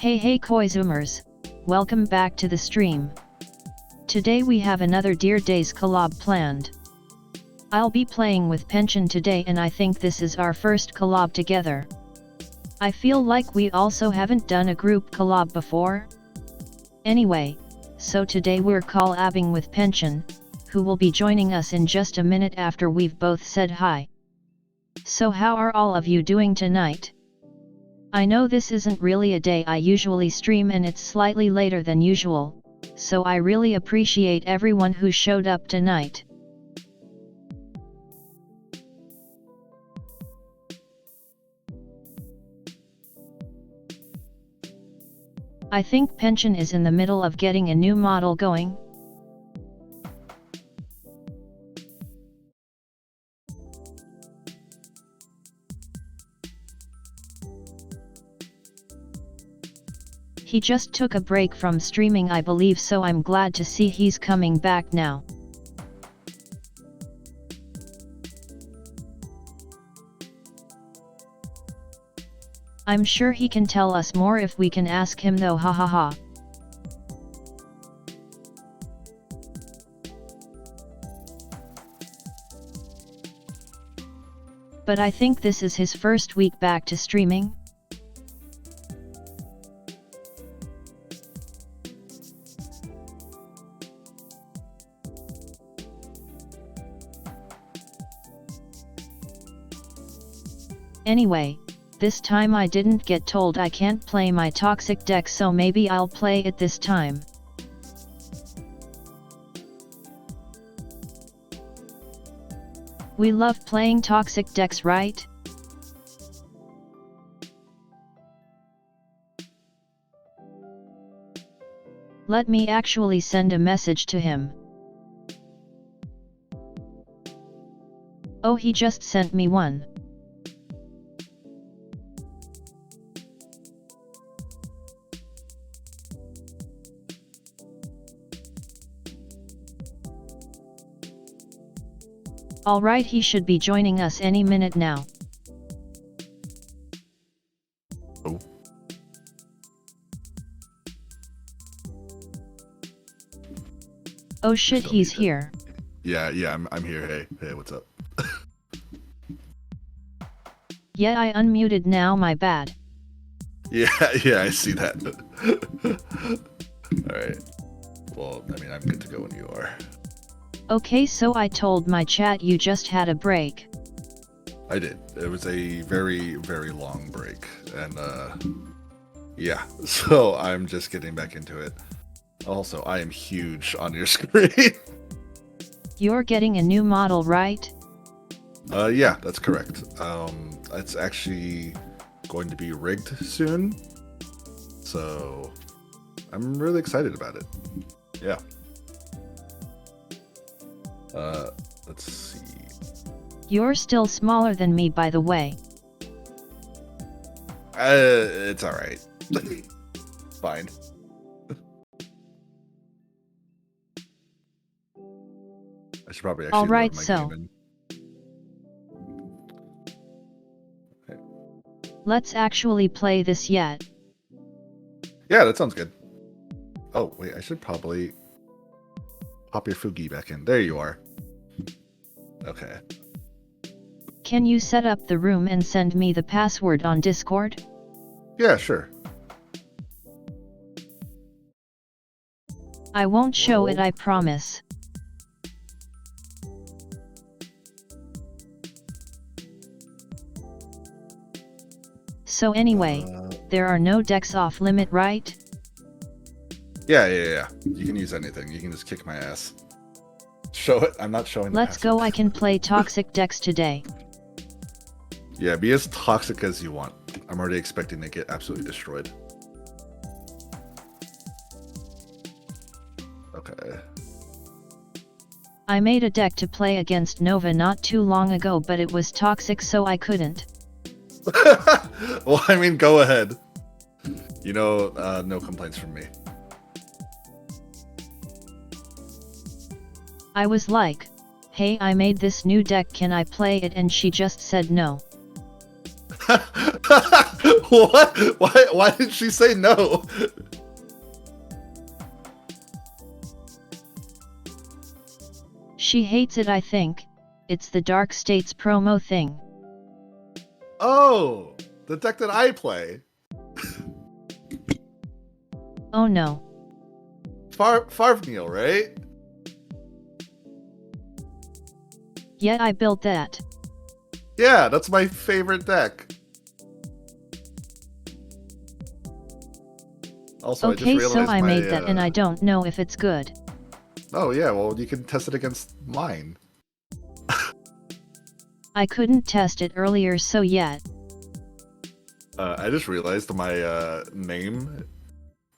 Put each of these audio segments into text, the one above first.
Hey Koizumers, welcome back to the stream. Today we have another Dear Days collab planned. I'll be playing with Penchan today and I think this is our first collab together. I feel like we also haven't done a group collab before. Anyway, so today we're collabing with Penchan, who will be joining us in just a minute after we've both said hi. So how are all of you doing tonight? I know this isn't really a day I usually stream and it's slightly later than usual, so I really appreciate everyone who showed up tonight. I think Penchan is in the middle of getting a new model going. He just took a break from streaming I believe, so I'm glad to see he's coming back now. I'm sure he can tell us more if we can ask him though, hahaha. But I think this is his first week back to streaming. Anyway, this time I didn't get told I can't play my toxic deck, so maybe I'll play it this time. We love playing toxic decks, right? Let me actually send a message to him. Oh, he just sent me one. Alright, he should be joining us any minute now. Oh. Oh shit, he's here. Yeah, I'm here. Hey, what's up? Yeah, I unmuted now, my bad. Yeah, I see that. Alright. Well, I mean, I'm good to go when you are. Okay, so I told my chat you just had a break. I did. It was a very, very long break. And, yeah. So I'm just getting back into it. Also, I am huge on your screen. You're getting a new model, right? Yeah, that's correct. It's actually going to be rigged soon. So I'm really excited about it. Yeah. Let's see. You're still smaller than me, by the way. It's alright. Fine. I should probably actually Alright, load my so. game in. Let's actually play this yet. Yeah, that sounds good. Oh, wait, I should probably pop your Fugi back in. There you are. Okay. Can you set up the room and send me the password on Discord? Yeah, sure. I won't show it, I promise. So anyway, there are no decks off limit, right? Yeah. You can use anything. You can just kick my ass. Show it. I'm not showing the Let's password. go, I can play toxic decks today. Yeah, be as toxic as you want. I'm already expecting to get absolutely destroyed. Okay. I made a deck to play against Nova not too long ago, but it was toxic, so I couldn't. Well, I mean, go ahead. You know, no complaints from me. I was like, hey, I made this new deck, can I play it? And she just said no. What? Why did she say no? She hates it, I think. It's the Dark States promo thing. Oh, the deck that I play. Oh no. Farvneil, right? Yeah, I built that. Yeah, that's my favorite deck. Also, I just Okay, realized so I my, made that and I don't know if it's good. Oh yeah, well you can test it against mine. I couldn't test it earlier, so yet. I just realized my name.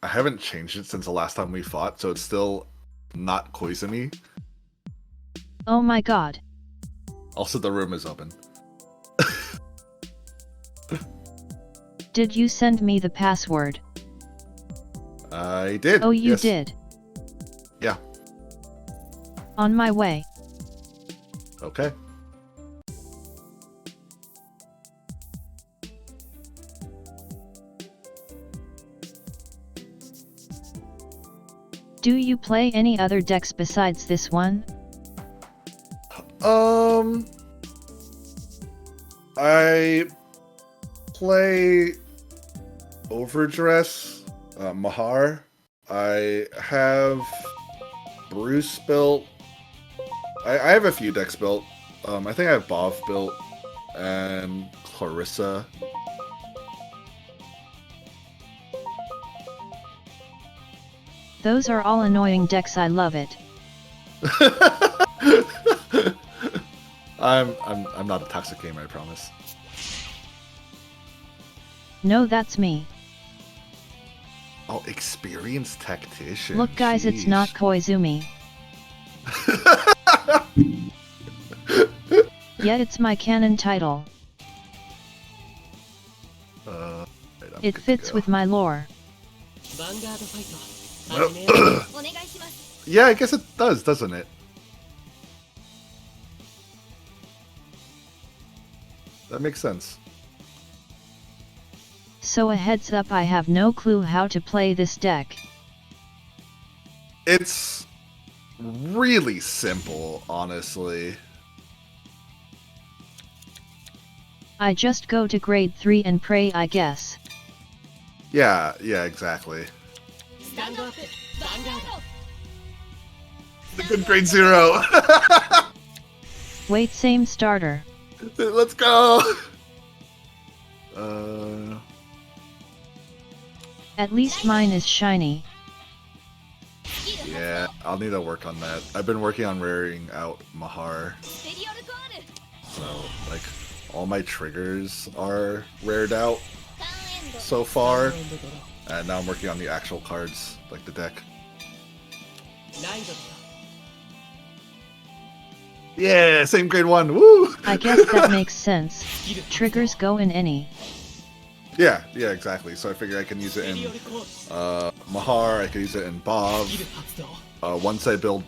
I haven't changed it since the last time we fought, so it's still not Koizumi. Oh my god. Also, the room is open. Did you send me the password? I did. Oh, you yes. did? Yeah. On my way. Okay. Do you play any other decks besides this one? I play Overdress, Mahar. I have Bruce built. I have a few decks built. I think I have Bov built and Clarissa. Those are all annoying decks, I love it. I'm not a toxic gamer, I promise. No, that's me. Oh, experienced tactician. Look guys, Sheesh. it's not Koizumi. Yet it's my canon title. Right, It fits with my lore. Yeah, I guess it does, doesn't it? That makes sense. So a heads up, I have no clue how to play this deck. It's really simple, honestly. I just go to grade 3 and pray, I guess. Yeah, exactly. The good grade 0. Wait, same starter. Let's go. At least mine is shiny. Yeah, I'll need to work on that. I've been working on raring out Mahar. So, like, all my triggers are rared out so far. And now I'm working on the actual cards, like the deck. Yeah, same grade 1, woo! I guess that makes sense. Triggers go in any. Yeah, exactly. So I figure I can use it in Mahar, I can use it in Bov. Once I build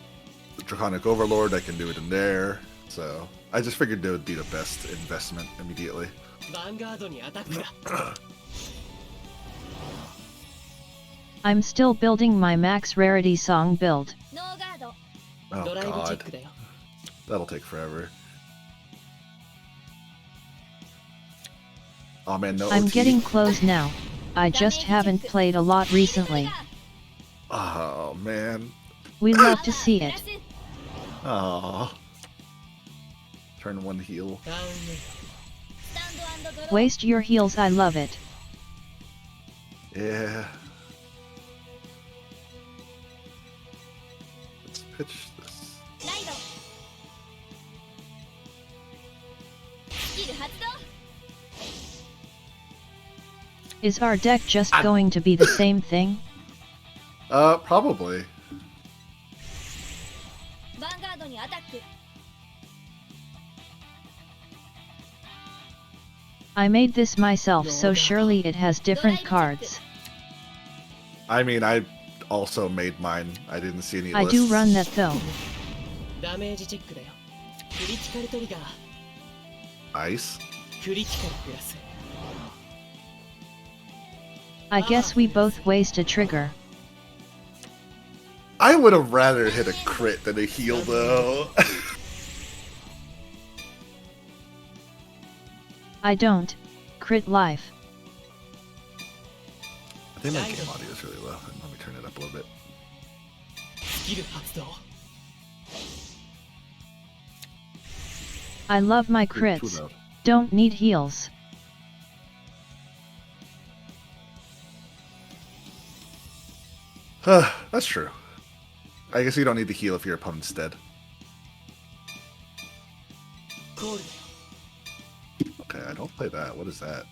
Draconic Overlord, I can do it in there. So I just figured it would be the best investment immediately. I'm still building my max rarity song build. Oh god. That'll take forever. Oh man, no I'm OT. getting close now. I just haven't played a lot recently. Oh man. We love to see it. Oh. Turn 1 heal. Waste your heals, I love it. Yeah. Let's pitch this. Is our deck just going to be the same thing? Probably. I made this myself, so surely it has different cards. I mean, I also made mine. I didn't see any I lists. do run that though. Ice. I guess we both waste a trigger. I would have rather hit a crit than a heal, though. I don't. Crit life. I think my game audio is really low. Let me turn it up a little bit. I love my crits. Don't need heals. That's true. I guess you don't need to heal if your opponent's dead. Okay, I don't play that. What is that?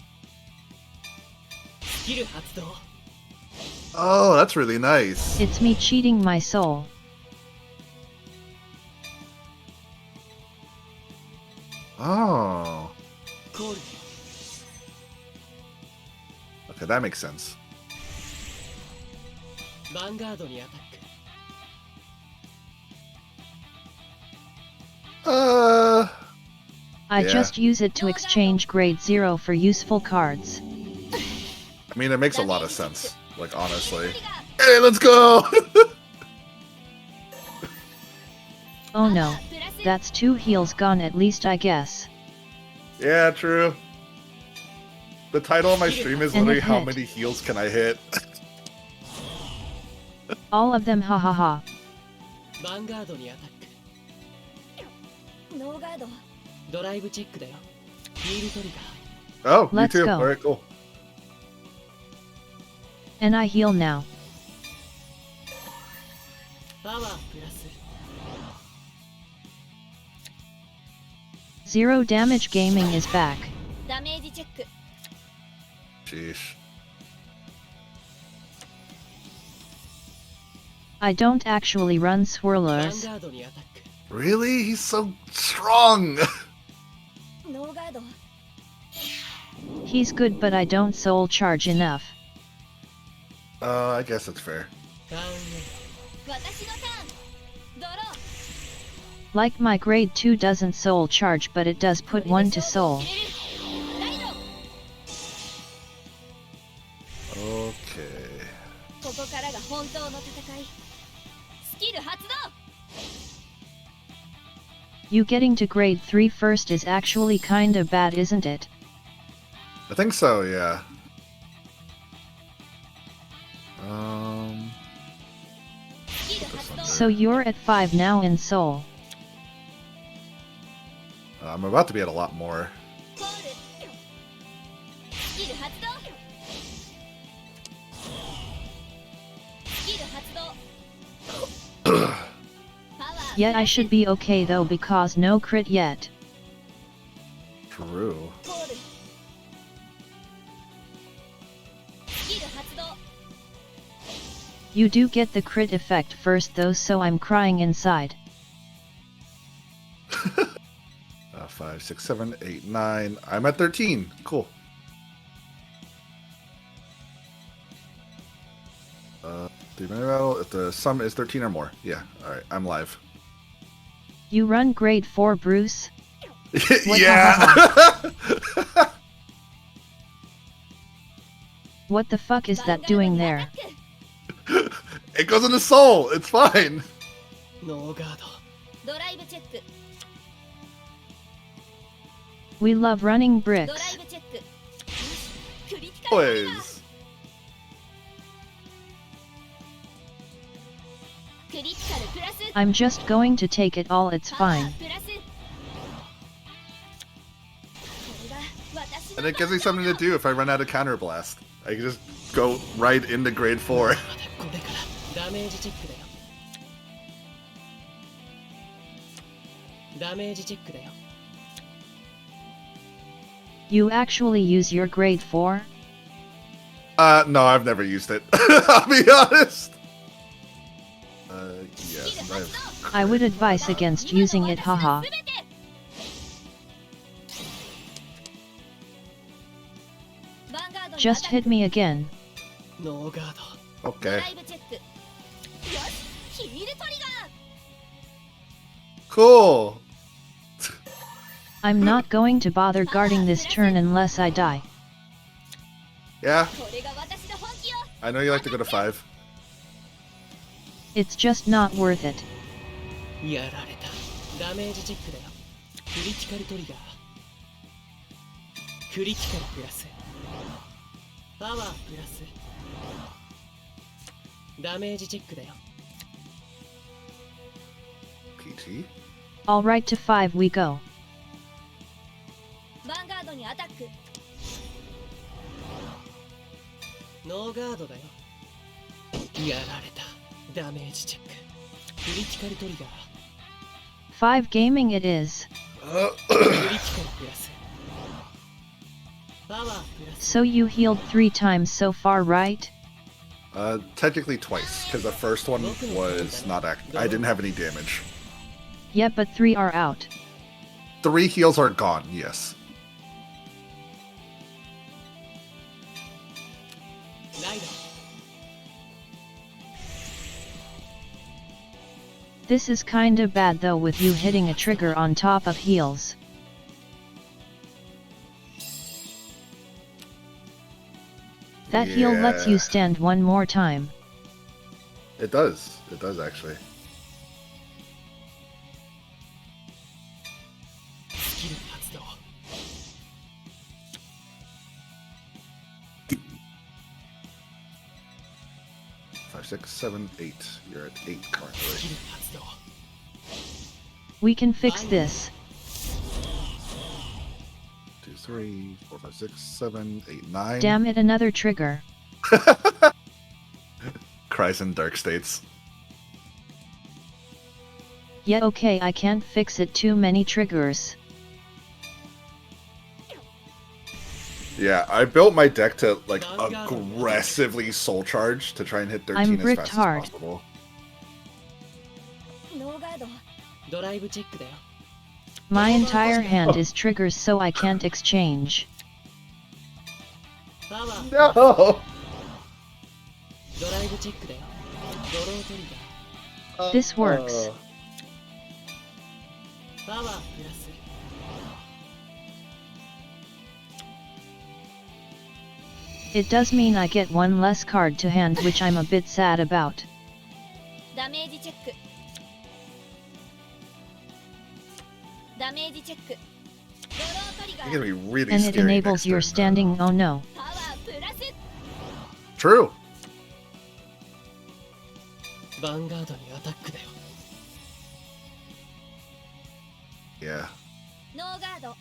Oh, that's really nice. It's me cheating my soul. Oh. Okay, that makes sense. Vanguarding attack. I just use it to exchange grade 0 for useful cards. I mean, it makes a lot of sense. Like, honestly. Hey, let's go! Oh no. That's 2 heals gone at least, I guess. Yeah, true. The title of my stream is And literally it how hit. many heals can I hit? All of them, hahaha. Vanguarding attack. ノーガード。ドライブチェックだよ。ヒールトリガ Oh, me Let's too. go. Alright, cool. And I heal now. ー。パワープラス。 Zero damage gaming is back. ダメージチェック。 Sheesh. I don't actually run swirlers. ヴァンガードにアタック。 Really? He's so strong! ノーガード。 He's good, but I don't soul charge enough. I guess that's fair. ターン私のターン。ドロ Like my grade 2 doesn't soul charge, but it does put 1 to soul. ー。ライド。 Okay. ここからが本当の戦い。スキル発動。 You getting to grade 3 first is actually kinda bad, isn't it? I think so, yeah. So you're at 5 now in soul. I'm about to be at a lot more. コール。スキル発動。スキル発動。パワー。 Yet I should be okay though because no crit yet. True. コール。スキル発動。 You do get the crit effect first though, so I'm crying inside. 5, 6, 7, 8, 9. I'm at 13. Cool. If the sum is 13 or more. Yeah, alright, I'm live. You run grade 4, Bruce? What? Yeah! What the fuck is that doing there? It goes into soul! It's fine! ノーガード。ドライブチェック。 We love running ドライ bricks. ブチェック。クリティカルトリガー。 Always. クリティカルプラス。 I'm just going to take it all, it's パワ fine. ープラス。これが私の And it gives me something to do if I run out of counter blast. I can just go right into grade 4. これからダメージチェックだよ。ダメージチェックだよ。 You actually use your grade 4? No, I've never used it. I'll be honest. Yes, I would advise against using it, haha. Just hit me again. ノーガード。 ド Okay, ライブチェック。よし、ヒールトリガ cool. I'm not going to bother guarding this turn unless I die. Yeah, ー。これが私の本 I know you like to go to 5. It's just not worth it. やられた。ダメージチェックだよ。クリティカルトリガー。クリティカルプラス。パワープラス。ダメージチェックだよ。PT? Alright, to 5 we go. ヴァンガードにアタック。ノーガードだよ。やられた。ダメージチェック。クリティカルトリガー。 5 gaming it is. クリティカルプラス。パワープラス。 So you healed 3 times so far, right? Technically twice, because the first one was not active. I didn't have any damage. Yeah, but 3 are out. 3 heals are gone, yes. ライド。 This is kinda bad though with you hitting a trigger on top of heals. That heal lets you Yeah. stand one more time. It does. It does, actually. スキル発動。 5, 6, 7, 8. You're at 8 ス currently. キル発動。 We can fix this. 2, 3, 4, 5, 6, 7, 8, 9. Damn it, another trigger. Cries in dark states. Yeah, okay, I can't fix it, too many triggers. Yeah, I built my deck to like aggressively soul charge to try and hit 13 I'm as bricked fast hard. as possible. ノーガード。ドライブチェックだよ。 My entire hand is triggers, so I can't exchange. パワー。 No! ドライブチェックだよ。ドロートリガー。 This works. パワープラス。 It does mean I get 1 less card to hand, which I'm a bit sad about. ダメージチェック。ダメージチェック。ドロートリガ You're ー。 gonna be really And it scary enables next your turn, standing, oh no. パワープラス。 True. ヴァンガードにアタックだよ。 Yeah. ノーガード。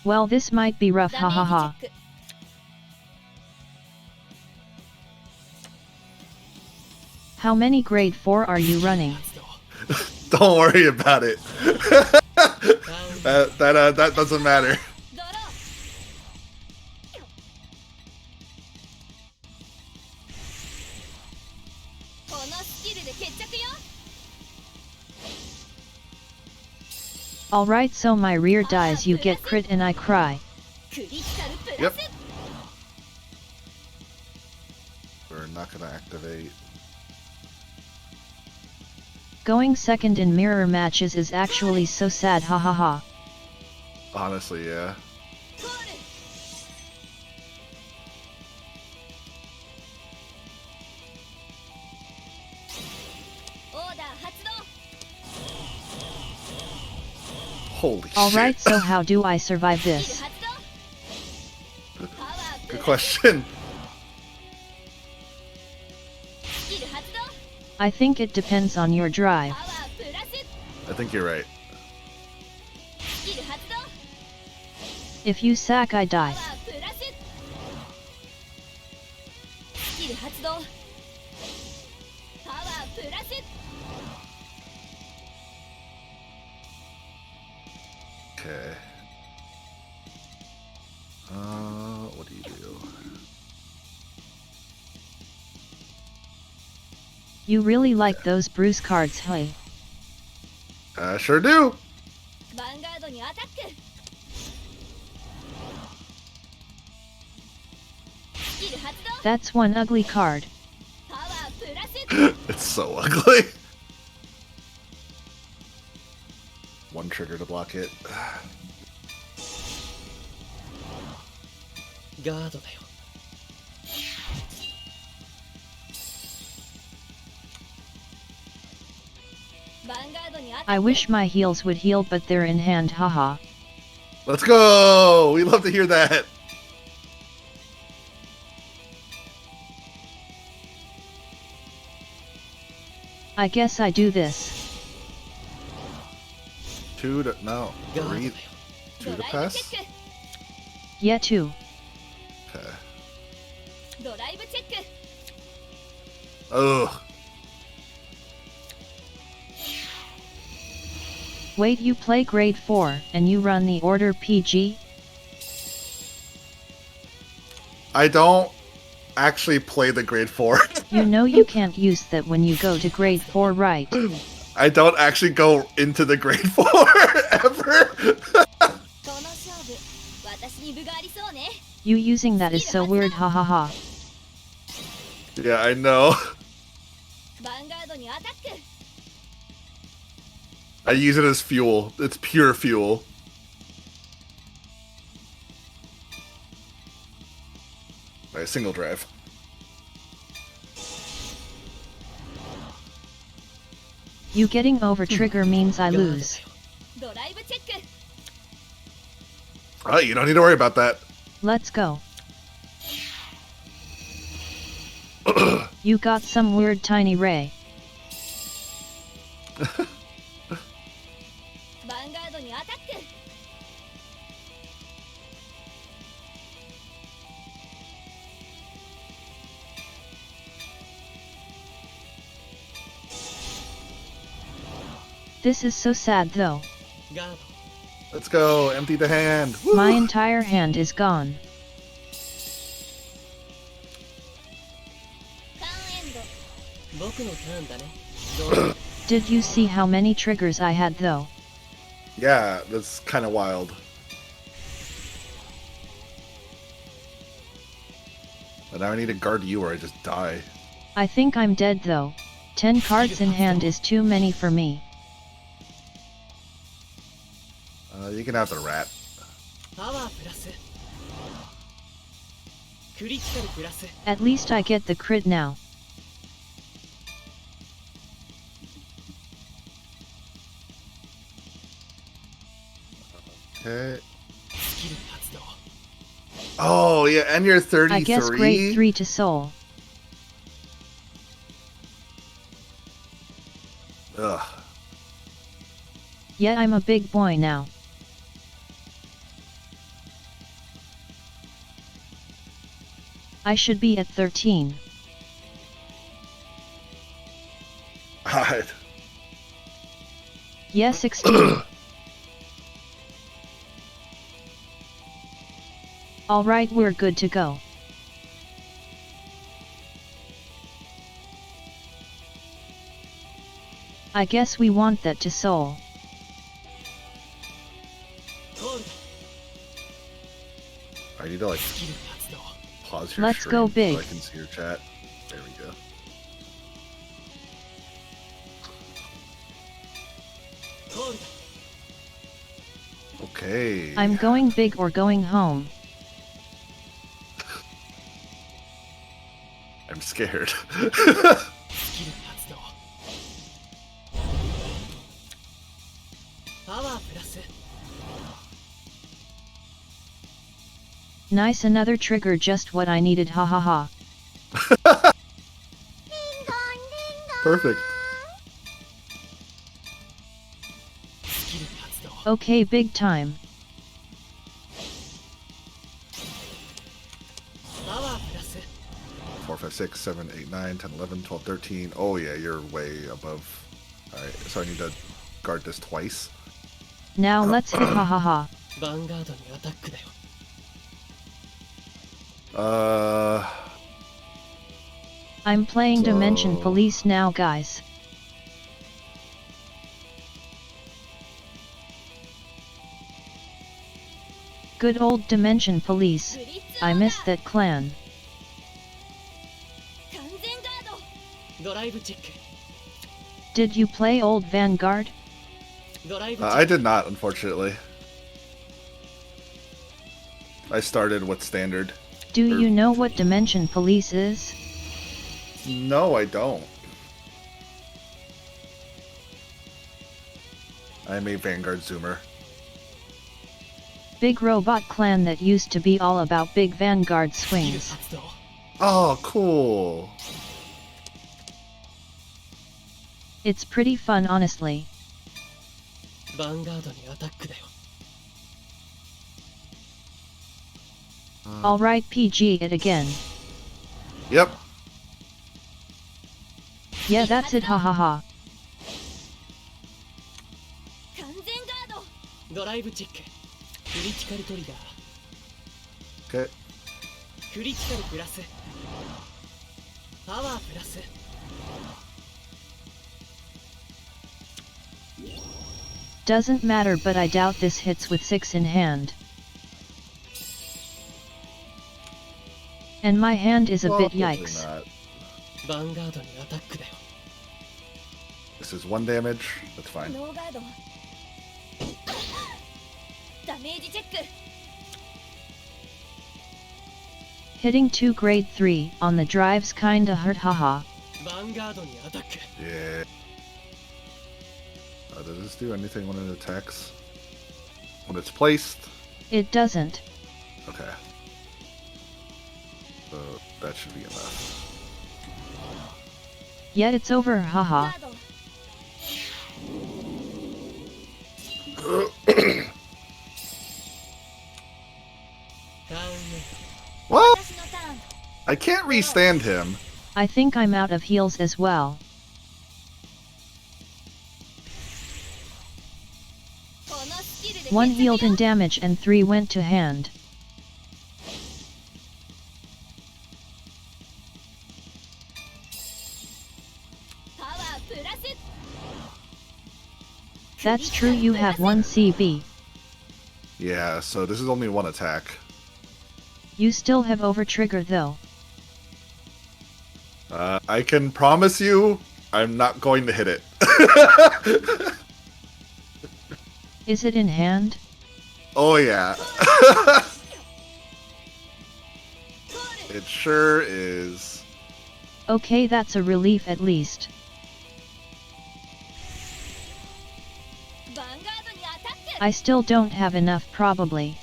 Well, this might be rough, ダメー hahaha. ジチェック。 How many grade 4 are you running? 発動。 Don't worry about it. That doesn't matter. ドロー。このスキルで決着よ。 Alright, so my rear dies, you get crit and I cry. クリティカルプラ Yep. ス。 We're not gonna activate. Going second in mirror matches is actually so sad, hahaha. Honestly, yeah. コール。オーダー発動。 Holy Alright, shit. so how do I survive スキル this? 発動。パワープ Good ラス。 question. スキル発動。 I think it depends on your drive. パワープラス。 I think you're right. スキル発動。 If you sack, I パ die. ワープラス。スキル発動。パワープラス。 Okay. What do you do? You really like those Bruce cards, hey? Sure do. ヴァンガードにアタック。スキル発動。 That's one ugly card. パワープラス。 It's so ugly. One trigger to block it. ガードだよ。 I wish my heals would heal, but they're in hand, haha. Let's go! We love to hear that. I guess I do this. 2 to... no. 3... 2 to pass? Yeah, 2. Okay. ドライブチェック。 Ugh. Wait, you play grade 4, and you run the order PG? I don't actually play the grade 4. You know you can't use that when you go to grade 4, right? I don't actually go into the grade 4 ever. この勝負、私に分がありそうね。 You using that is so weird, hahaha. Yeah, I know. ヴァンガードにアタック。 I use it as fuel. It's pure fuel. Alright, single drive. You getting over trigger means I lose. ドライブチェック。 Alright, you don't need to worry about that. Let's go. You got some weird tiny ray. ヴァンガードにアタック。 This is so sad though. ガード。 Let's go. Empty the hand. Woo! My entire hand is gone. ターンエンド。 僕のターンだね。どうぞ。 Did you see how many triggers I had though? Yeah, that's kind of wild. But now I need to guard you or I just die. I think I'm dead though. 10 cards in hand is too many for me. You can have the rat. パワープラス。クリティカルプラス。 At least I get the crit now. Okay. スキル発動。 Oh, yeah, and you're 33. I guess grade 3 to soul. Ugh. Yeah, I'm a big boy now. I should be at 13. God. Yeah, 16. Alright, we're good to go. I guess we want that to soul. コールだ。 I need to like スキル発動。 pause your Let's stream go big. so I can see your chat. There we go. コールだ。 Okay. I'm going big or going home. I'm scared. スキル発動。パワープラス。 Nice, another trigger, just what I needed, hahaha. Perfect. スキル発動。 Okay, big time. パワープラス。 4, 5, 6, 7, 8, 9, 10, 11, 12, 13. Oh yeah, you're way above. Alright, so I need to guard this twice. Now let's hit, hahaha. ヴァンガードにアタックだよ。 I'm playing Dimension So- Police now, guys. Good old Dimension Police. ブリッツ I miss that clan. 完全ガード。ドライブチェック。 Did you play old Vanguard? ドライブチェック。 I did not, unfortunately. I started with standard. Do you know what Dimension Police is? No, I don't. I'm a Vanguard Zoomer. Big robot clan that used to be all about big Vanguard swings. Oh, cool. It's pretty fun, honestly. Vanguard にアタックだよ。Alright, PG it again. Yep. Yeah, that's it, hahaha. 完全ガード。ドライブチェック。クリティカルトリガー。 Okay. クリティカルプラス。パワープラス。Doesn't matter, but I doubt this hits with 6 in hand. And my hand is a bit yikes. Not. ヴァンガードにアタックだよ。 This is 1 damage. That's fine. ノーガード。ダメージチェック。 Hitting 2 grade 3 on the drives kinda hurt, haha. ヴァンガードにアタック。 Yeah. Does this do anything when it attacks? When it's placed? It doesn't. Okay. So that should be enough. Yet it's over, haha. ガード。 ターンウェイ。 What? 私のターン。 I can't restand him. I think I'm out of heals as well. このスキルで 1 決着よ healed in damage and 3 went to hand. パワープラス。 That's true, you have 1 CB. Yeah, so this is only 1 attack. You still have over trigger though. I can promise you, I'm not going to hit it. Is it in hand? Oh yeah. It sure is. Okay, that's a relief at least. ヴァンガードにアタック。 I still don't have enough probably.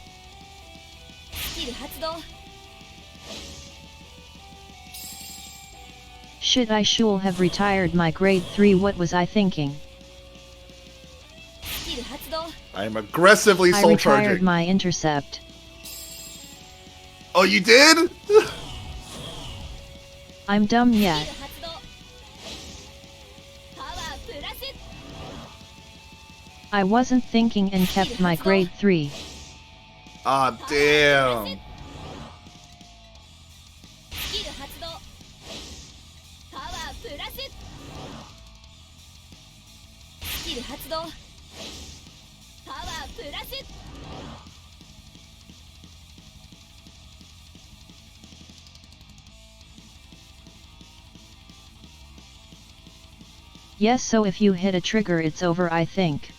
スキル発動。 Shit, I should have retired my grade 3, what was I thinking? スキル発動。 I'm aggressively I soul retired charging. my intercept. Oh, you did? I'm dumb スキル yet. 発動。パワープラス。 I wasn't thinking and kept my grade 3. Ah, damn. スキル発動。パワープラス。スキル発動。パワープラス。 Yes, so if you hit a trigger it's over, I think.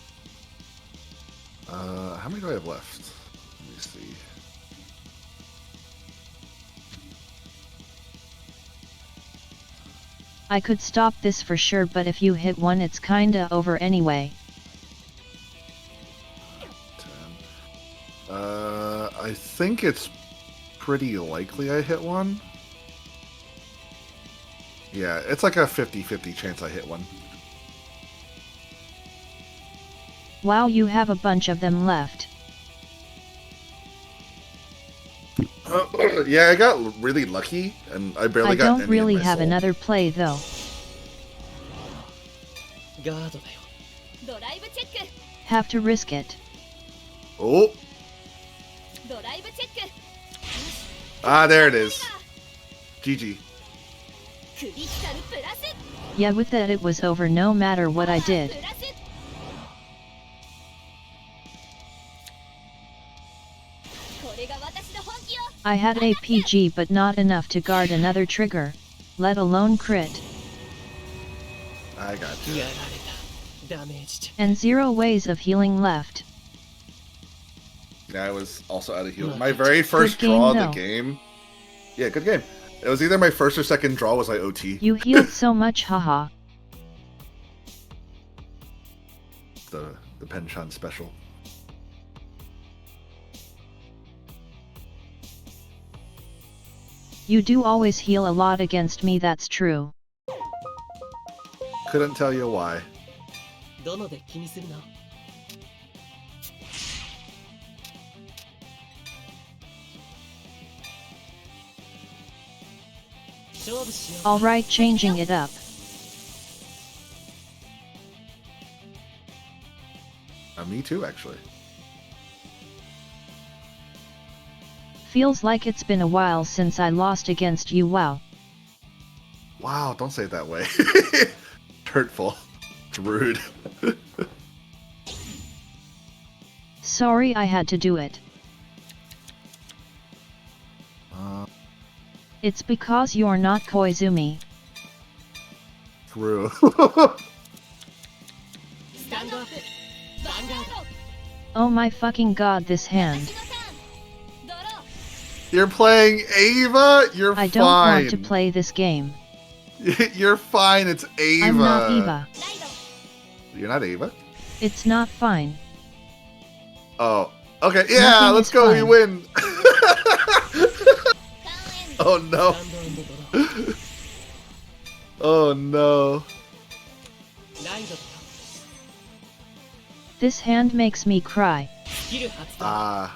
How many do I have left? Let me see. I could stop this for sure, but if you hit 1 it's kinda over anyway. 10. I think it's pretty likely I hit 1. Yeah, it's like a 50-50 chance I hit 1. Wow, you have a bunch of them left. Yeah, I got really lucky, and I barely I got any don't in really my have soul. another play though. ガードだよ。ドライブチェック。 Have to risk it. Oh, ドライブチェック。 ah, there it is. GG. クリティカルプラス。 Yeah, with that it was over no matter what I did. プラス。これが私の本気よ。 I had a PG but not enough to guard another trigger, let alone crit, I got you. やられた。ダメージチェック。 and 0 ways of healing left. Yeah, I was also out of heal. My very first Good game, draw of the though. game, Yeah, good game. It was either my first or second draw was like OT. You healed so much, haha. The Penchan special. You do always heal a lot against me, that's true. Couldn't tell you why. どので気にするな。勝負しよう。 Alright, changing it up. Me too, actually. Feels like it's been a while since I lost against you, wow. Wow, don't say it that way. Hurtful. It's rude. Sorry I had to do it. It's because you're not Koizumi. True. Stand up. Vanguard. Oh my fucking god, this hand. You're playing Ava? You're I fine. don't want to play this game. You're fine, it's Ava. I'm not Eva. You're not Ava? It's not fine. Oh. Okay, yeah, Nothing let's is go, we fine. win. Oh no. Oh no. This hand makes me cry. Ah.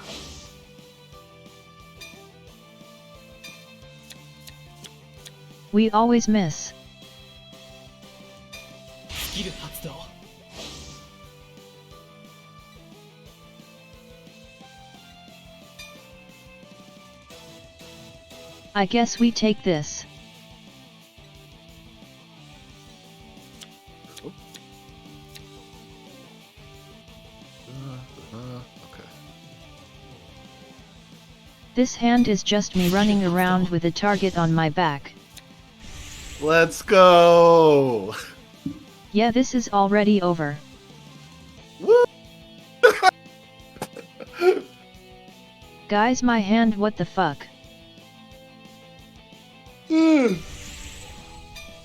We always miss. I guess we take this. Okay. This hand is just me running around with a target on my back. Let's go. Yeah, this is already over. Woo. Guys, my hand, what the fuck?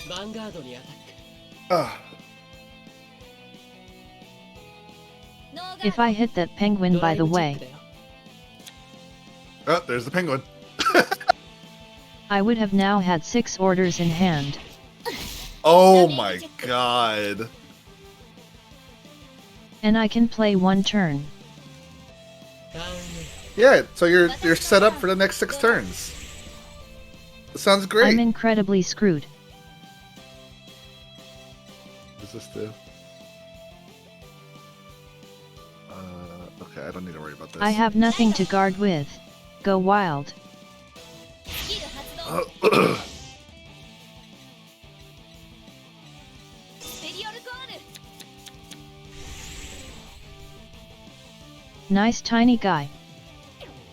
Vanguard にアタック。 Ah. If I hit that penguin, by the way, Oh, there's the penguin. I would have now had 6 orders in hand. Oh my god. And I can play 1 turn. Yeah, so you're set up for the next 6 turns. Sounds great. I'm incredibly screwed. What does this do? Okay, I don't need to worry about this. I have nothing to guard with. Go wild. Nice tiny guy.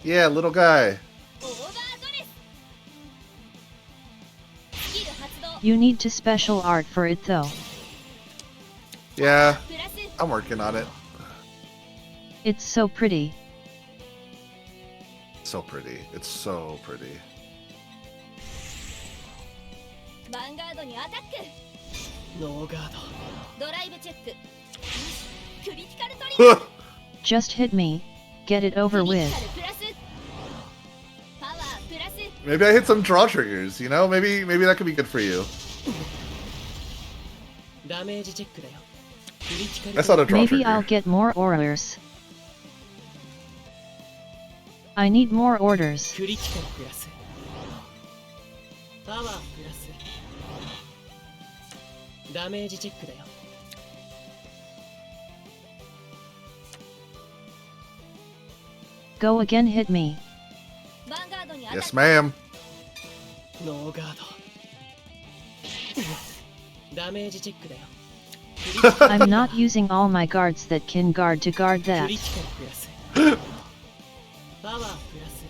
Yeah, little guy. You need to special art for it though. Yeah, I'm working on it. It's so pretty. So pretty. It's so pretty. Vanguard にアタック。ノーガード。ドライブチェック。クリティカルトリガー。 Just hit me. Get it over クリ with. ティカルプラス。パワープラス。 Maybe I hit some draw triggers, you know? Maybe that could be good for you. ダメージチェックだよ。クリティカル That's not a draw Maybe I'll trigger. get more orders. I need more orders. クリティカルプラス。パワープラス。ダメージチェックだよ。 Go again, hit me. ヴァンガードにアタッ Yes, ク。 ma'am. ノーガード。ダメージチェックだよ。クリティカル I'm not using all my guards that can guard to guard ク that. リティカルプラス。パワープラス。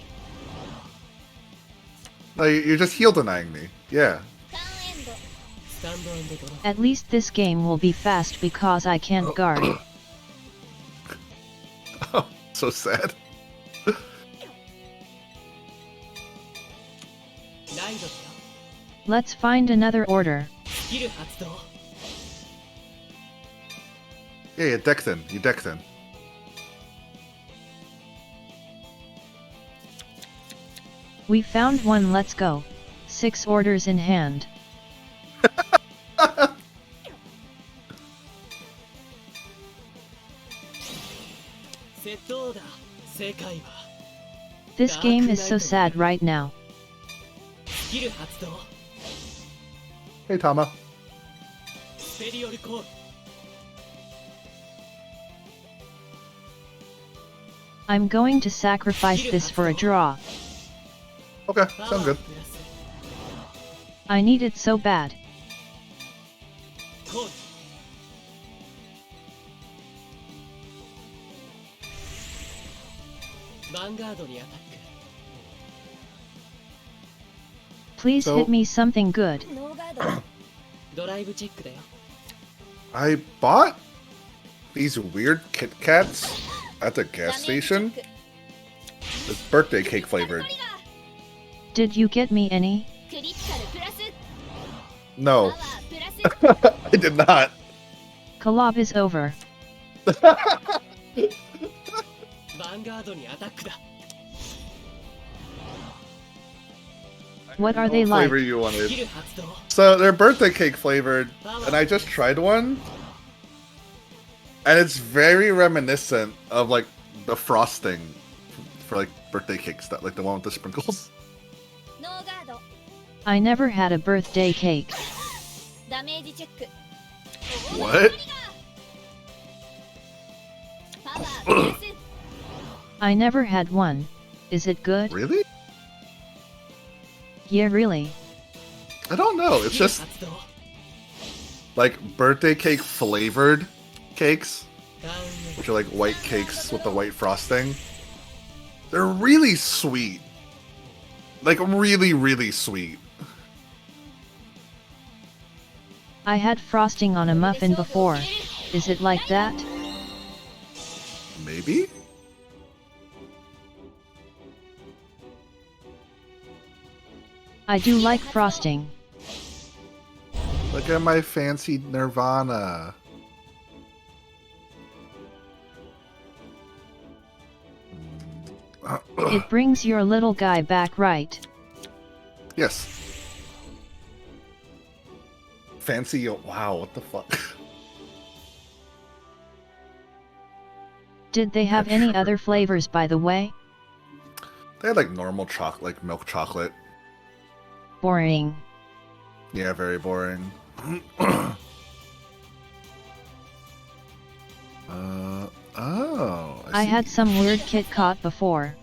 No, you're just heal denying me. Yeah. ターンエンド。スタンド&ドロー。 At least this game will be fast because I can't guard. Oh, so sad. ガイドだよ。 Let's find another order. スキル発動。 Yeah, you decked in. You decked in. We found one, let's go. 6 orders in hand. セットオーダー。正解は This game is so sad right now. スキル発動。 Hey, Tama. スペリオルコール。 I'm going to sacrifice this for a draw. Okay, sounds good. プラス I need it so bad. コール。 ヴァンガードにアタック。 Please So- hit me something good. ノーガードだ。ドライブチェックだよ。 I bought these weird Kit Kats at the gas station. It's birthday cake flavored. Did you get me any? クリティカルプラス。 No, パワープラス。 I did not. Collab is over. ヴァンガードにアタックだ。 What are they What like? flavor you ス wanted? キル発動。 So they're birthday cake flavored, and I just tried one, and it's very reminiscent of like the frosting for like birthday cake stuff, like the one with the sprinkles. ノーガード。 I never had a birthday cake. ダメージチェック。 What? パワープラス。 I never had one. Is it good? Really? Yeah, really. I don't know. It's スキル just 発動。 like birthday cake flavored cakes, ダウン which are like white cakes with the white frosting. They're really sweet. Like really, really sweet. I had frosting on a muffin before. Is it like that? Maybe? I do like frosting. Look at my fancy Nirvana. It brings your little guy back, right? Yes. Fancy, wow, what the fuck? Did they have any other flavors, by the way? They had like normal chocolate, like milk chocolate. Boring. Yeah, very boring. Oh. I see. had some weird Kit Kat before.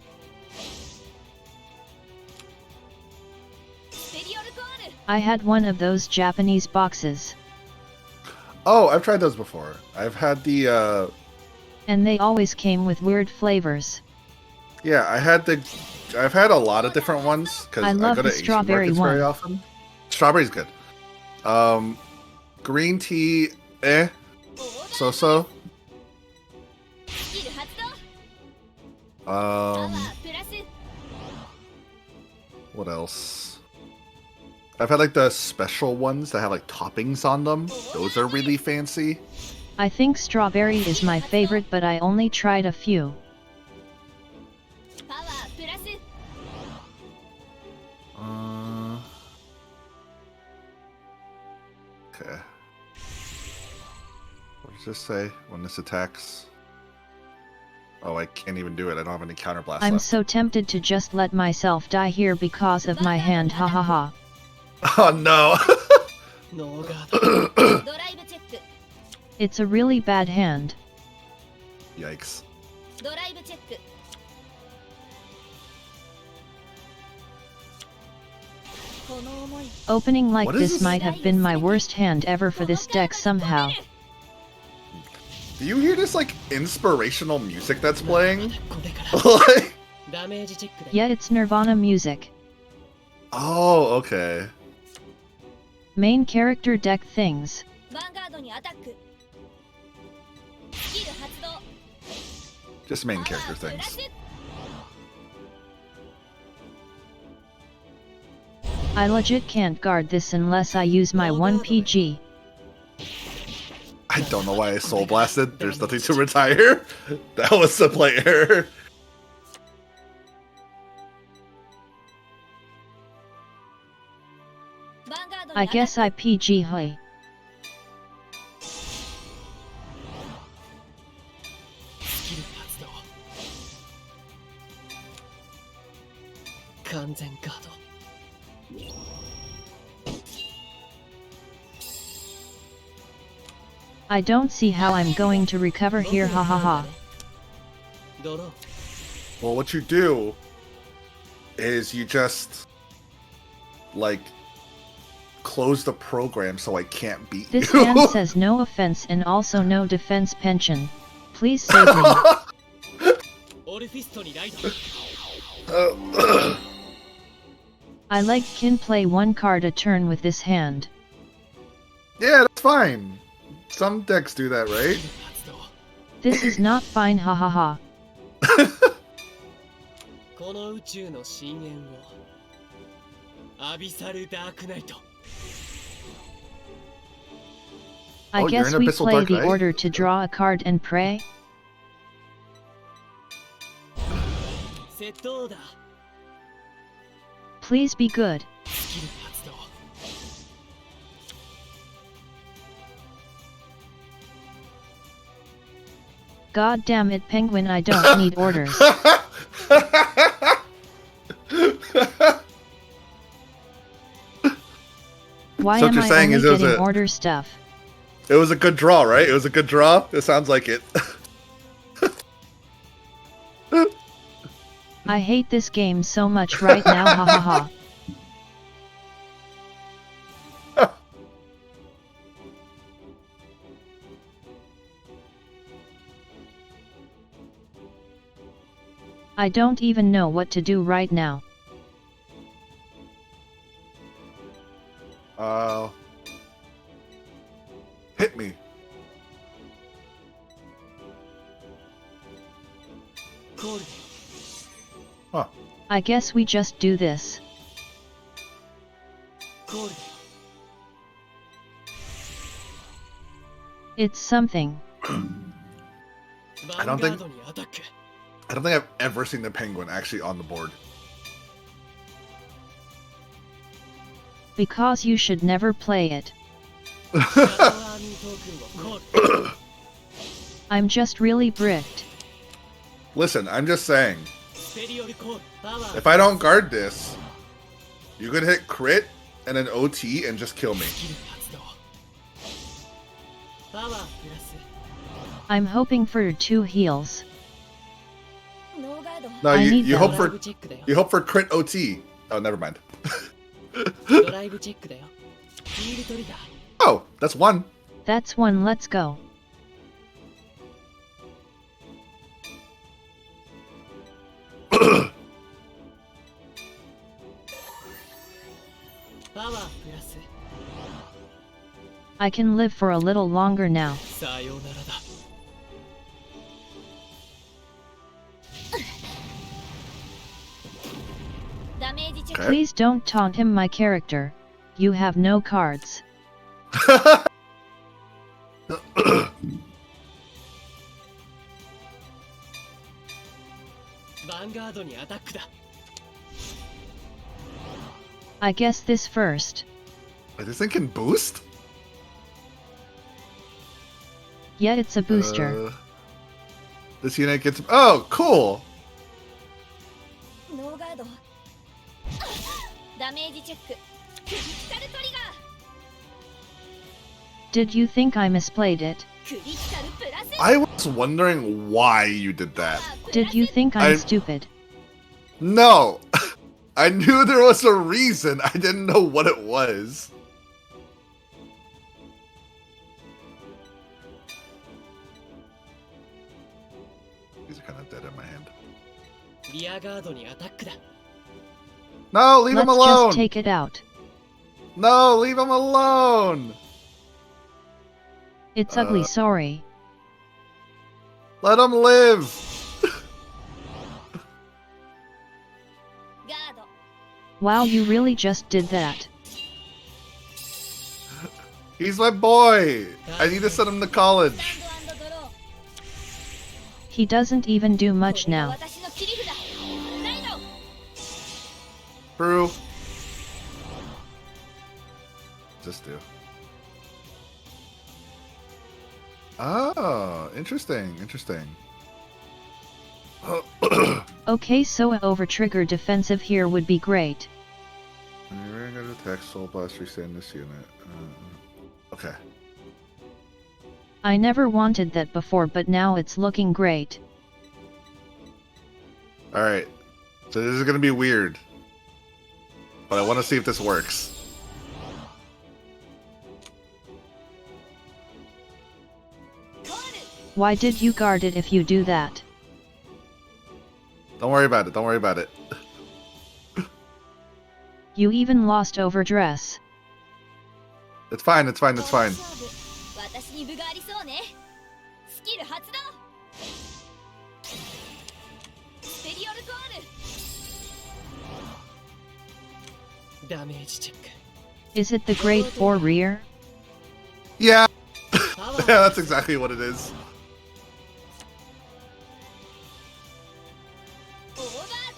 スペリオルコール。 I had one of those Japanese boxes. Oh, I've tried those before. I've had the, And they always came with weird flavors. yeah, I've had a lot of different ones because I I love go to the Asian strawberry markets very one. often. Strawberry's good. Green tea, so. スキル発動。 Um, パワープラス。 what else? I've had like the special ones that have like toppings on them. Those are really fancy. I think strawberry is my favorite, but I only tried a few. パワープラス。 Okay. What does this say when this attacks? Oh, I can't even do it. I don't have any counterblast I'm left. so tempted to just let myself die here because of my hand, ha ha ha. Oh no! ノーガード。 ドライブチェック。 It's a really bad hand. Yikes. ドライブチェック。この思い。 Opening like What is this this? might have been my worst hand ever for this deck somehow. Do you hear this like inspirational music that's playing? これから Like- ダメージチェックだよ。 Yet it's Nirvana music. oh, okay. Main character deck things. ヴァンガードにアタック。スキル発動。 Just main パワ character ープラ things. ス。I legit can't guard this unless I use my 1 PG. I don't know why I soul blasted. There's nothing to retire. That was a play error. I guess I PG Hui. スキル発動。完全ガード。 I don't see how I'm going to recover here, hahaha. Well, what you do is you just, like, close the program so I can't beat This you. man says no offense and also no defense Penchan. Please save me. I like can play 1 card a turn with this hand. Yeah, that's fine. Some decks do that, right? This is not fine, hahaha. I Oh, guess you're in we Abyssal play Dark the Knight? order to draw a card and pray? Please be good. God damn it, Penguin, I don't need orders. Why So what am you're I saying only is getting order stuff? It was a good draw, right? It was a good draw? It sounds like it. I hate this game so much right now, hahaha. I don't even know what to do right now. Hit me. Huh. I guess we just do this. It's something. I don't think I've ever seen the Penguin actually on the board. Because you should never play it. I'm just really bricked. Listen, I'm just saying. If I don't guard this, you could hit crit and an OT and just kill me. I'm hoping for 2 heals. No, I need you them. hope for crit OT. Oh, never mind. Oh, that's 1. That's 1, let's go. I can live for a little longer now. Okay. Please don't taunt him, my character. You have no cards. I guess this first. Wait, this thing can boost? Yeah, it's a booster. This unit gets... Oh, cool! Did you think I misplayed it? I was wondering why you did that. Did you think I'm stupid? No! I knew there was a reason. I didn't know what it was. These are kind of dead in my hand. No, leave him Let's alone! just take it out. No, leave him alone! It's ugly, sorry. Let him live! ガード Wow, you really just did that. He's my boy! I need to send him to college. He doesn't even do much now. True. Just do. Oh, interesting, interesting. Okay, so a over-trigger defensive here would be great. When you're going to attack Soul Blast, restand this unit. Okay. I never wanted that before, but now it's looking great. Alright. So this is going to be weird. But I want to see if this works. Why did you guard it if you do that? Don't worry about it, don't worry about it. You even lost overdress. It's fine, it's fine, it's fine. Is it the Great Four Rear? Yeah! Yeah, that's exactly what it is.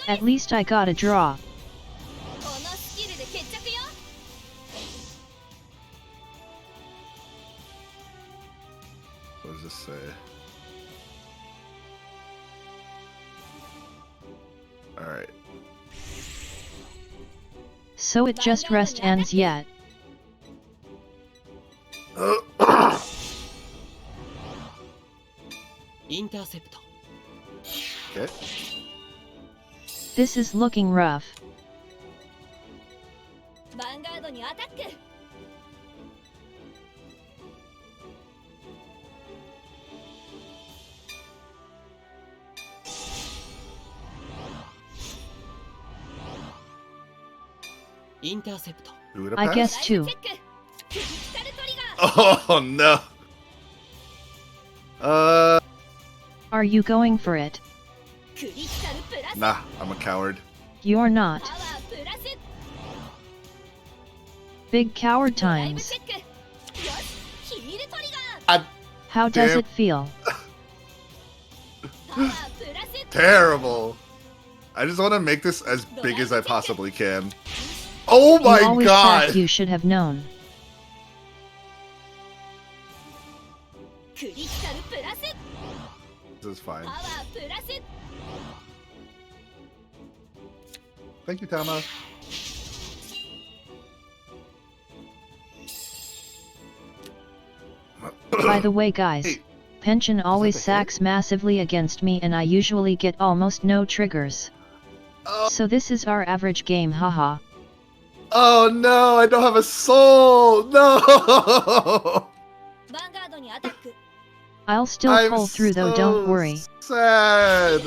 At least I got a draw. What does this say? Alright. So it just rest ends yet. Okay. This is looking rough. I guess too. Oh no. Are you going for it? Nah, I'm a coward. You're not. Big coward times. How does Damn. it feel? Terrible. I just want to make this as big as I possibly can. Oh my you always god! thought you should have known. This is fine. Thank you, Tama. By the way guys, Hey, Penchan always the hit? sacks massively against me and I usually get almost no triggers. Oh. So this is our average game, haha. Oh no, I don't have a soul! No! I'll still I'm pull through though, so don't worry. Sad.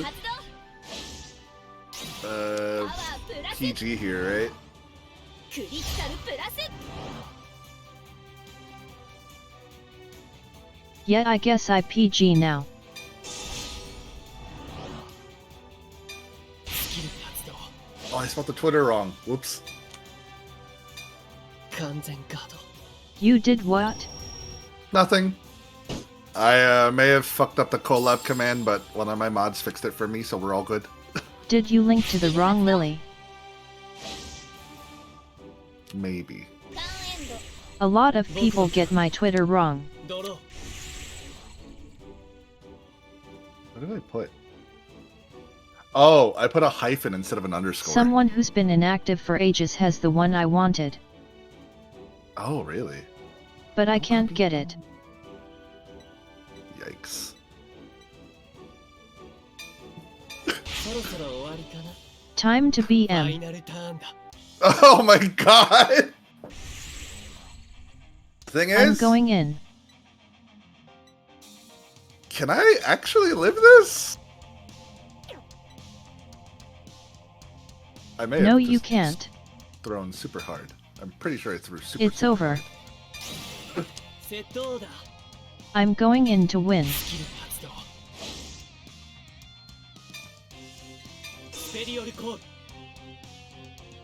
PG here, right? Yeah, I guess I PG now. Oh, I spelled the Twitter wrong. Whoops. You did what? Nothing. I may have fucked up the collab command, but one of my mods fixed it for me, so we're all good. Did you link to the wrong Lily? Maybe. A lot of people get my Twitter wrong. What did I put? Oh, I put a hyphen instead of an underscore. Someone who's been inactive for ages has the one I wanted. Oh, really? But I can't get it. Yikes. Time to BM. Oh my god! Thing is, I'm going in. can I actually live this? I may have No, you just can't. thrown super hard. I'm pretty sure I threw super. It's super over. hard. I'm going in to win.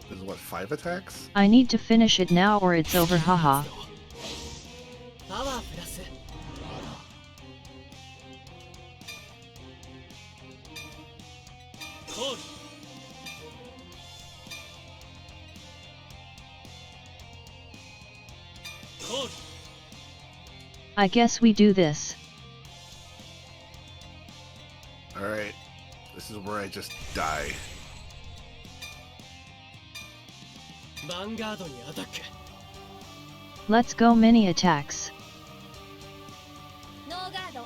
There's what, 5 attacks? I need to finish it now or it's over, haha. パワープラスコール コール I guess we do this. Alright. This is where I just die. ヴァンガードにアタック Let's go mini attacks. ノーガード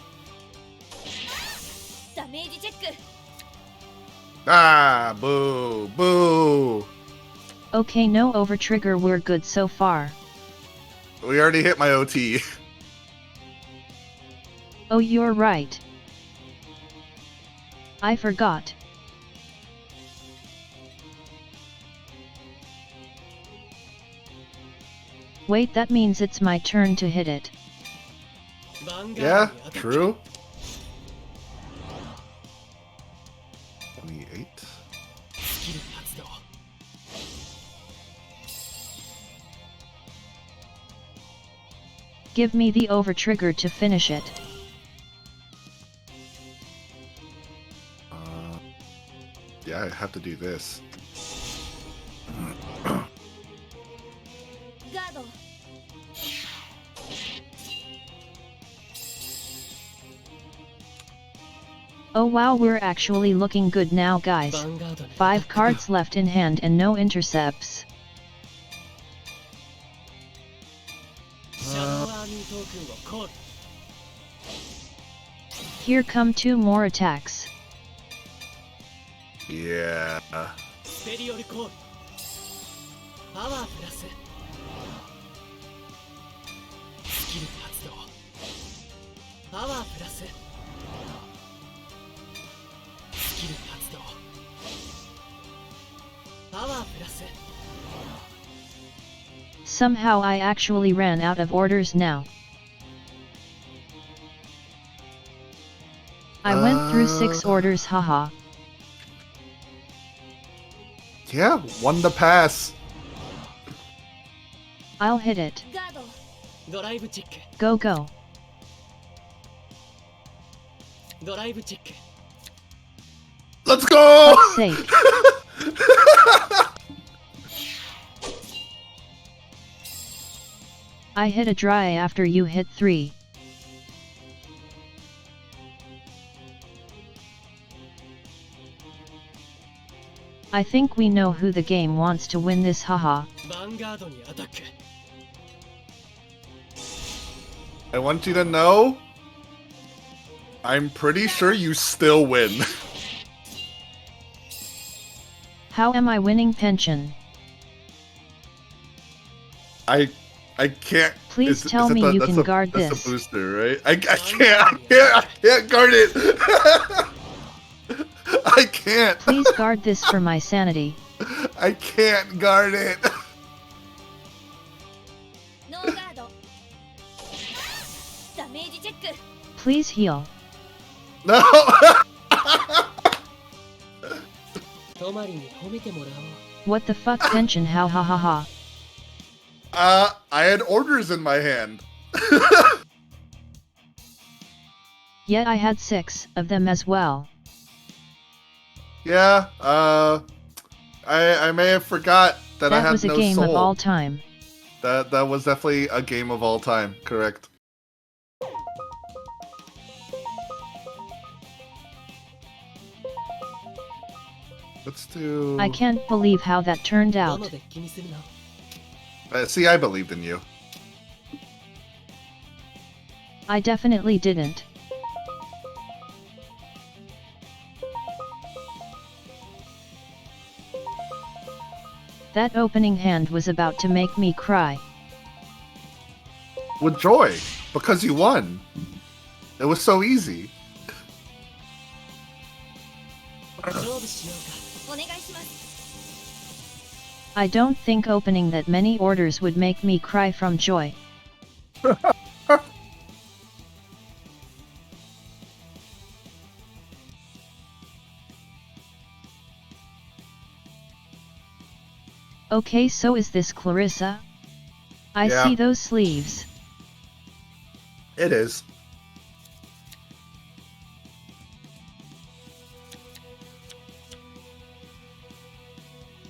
ダメージチェック Ah! Boo! Boo! Okay, no over trigger, we're good so far. We already hit my OT. Oh, you're right. I forgot. Wait, that means it's my turn to hit it. ヴァンガー Yeah, ドにアタック true. 28. スキル発動 Give me the over trigger to finish it. Yeah, I have to do this. ガード Oh wow, we're actually looking good now, guys. ヴァンガードに 5 cards left in hand and no intercepts. シャドウアーミートークンをコール Here come 2 more attacks. Yeah. スペリオルコールパワープラススキル発動パワープラススキル発動パワープラス Somehow I actually ran out of orders now. I went through 6 orders, haha. Yeah, one to pass. I'll hit it. ガードドライブチェック Go go. ドライブチェック Let's go! Let's sake. I hit a dry after you hit 3. I think we know who the game wants to win this, haha. ヴァンガードにアタック I want you to know, I'm pretty sure you still win. How am I winning, Penchan? I can't. Please tell me you can guard that's this. a booster, right? I can't guard it. I can't. Please guard this for my sanity. I can't guard it. ノーガードダメージチェック Please heal. No. トマリに褒めてもらおう What the fuck, Penchan? How ha ha ha. I had orders in my hand. Yet I had 6 of them as well. Yeah. I may have forgot that I That had was a no game soul. of all time. That was definitely a game of all time. Correct. Let's do. I can't believe how that turned な out. ので気にするな See, I believed in you. I definitely didn't. That opening hand was about to make me cry. With joy, because you won. It was so easy. 勝負しようかお願いします I don't think opening that many orders would make me cry from joy. Okay, so is this Clarissa? I Yeah. see those sleeves. It is.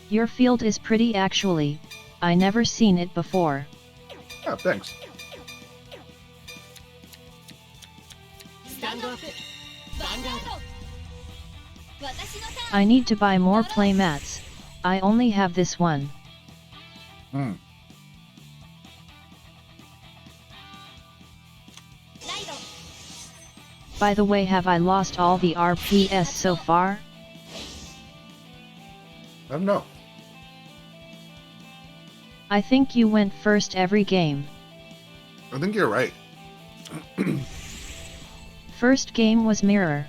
Your field is pretty actually. I never seen it before. Oh, thanks. スタンドアップヴァンガード私のターン I need to buy more playmats. I only have this one. Hmm. ライド By the way, have I lost all the RPS so far? I don't know. I think you went first every game. I think you're right. First game was mirror.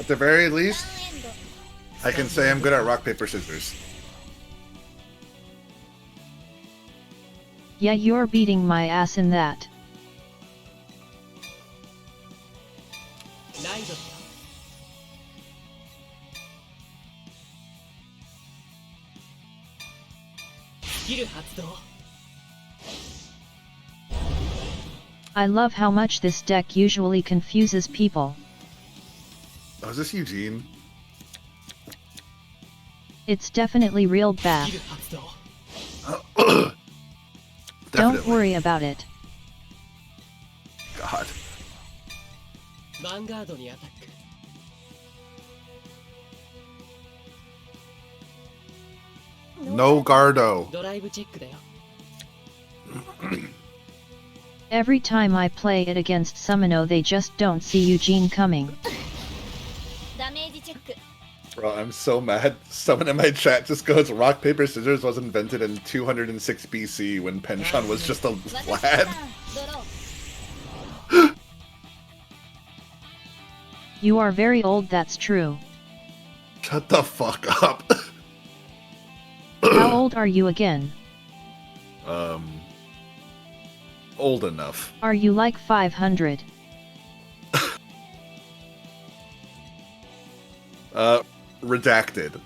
At the very least, ターンエンド I can say I'm good at rock, paper, scissors. Yeah, you're beating my ass in that. ライドだよスキル発動 I love how much this deck usually confuses people. Oh, is this Eugene? It's definitely real ス bad. キル発動 Don't Definitely. worry about it. God. ヴァンガードにアタック No Gardo. ドライブチェックだよ Every time I play it against Sumino, they just don't see Eugene coming. ダメージチェック Bro, I'm so mad. Someone in my chat just goes, rock, paper, scissors was invented in 206 BC when Penchan was just a 私のタ lad. ーンドロー You are very old, that's true. Shut the fuck up. How old are you again? Old enough. Are you like 500? Redacted.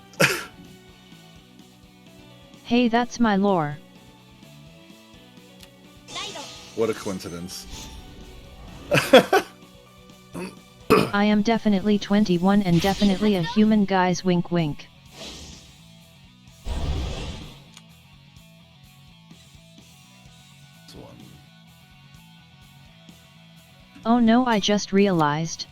Hey, that's my lore. ライド What a coincidence. I am definitely 21 and definitely a human, guys, wink wink. This one. Oh no, I just realized.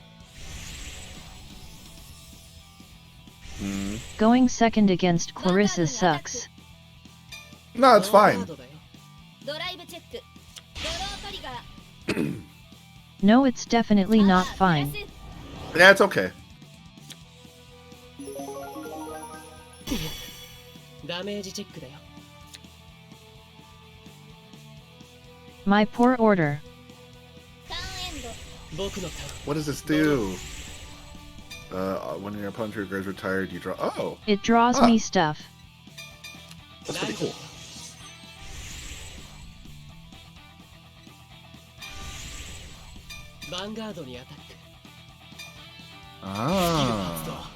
Hmm. Going second against Clarissa sucks. No, it's ノーガー fine. ドだよドライブチェックドロートリガー No, it's definitely not パワー fine. プラス Yeah, it's okay. ダメージチェックだよ My poor order. ターンエンド僕のターン What does this do? When your opponent regards retired, you draw. Oh, It draws Ah. me stuff. that's ライ pretty ドだ cool. よヴァンガードにアタック Ah.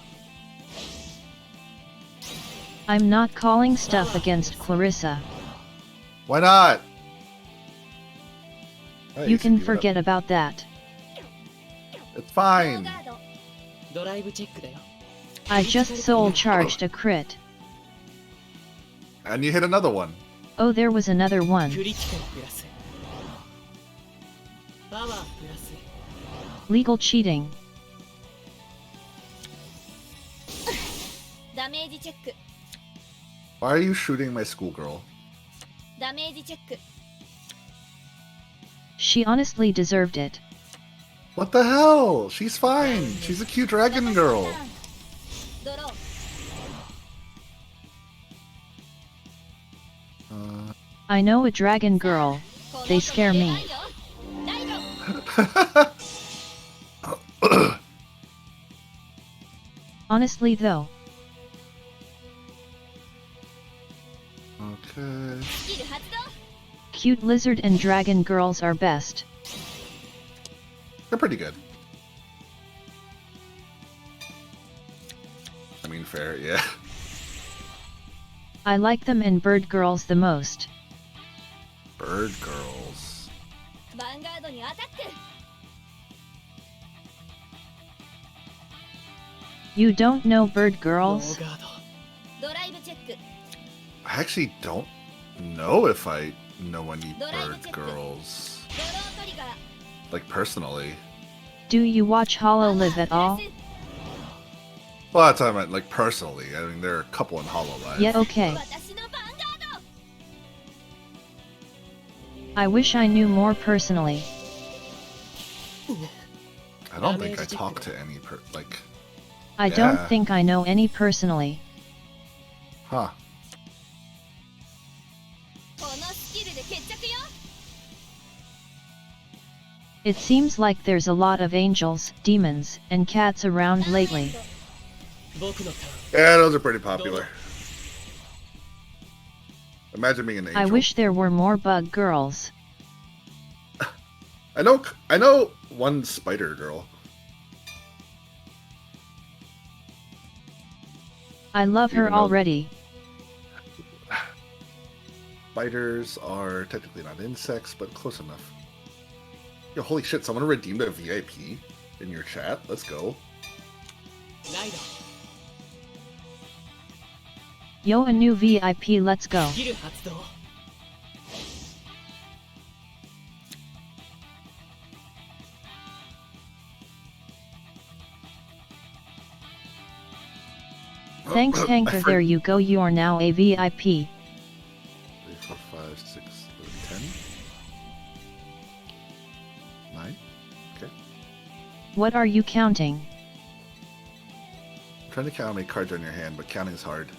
I'm not calling stuff against Clarissa. Why not? Oh, You can give it up. forget about that. It's ノ fine. ーガードドライブチェックだよ I just soul charged a crit. And you hit another one. Oh, there was another ク one. リティカルプラスパワープラス Legal cheating. ダメージチェック Why are you shooting my schoolgirl? ダメージチェック She honestly deserved it. What the hell? She's fine. She's a cute dragon girl. ドロー I know a dragon girl. この They scare me. ライド Honestly though, Okay. スキル発動 cute lizard and dragon girls are best. They're pretty good. I mean, fair, yeah. I like them and bird girls the most. Bird girls. ヴァンガードにアタック You don't know bird ノ girls? ーガード ドライブチェック I actually don't know if I know any Drive bird check. girls. ドロートリガー Like personally. Do you watch Hololive at all? Well, that's what I meant, like personally. I mean, there are a couple in Hololive. Yeah, okay. 私のヴァンガー I wish I knew more personally. I don't think I talk to any I don't Yeah. think I know any personally. Huh. ドこのスキルで決着よ It seems like there's a lot of angels, demons, and cats around lately. 僕のターン Yeah, those are pretty popular. Imagine being an angel. I wish there were more bug girls. I know one spider girl. I love her Even though- already. Spiders are technically not insects, but close enough. Yo, holy shit, someone redeemed a VIP in your chat. Let's go. ライド Yo, a new VIP, let's go. スキル発動 Thanks, Hanker. There you go. You're now a VIP. 3, 4, 5, 6, 7, 10. 9. Okay. What are you counting? I'm trying to count how many cards are in your hand, but counting is hard.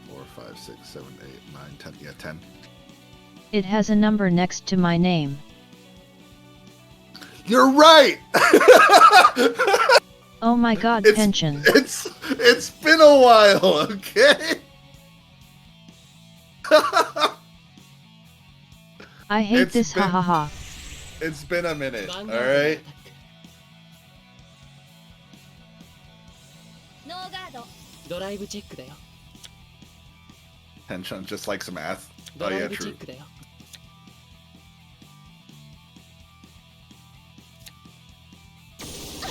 4, 5, 6, 7, 8, 9, 10. Yeah, 10. It has a number next to my name. You're right! Oh my god, It's- Penchan. It's been a while, okay? I hate It's this, been- hahaha. It's been a minute, ヴァンガードにア alright? タック ノーガード ドライブチェックだよ Penchan just likes math. ド Oh ライ yeah, ブチェ true. ックだよ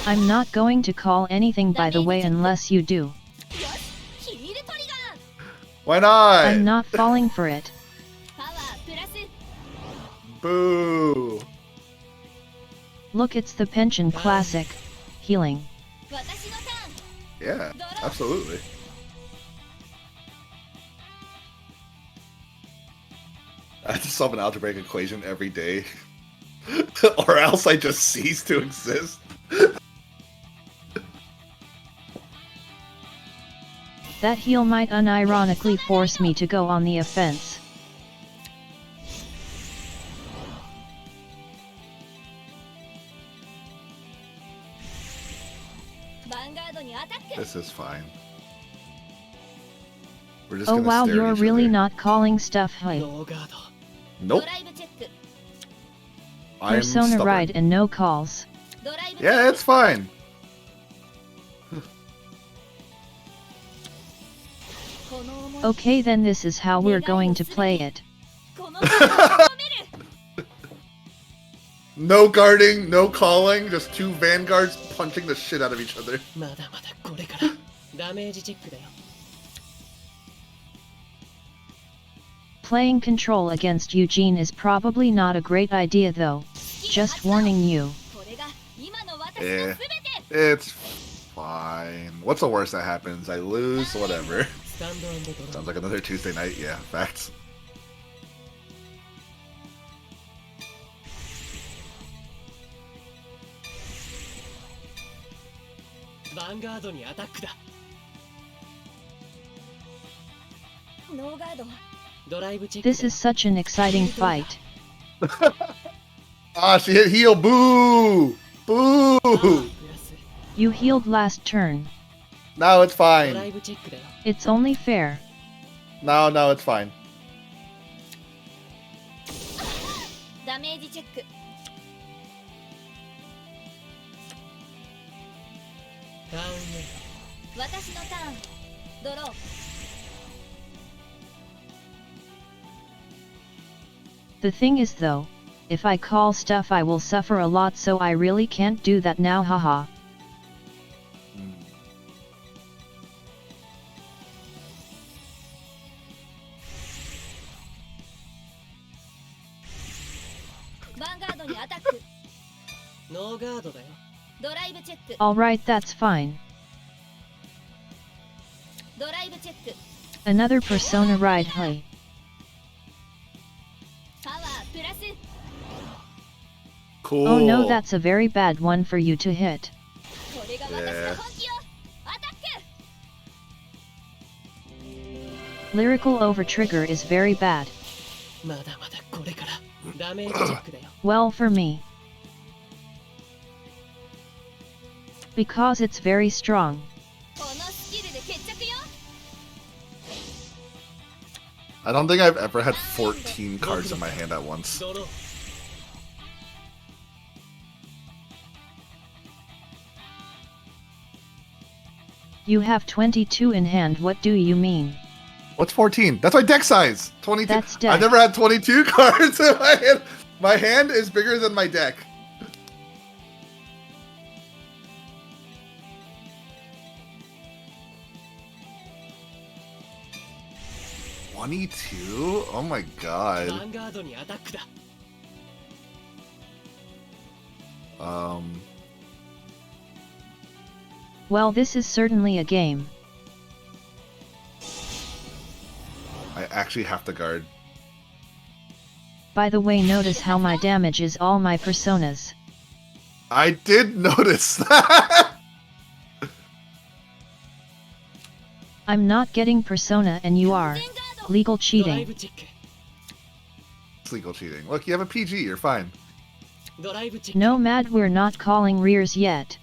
I'm not going to call anything by the way unless you do. よしヒールトリガー Why not? I'm not falling for it. パワープラス Boo! Look, it's the Penchan classic. Healing. 私のターン Yeah, absolutely. I have to solve an algebraic equation every day, or else I just cease to exist. That heal might unironically force me to go on the offense. ヴァンガードにアタック This is fine. We're just Oh gonna wow, stare at you're each really other. not calling stuff, hey. ノーガード Nope. ドライブチェック I'm Persona stubborn. ride and no calls. ドライブチェッ Yeah, it's fine. クこの思い Okay, then this is how we're going to play it. この思いを込める No guarding, no calling, just two vanguards punching the shit out of each other. まだまだこれからダメージチェックだよ Playing control against Eugene is probably not a great idea though. Just warning you. これが今の私の Yeah. 全て It's fine. What's the worst that happens? I lose, whatever. スタンドアンドドロ Sounds like another Tuesday night. Yeah, facts. ーヴァンガードにアタックだノーガードドライブチェック This is such an exciting fight. Ah, she hit heal. Boo! パワ Boo! ープラス You healed last turn. No, it's ドライ fine. ブチェックだよ It's only fair. No, it's fine. ダメージチェック ターンへ私のターンドロー The thing is though, if I call stuff I will suffer a lot, so I really can't do that now, haha. Vanguard にアタック。ノーガードだよ。ドライブチェック。 Alright, that's fine. ドライブチェック。 Another persona ride, hey. パワープラス。 Cool. Oh no, that's a very bad one for you to hit. これが私の本気よ。アタック。 Lyrical over trigger is very bad. まだまだこれからダメージチェックだよ。 Well, for me. Because it's very strong. このスキルで決着よ。 I don't think I've ever had 14 cards in my hand at once. ドロー。 You have 22 in hand, what do you mean? What's 14? That's my deck size. 22. That's deck. I've never had 22 cards in my hand. My hand is bigger than my deck. $22? Oh my ヴ god. ァンガードにアタックだ。 Well, this is certainly a game. I actually have to guard. By the way, notice how my damage is all my personas. I did notice that. I'm not getting persona and you are. Legal ドライ cheating. ブチェック。 It's legal cheating. Look, you have a PG. You're fine. ドライブチェック。 No, mad, we're not calling rears yet.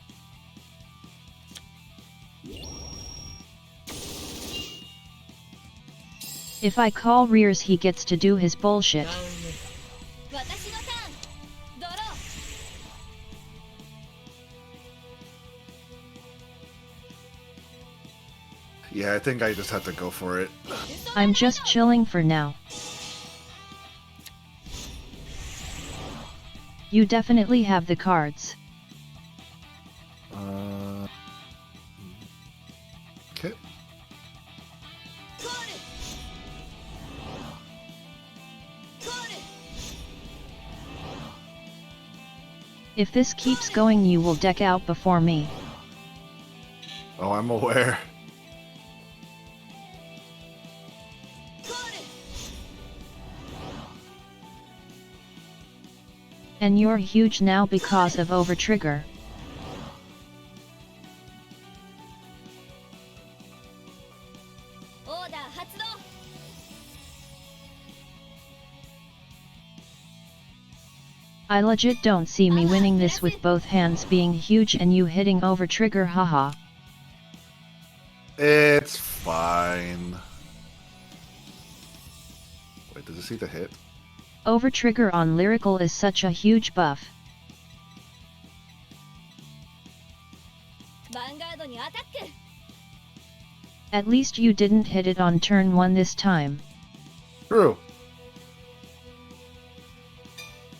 If I call rears, he gets to do his bullshit. ダウンウェイト。私のターン。ドロー。 Yeah, I think I just have to go for it. I'm just chilling for now. You definitely have the cards. Okay. コール。コール。 If this keeps going, you will deck out before me. Oh, I'm aware. コール。 And you're huge now because of overtrigger. オーダー発動。 I legit don't see me winning this with both hands being huge and you hitting overtrigger, haha. It's fine. Wait, does it see the hit? Overtrigger on lyrical is such a huge buff. ヴァンガードにアタック。 At least you didn't hit it on turn 1 this time. True.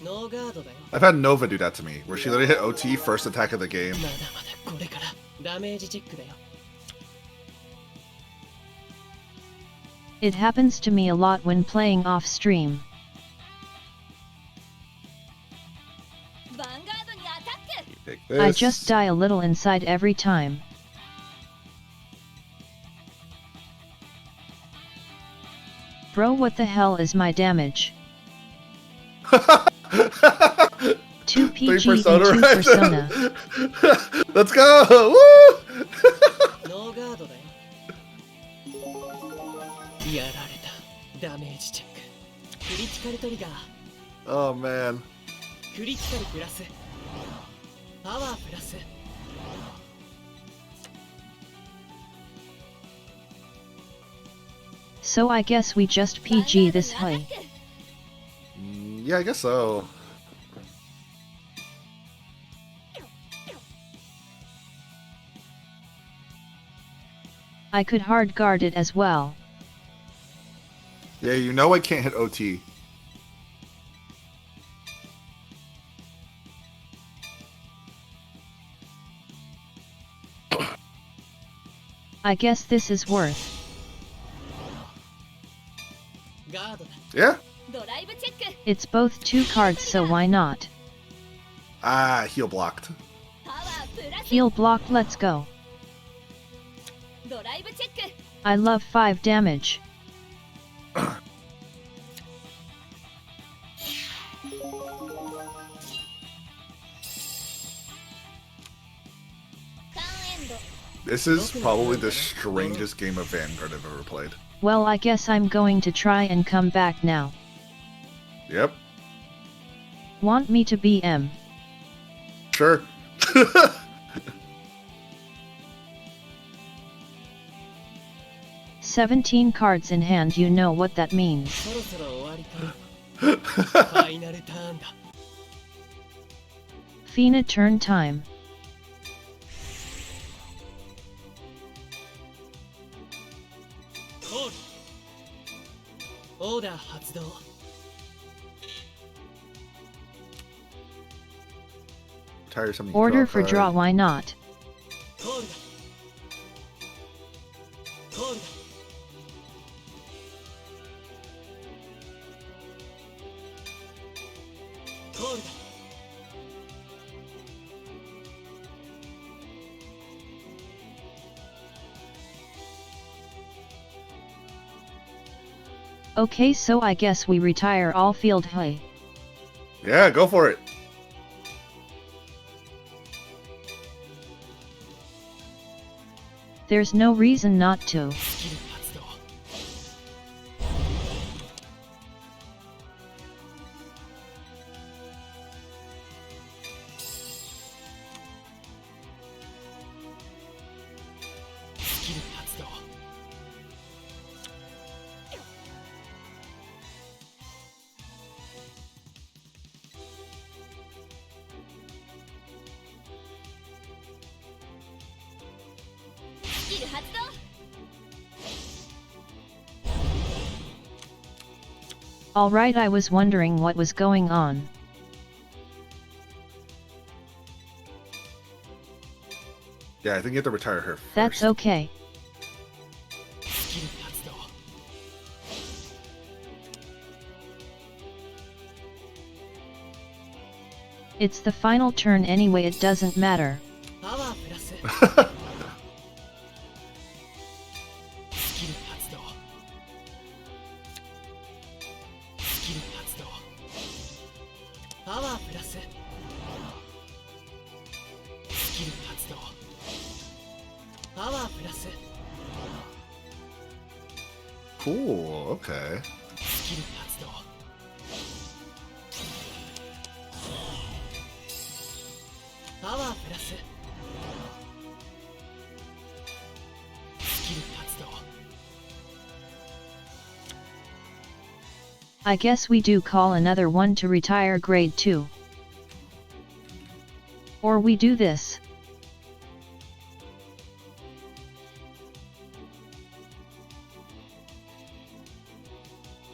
ノーガードだよ。 I've had Nova do that to me, where she literally hit OT first attack of the game. まだまだこれからダメージチェックだよ。 It happens to me a lot when playing off stream. ヴァンガードにアタック。 Take this. I just die a little inside every time. Bro, what the hell is my damage? 2 Three PG and 2 persona, persona. right? Let's go! Woo! ノーガードだよ。やられた。ダメージチェック。クリティカルトリガー。 Oh man. クリティカルプラス。パワープラス。 So I guess we just PG this way. Yeah, I guess so. I could hard guard it as well. Yeah, you know I can't hit OT. I guess this is worth. ガードだ Yeah. ドライブチェック It's both 2 cards, so why not? Ah, heal blocked. パワープラス Heal block, let's go. ドライブチェック I love 5 damage. ターンエンド This is probably the strangest game of Vanguard I've ever played. Well, I guess I'm going to try and come back now. Yep. Want me to BM? Sure. 17 cards in hand, you know what that means. そろそろ終わりかなファイナルターンだ Fina turn time. コールオーダー発動 Tiresome. Order for draw, why not? コールだコールだ コールだ Okay, so I guess we retire all field. Hey. Yeah, go for it. There's no reason not to. スキル発動 スキル発動 スキル発動 Alright, I was wondering what was going on. Yeah, I think you have to retire her first. That's okay. スキル発動 It's the final turn anyway, it doesn't matter. パワープラススキル発動スキル発動パワープラススキル発動パワープラス Cool, okay. スキル発動パワープラススキル発動 I guess we do call another one to retire grade 2. Or we do this.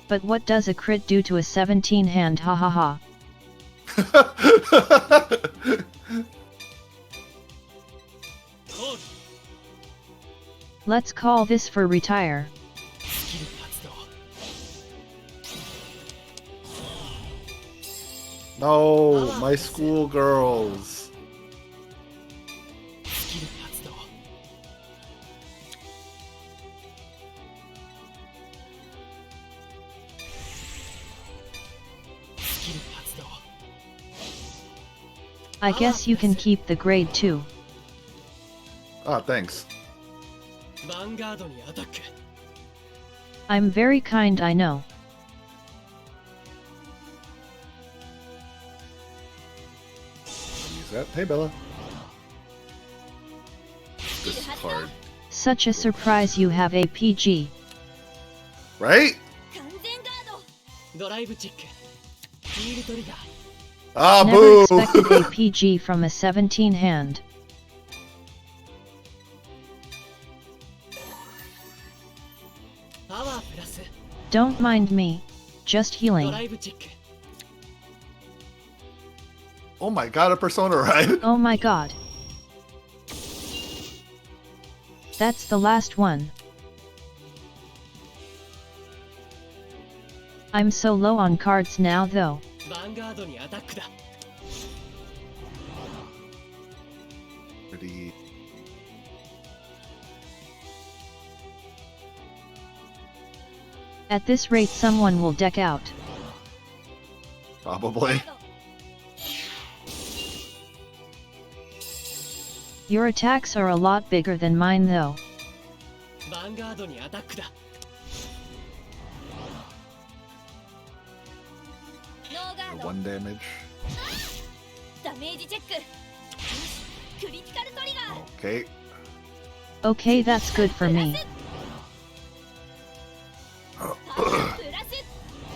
But what does a crit do to a 17 hand, ha ha ha. Let's call this for retire. スキル発動 No, my schoolgirls. スキル発動 スキル発動 I guess you can keep the grade 2. Ah, thanks. ヴァンガードにアタック I'm very kind, I know. Use that. Hey, Bella. This card. Such a surprise you have a PG. Right? 完全ガードドライブチェックヒールトリガー Ah, Never boo! expected a PG from a 17 hand. パワープラス Don't mind me. Just ド healing. ライブチェック Oh my god, a persona ride. Oh my god. That's the last one. I'm so low on cards now though. ヴァンガードにアタックだ。 Pretty. At this rate someone will deck out. Probably. Your attacks are a lot bigger than mine though. ヴァンガードにアタックだ。 ノーガード 1 damage. ダメージチェック。クリティカルトリガー。 Okay. Okay, that's good for me. プラス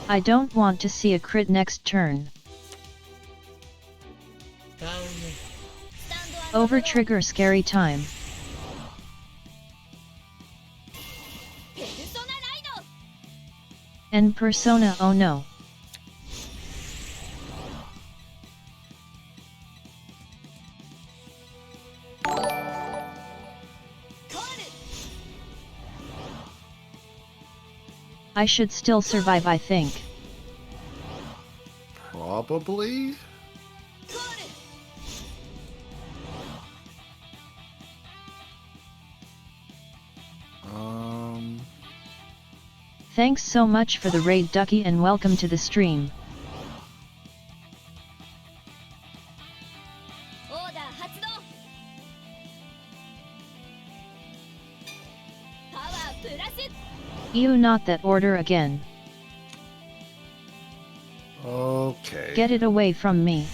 I don't want to see a crit next turn. ダウン スタンド Over trigger scary time. ペルソナライド。 And persona oh no. コール I should still survive I think. Probably. コール Thanks so much for the raid Ducky and welcome to the stream. オーダー発動。パワープラス You not that order again. Okay. Get it away from me.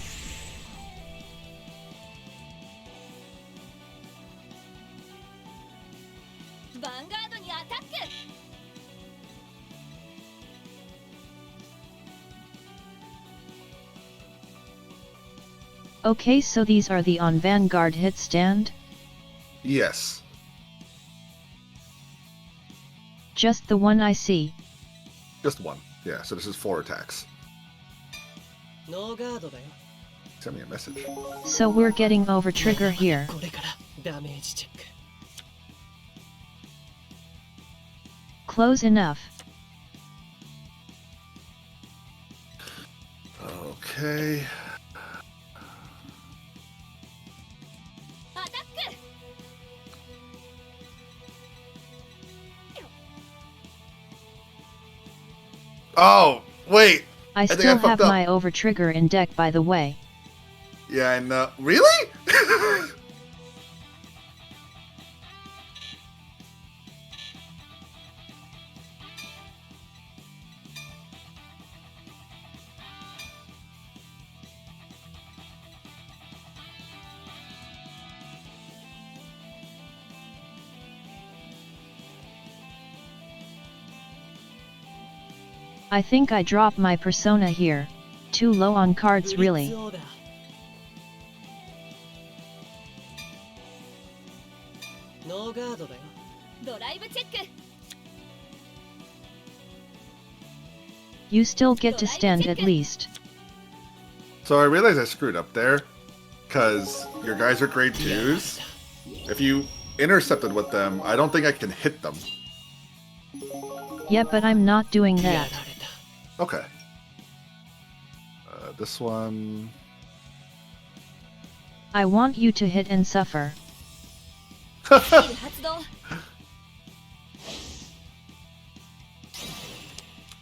ヴァンガードにアタック。 Okay, so these are the on Vanguard hit stand? Yes. Just the one I see. Just one. Yeah, so this is 4 attacks. ノーガードだよ。 Send me a message. So we're getting over trigger here. これからダメージチェック。 Close enough. Okay. アタック。 Oh, wait. I think still I fucked have up. my over trigger in deck by the way. Yeah, I know. Really? I think I dropped my persona here. Too low on cards ブリッ really. ツオーダー。ノーガードだよ。ドライブチェック。 You still get to stand at least. So I realized I screwed up there. Because your guys are grade 2s. If you intercepted with them, I don't think I can hit them. Yeah, but I'm not doing やられ that. た。 Okay. This one. I want you to hit and suffer. スキル発動。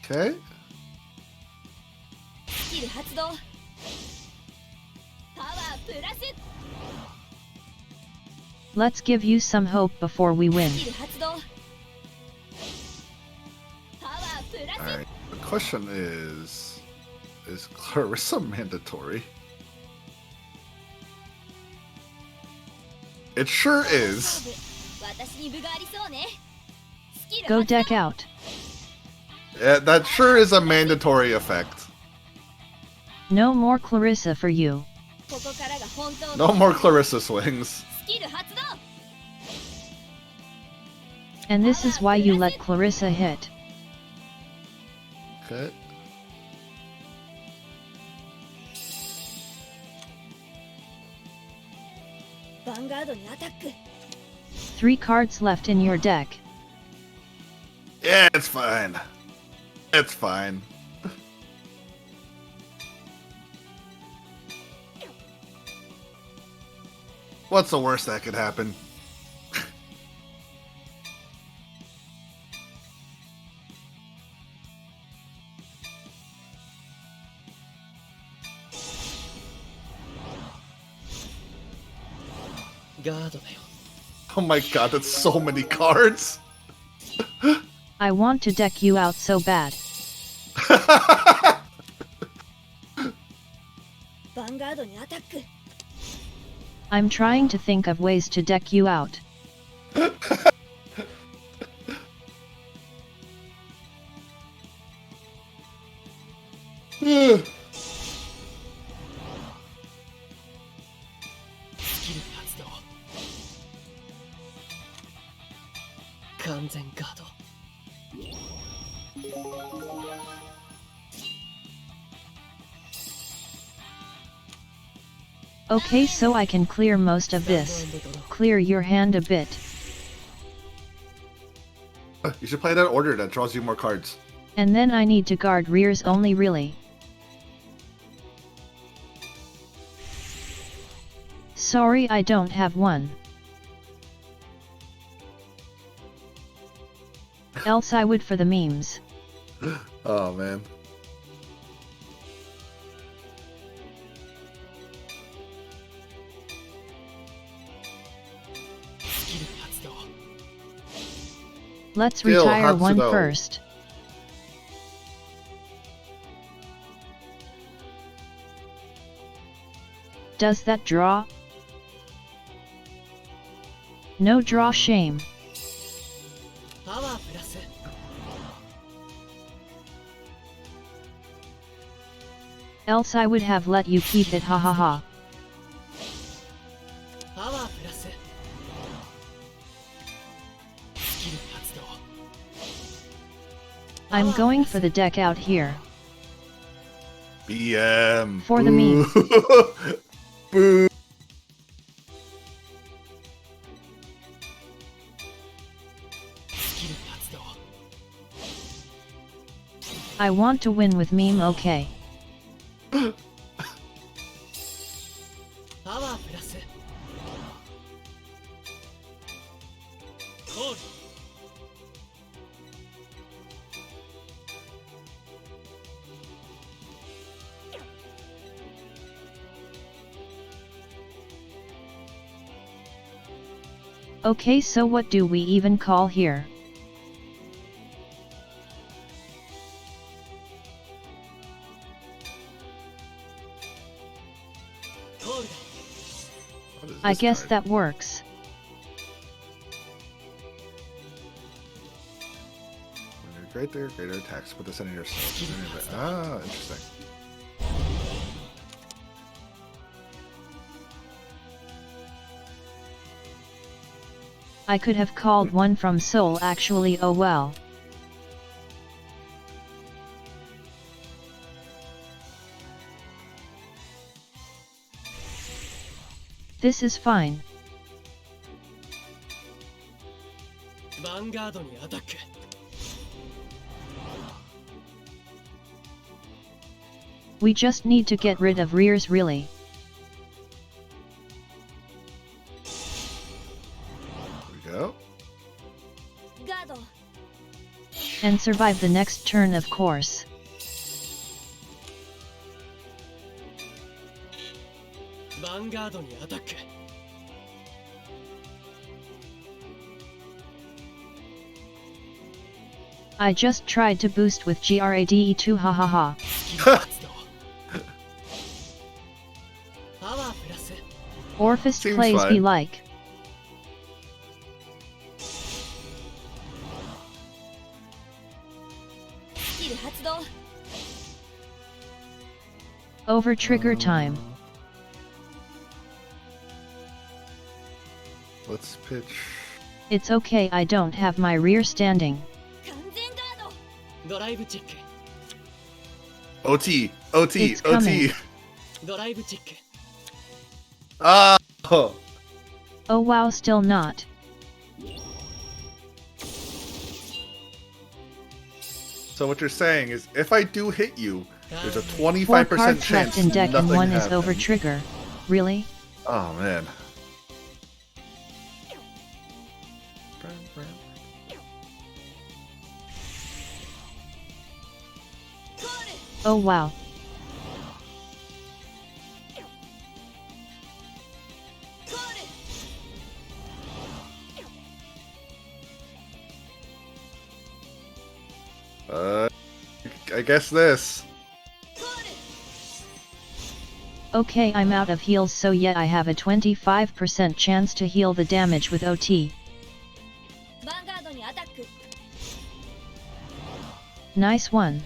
Okay. スキル発動。パワープラス。 Let's give you some hope before we win. スキル発動。パワープラス。 Alright. The question is Clarissa mandatory? It sure is. 私に分がありそうね。スキル Go 発動。 deck out. Yeah, that sure is a mandatory effect. No more Clarissa for you. ここからが本当の No more Clarissa swings. スキル発動。 And this is why you let Clarissa hit. Okay. ヴァンガードにアタック。3 cards left in your deck. Yeah, it's fine. It's fine. What's the worst that could happen? Oh my god, that's so many cards! I want to deck you out so bad. Vanguard にアタック。 I'm trying to think of ways to deck you out. Okay, so I can clear most of this. Clear your hand a bit. You should play that order that draws you more cards. And then I need to guard rears only, really. Sorry, I don't have one. Else I would for the memes. Oh man. Let's Still, retire one Hatsudo. first. Does that draw? No draw, shame. Else I would have let you keep it, ha ha ha. I'm going for the deck out here. BM. For the meme. Boo. I want to win with meme, okay. Okay, so what do we even call here? I guess card? that works. When you're greater attacks. Put this in yourself. Ah, interesting. I could have called one from Seoul actually, oh well. This is fine. Vanguard にアタック。 We just need to get rid of rears, really. There we go. Guard. And survive the next turn, of course. Vanguard にアタック。 I just tried to boost with GRADE2, hahaha. Orphist Seems plays fine. be like. Skill 発動。 Over trigger time. Let's pitch. It's okay, I don't have my rear standing. 完全ガード。ドライブチェック。 OT, OT, It's coming. OT. ドライブチェック。 Ah. Oh wow, still not. So what you're saying is, if I do hit you, there's a 4 25% cards chance left in deck and nothing 1 is happens. over trigger. Really? Oh man. Oh wow. I guess this. Okay, I'm out of heals, so yeah, I have a 25% chance to heal the damage with OT. Vanguard にアタック。 Nice one.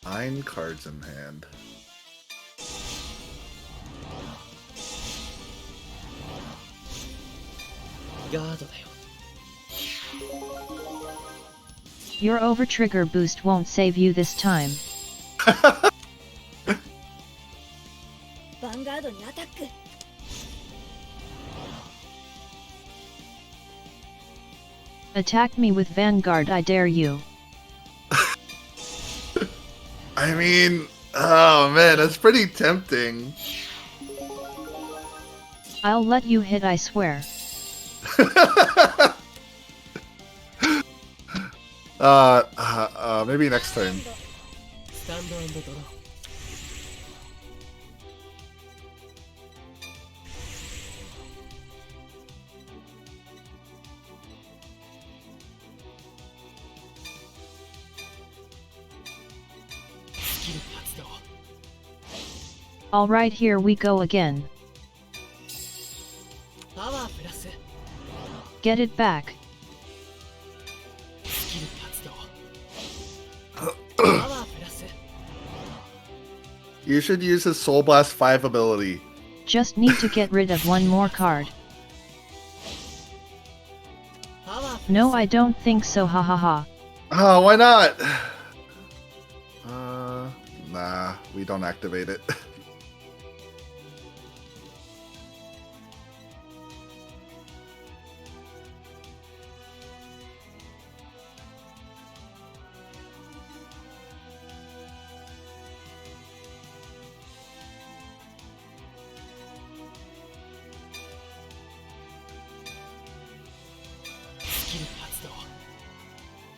Nine cards in hand. Your over trigger boost won't save you this time. ヴァンガードにアタック。 Attack me with Vanguard, I dare you. I mean, oh man, that's pretty tempting. I'll let you hit, I swear. Maybe next time. Alright, here we go again. Get it back. You should use his Soul Blast 5 ability. Just need to get rid of one more card. No, I don't think so, hahaha. Oh, why not? Nah, we don't activate it.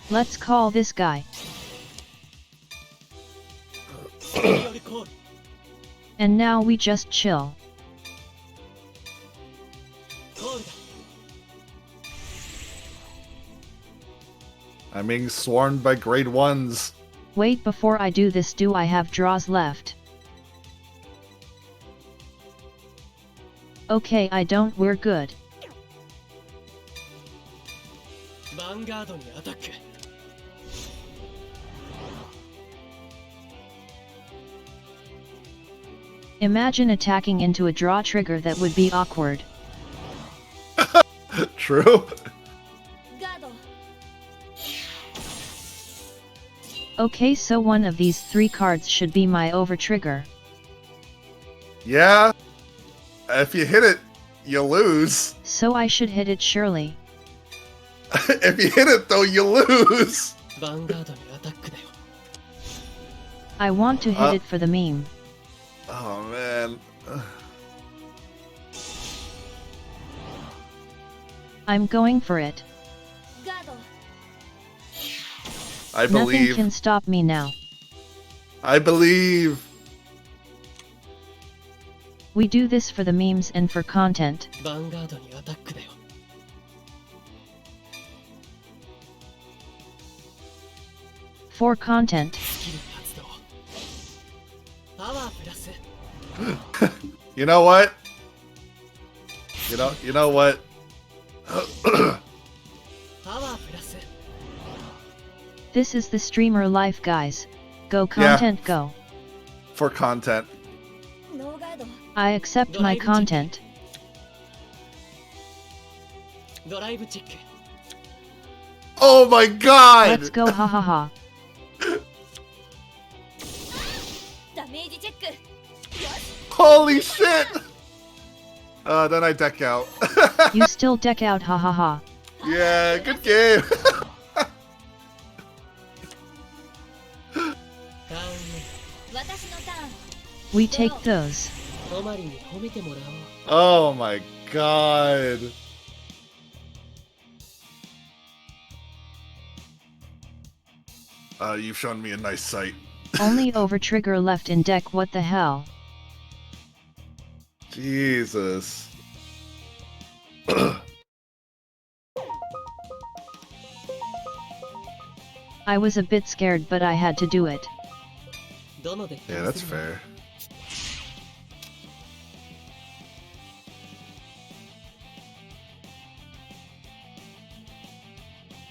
Let's call this guy. And now we just chill. I'm being swarmed by grade 1s. Wait, before I do this, do I have draws left? Okay, I don't, we're good. Imagine attacking into a draw trigger, that would be awkward. True. Okay, so one of these 3 cards should be my over trigger. Yeah. If you hit it, you lose. So I should hit it surely. If you hit it though, you lose. I want to hit it for the meme. Oh man. I'm going for it. I believe. Nothing can stop me now. I believe. We do this for the memes and for content. For content. You know what? You know what? This is the streamer life, guys. Go content, go. For content. I accept my content. Oh my god! Let's go, hahaha. Holy shit! Then I deck out. You still deck out, ha ha ha. Yeah, good game. ターン私のターン We take those. 目トマリに褒めてもらおう Oh my god. You've shown me a nice sight. Only overtrigger left in deck, what the hell? Jesus. I was a bit scared, but I had to do it. どのデッキ Yeah, に that's する fair.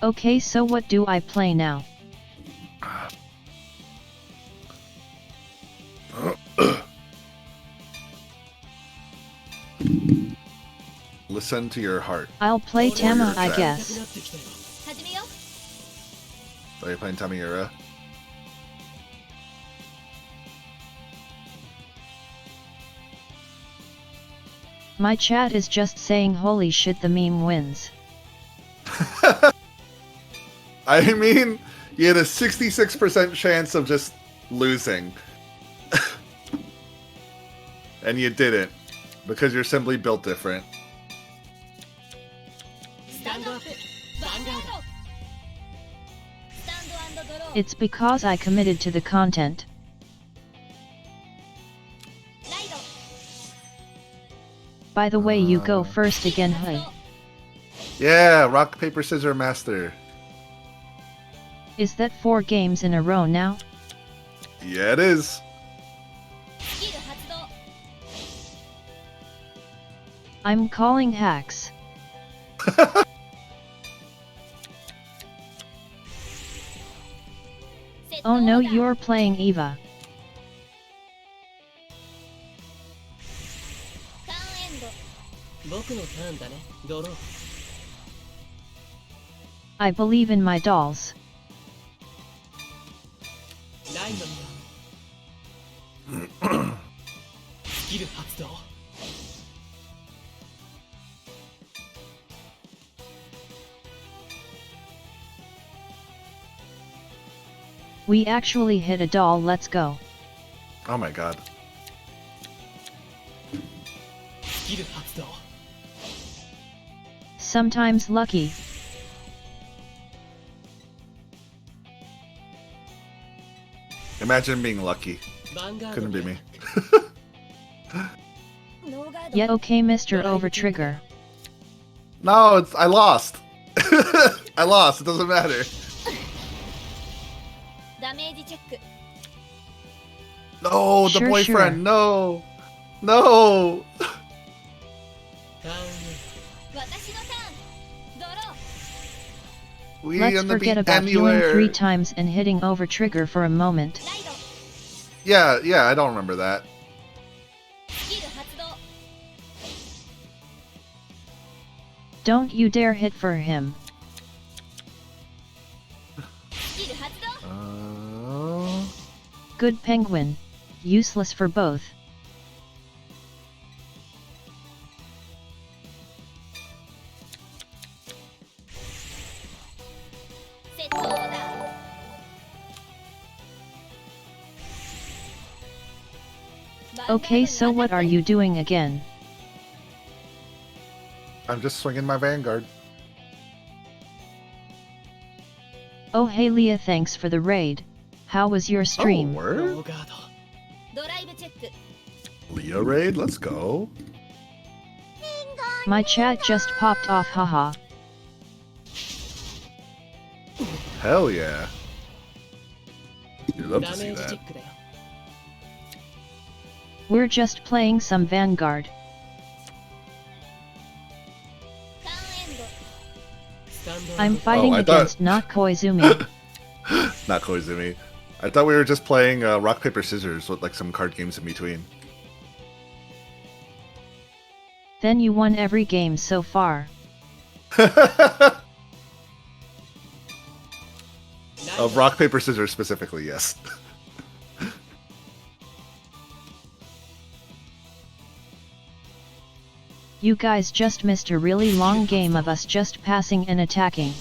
Okay, so what do I play now? Listen to your heart. I'll play Tama, I なく guess. なってきたよ始めよ Are you playing Tamiyura? My chat is just saying holy shit, the meme wins. I mean, you had a 66% chance of just losing. And you didn't. Because you're simply built different. スタンドアップヴァンガードスタンドドロー It's because I committed to the content. ライド By the way, you go first again, hey. Yeah, rock, paper, scissors, master. Is that 4 games in a row now? Yeah, it is. スキル発動 I'm calling hacks. セット Oh no, オーダー you're playing Eva. ターンエンド僕のターンだねドロー I believe in my dolls. ライドのターンスキル発動 We actually hit a doll, let's go. Oh my god. スキル発動 Sometimes lucky. Imagine being lucky. ヴァンガード Couldn't be me. ノーガード Yeah, okay, Mr. Overtrigger. No, I lost. I lost. It doesn't matter. ダメージチェック No, the Sure, boyfriend. sure. No. No. ターン私のターンドロー We Let's on the forget beat about healing 3 anywhere. times and hitting Overtrigger for a moment. ライド Yeah, I don't remember that. スキル発動 Don't you dare hit for him. スキル発動 Good penguin. Useless for both. セットオーダー Okay, so what are you doing again? I'm just swinging my Vanguard. Oh hey Leah, thanks for the raid. How was your Oh, stream? ノ word? ーガードドライブチェック Leah raid? Let's go. My chat just popped off, haha. Hell yeah. You'd love ダ to メ see ージチェ that. ックだよ We're just playing some Vanguard. ターンエンドスタンド I'm fighting I thought- against not Koizumi. Not Koizumi. I thought we were just playing rock, paper, scissors with like some card games in between. Then you won every game so far. Of rock, paper, scissors specifically, yes. You guys just missed a really long game of us just passing and attacking.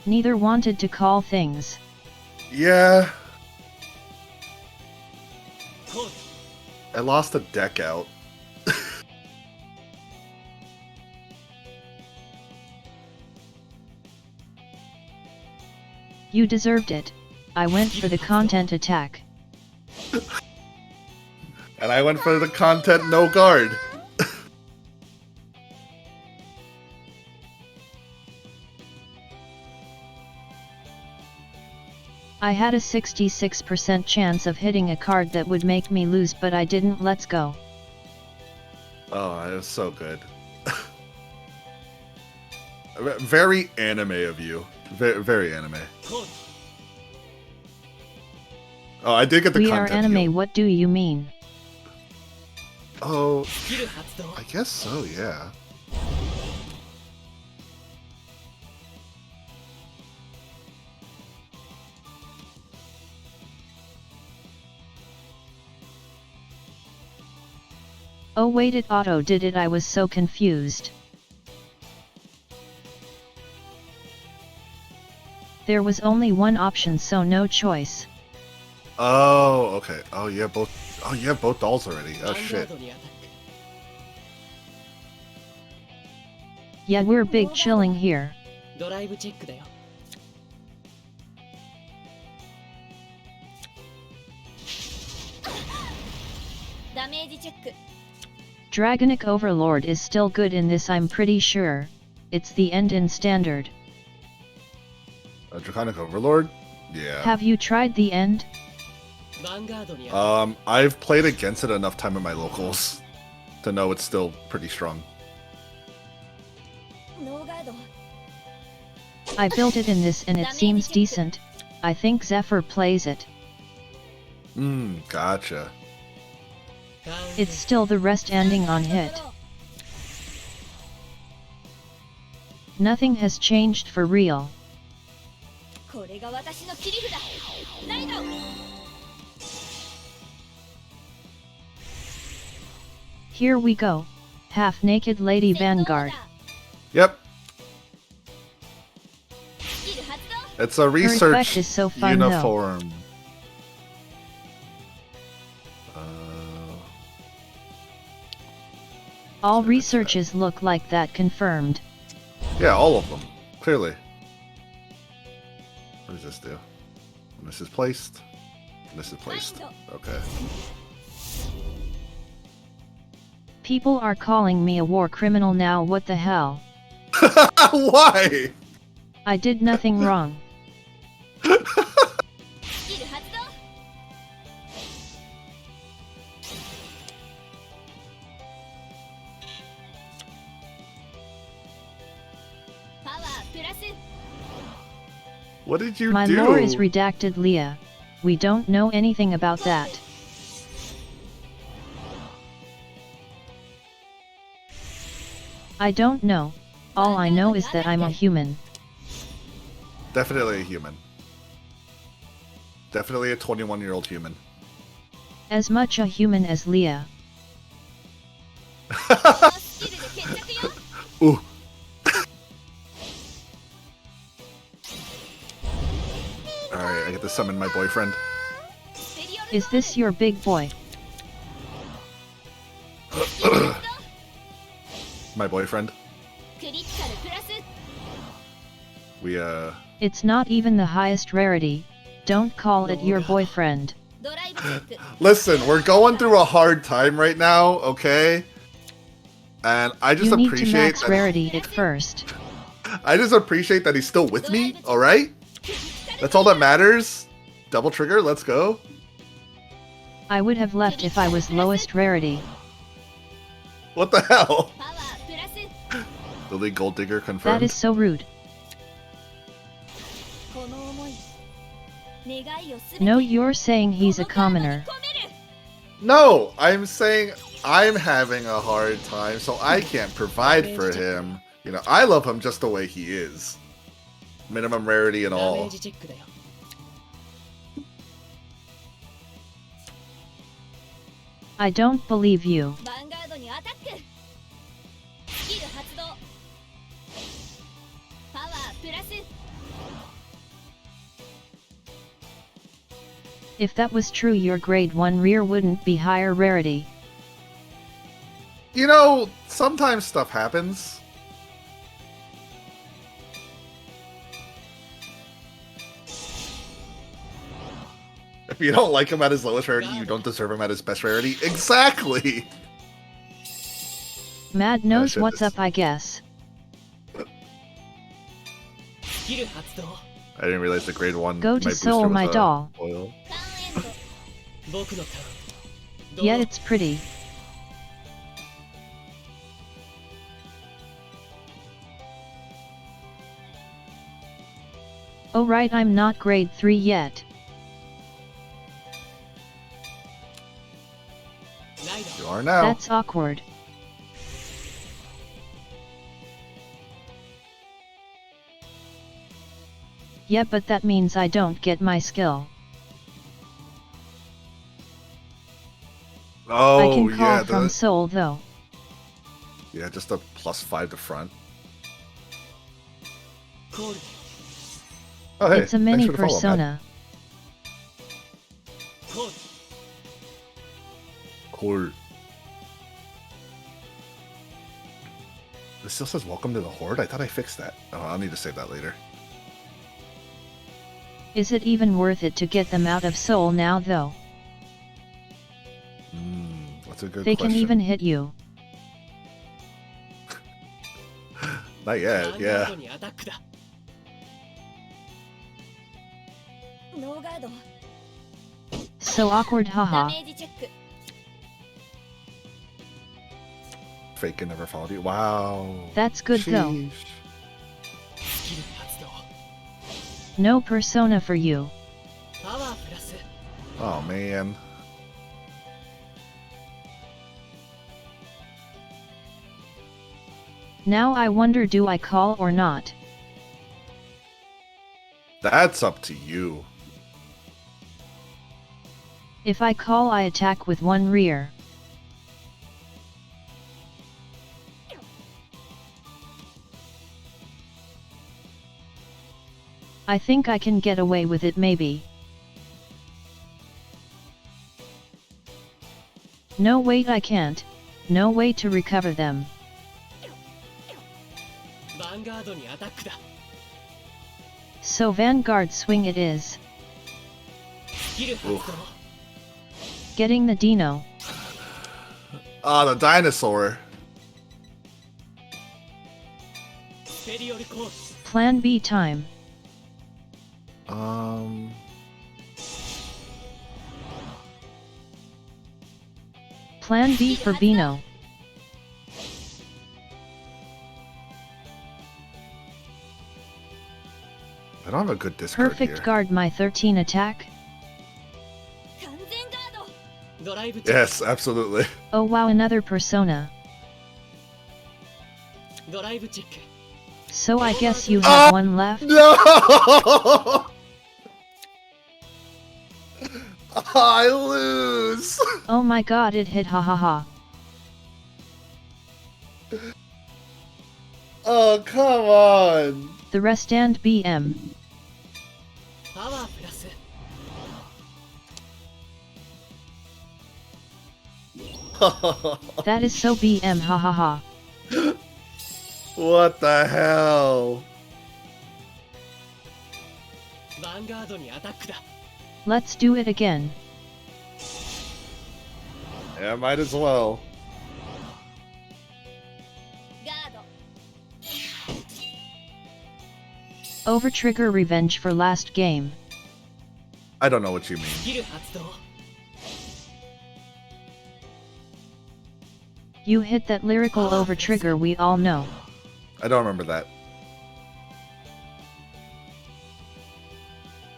Neither wanted to call things. Yeah. I lost a deck out. You deserved it. I went for the content attack. And I went for the content no guard. I had a 66% chance of hitting a card that would make me lose, but I didn't. Let's go. Oh, it was so good. Very anime of you. Very, very anime. Oh, I did get the We content are anime, heal. what do you mean? Oh, I guess so, yeah. Oh wait, it auto did it. I was so confused. There was only one option, so no choice. Oh, okay. Oh, yeah, both. Oh, you have both dolls already. Oh, shit. Yeah, we're big chilling here. ドライブチェックだよ。 ダメージチェック。 Dragonic Overlord is still good in this, I'm pretty sure. It's the end in standard. Draconic Overlord? Yeah. Have you tried the end? Vanguard にある。 I've played against it enough time in my locals to know it's still pretty strong. ノーガード。 I built it in this and it seems decent. I think Zephyr plays it. Gotcha. It's still the rest ending on hit. Nothing has changed for real. これが私の切り札。ライド。 Here we go. Half-naked Lady Vanguard. Yep. スキル発動。 It's a effect research is so fun, though. uniform. All researches look like that, confirmed. Yeah, all of them. Clearly. What does this do? This is placed. This is placed. Okay. People are calling me a war criminal now, what the hell? Why? I did nothing wrong. スキル発動。パワープラス。 What did you My do? lore is redacted, Leah. We don't know anything about that. I don't know. All I know is that I'm a human. Definitely a human. Definitely a 21-year-old human. As much a human as Leah. スキルで決着よ。 Ooh. Alright, I get to summon my boyfriend. スペリオル Is this your big boy? My boyfriend. クリティカルプラス。 We, It's not even the highest rarity. Don't call it your boyfriend. ドライブチェック。 Listen, we're going through a hard time right now, okay? And I just You need to appreciate max that, rarity it first. I just appreciate that he's still with me, alright? That's all that matters. Double trigger, let's go. I would have left if I was lowest rarity. What the hell? パワープラス。 Lily Gold Digger That confirmed. is so rude. この思い。願いをすべて。 No, you're saying he's a commoner. 込める。 No, I'm saying I'm having a hard time, so I can't provide for him. You know, I love him just the way he is. Minimum rarity and ダメー all. ジチェックだよ。I don't believe you. ヴァンガードにアタック。スキル発動。パワープラス。 If that was true, your grade 1 rear wouldn't be higher rarity. You know, sometimes stuff happens. If you don't like him at his lowest rarity, you don't deserve him at his best rarity. Exactly! Mad knows what's up, I guess. スキル発動。 I didn't realize the grade 1 Go my to booster Soul, was, my doll. oil. ターンエンド。僕のターン。 Yeah, it's pretty. Oh right, I'm not grade 3 yet. ライダ You ー。 are now. That's awkward. Yeah, but that means I don't get my skill. Oh, I can call yeah, from Soul though. yeah, just a +5 to front. コール。 Oh, hey, It's a thanks mini for the follow, Matt. persona. コール。 Cool. This still says welcome to the Horde? I thought I fixed that. Oh, I'll need to save that later. Is it even worth it to get them out of Soul now though? That's a good They question. can even hit you. Not ヴ yet, ァンガー yeah. ドにアタックだ。ノーガード。 So awkward, ダ haha. メージチェック。 Fake and never followed you. Wow. That's good though. Sheesh. スキル発動。 No persona for you. パワープラス。 Oh, man. Now I wonder, do I call or not? That's up to you. If I call, I attack with 1 rear. I think I can get away with it maybe. No wait, I can't. No way to recover them. ヴァンガードにアタックだ。 So Vanguard swing it is. スキル発動。 Getting the Dino. Ah, the dinosaur. スペリオルコール。 Plan B time. Plan B for Bino. I don't have a good discard Perfect here. guard my 13 attack. 完全ガード。ドライブチェッ Yes, absolutely. Oh wow, another persona. ク。ドライブチェック。 So I guess you have one left? No! I lose! Oh my god, it hit, hahaha. Oh, come on! The rest and BM. パワープラス。 That is so BM, hahaha. What the hell? ヴァンガードにアタックだ。 Let's do it again. Yeah, might as well. ガード。 Overtrigger revenge for last game. I don't know what you mean. スキル発動。 You hit that lyrical overtrigger we all know. I don't remember that.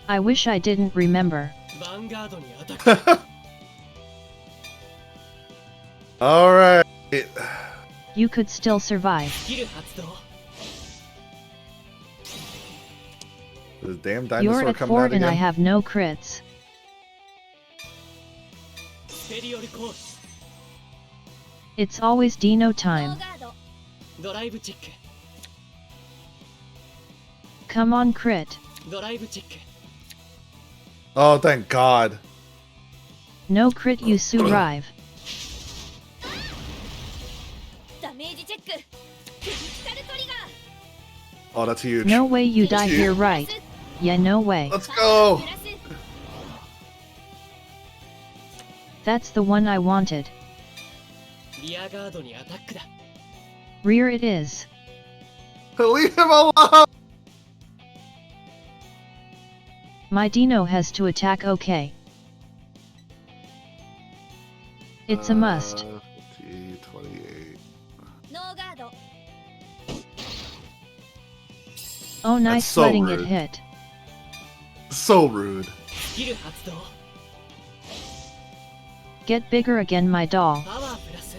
I wish I didn't remember. ヴァンガードにアタック。 Alright. You could still survive. スキル発動。 This damn You're dinosaur at coming 4 out and I again. have no crits. スペリオルコール。It's always Dino ノー time. ガードドライブチェック Come on crit. ドライブチェック Oh, thank God. No crit you survive. ダメージチェッククリティカルトリガ Oh, that's huge. No way you die Cute. here right. Yeah, no way. Let's ーパワー go. プラス That's the one I wanted. リアガードにアタックだ Rear it is. Leave him alone. My Dino has to attack okay. It's a must. T28. ノーガード Oh nice so letting rude. it hit. So rude. スキル発動 Get bigger again my doll. パワープラス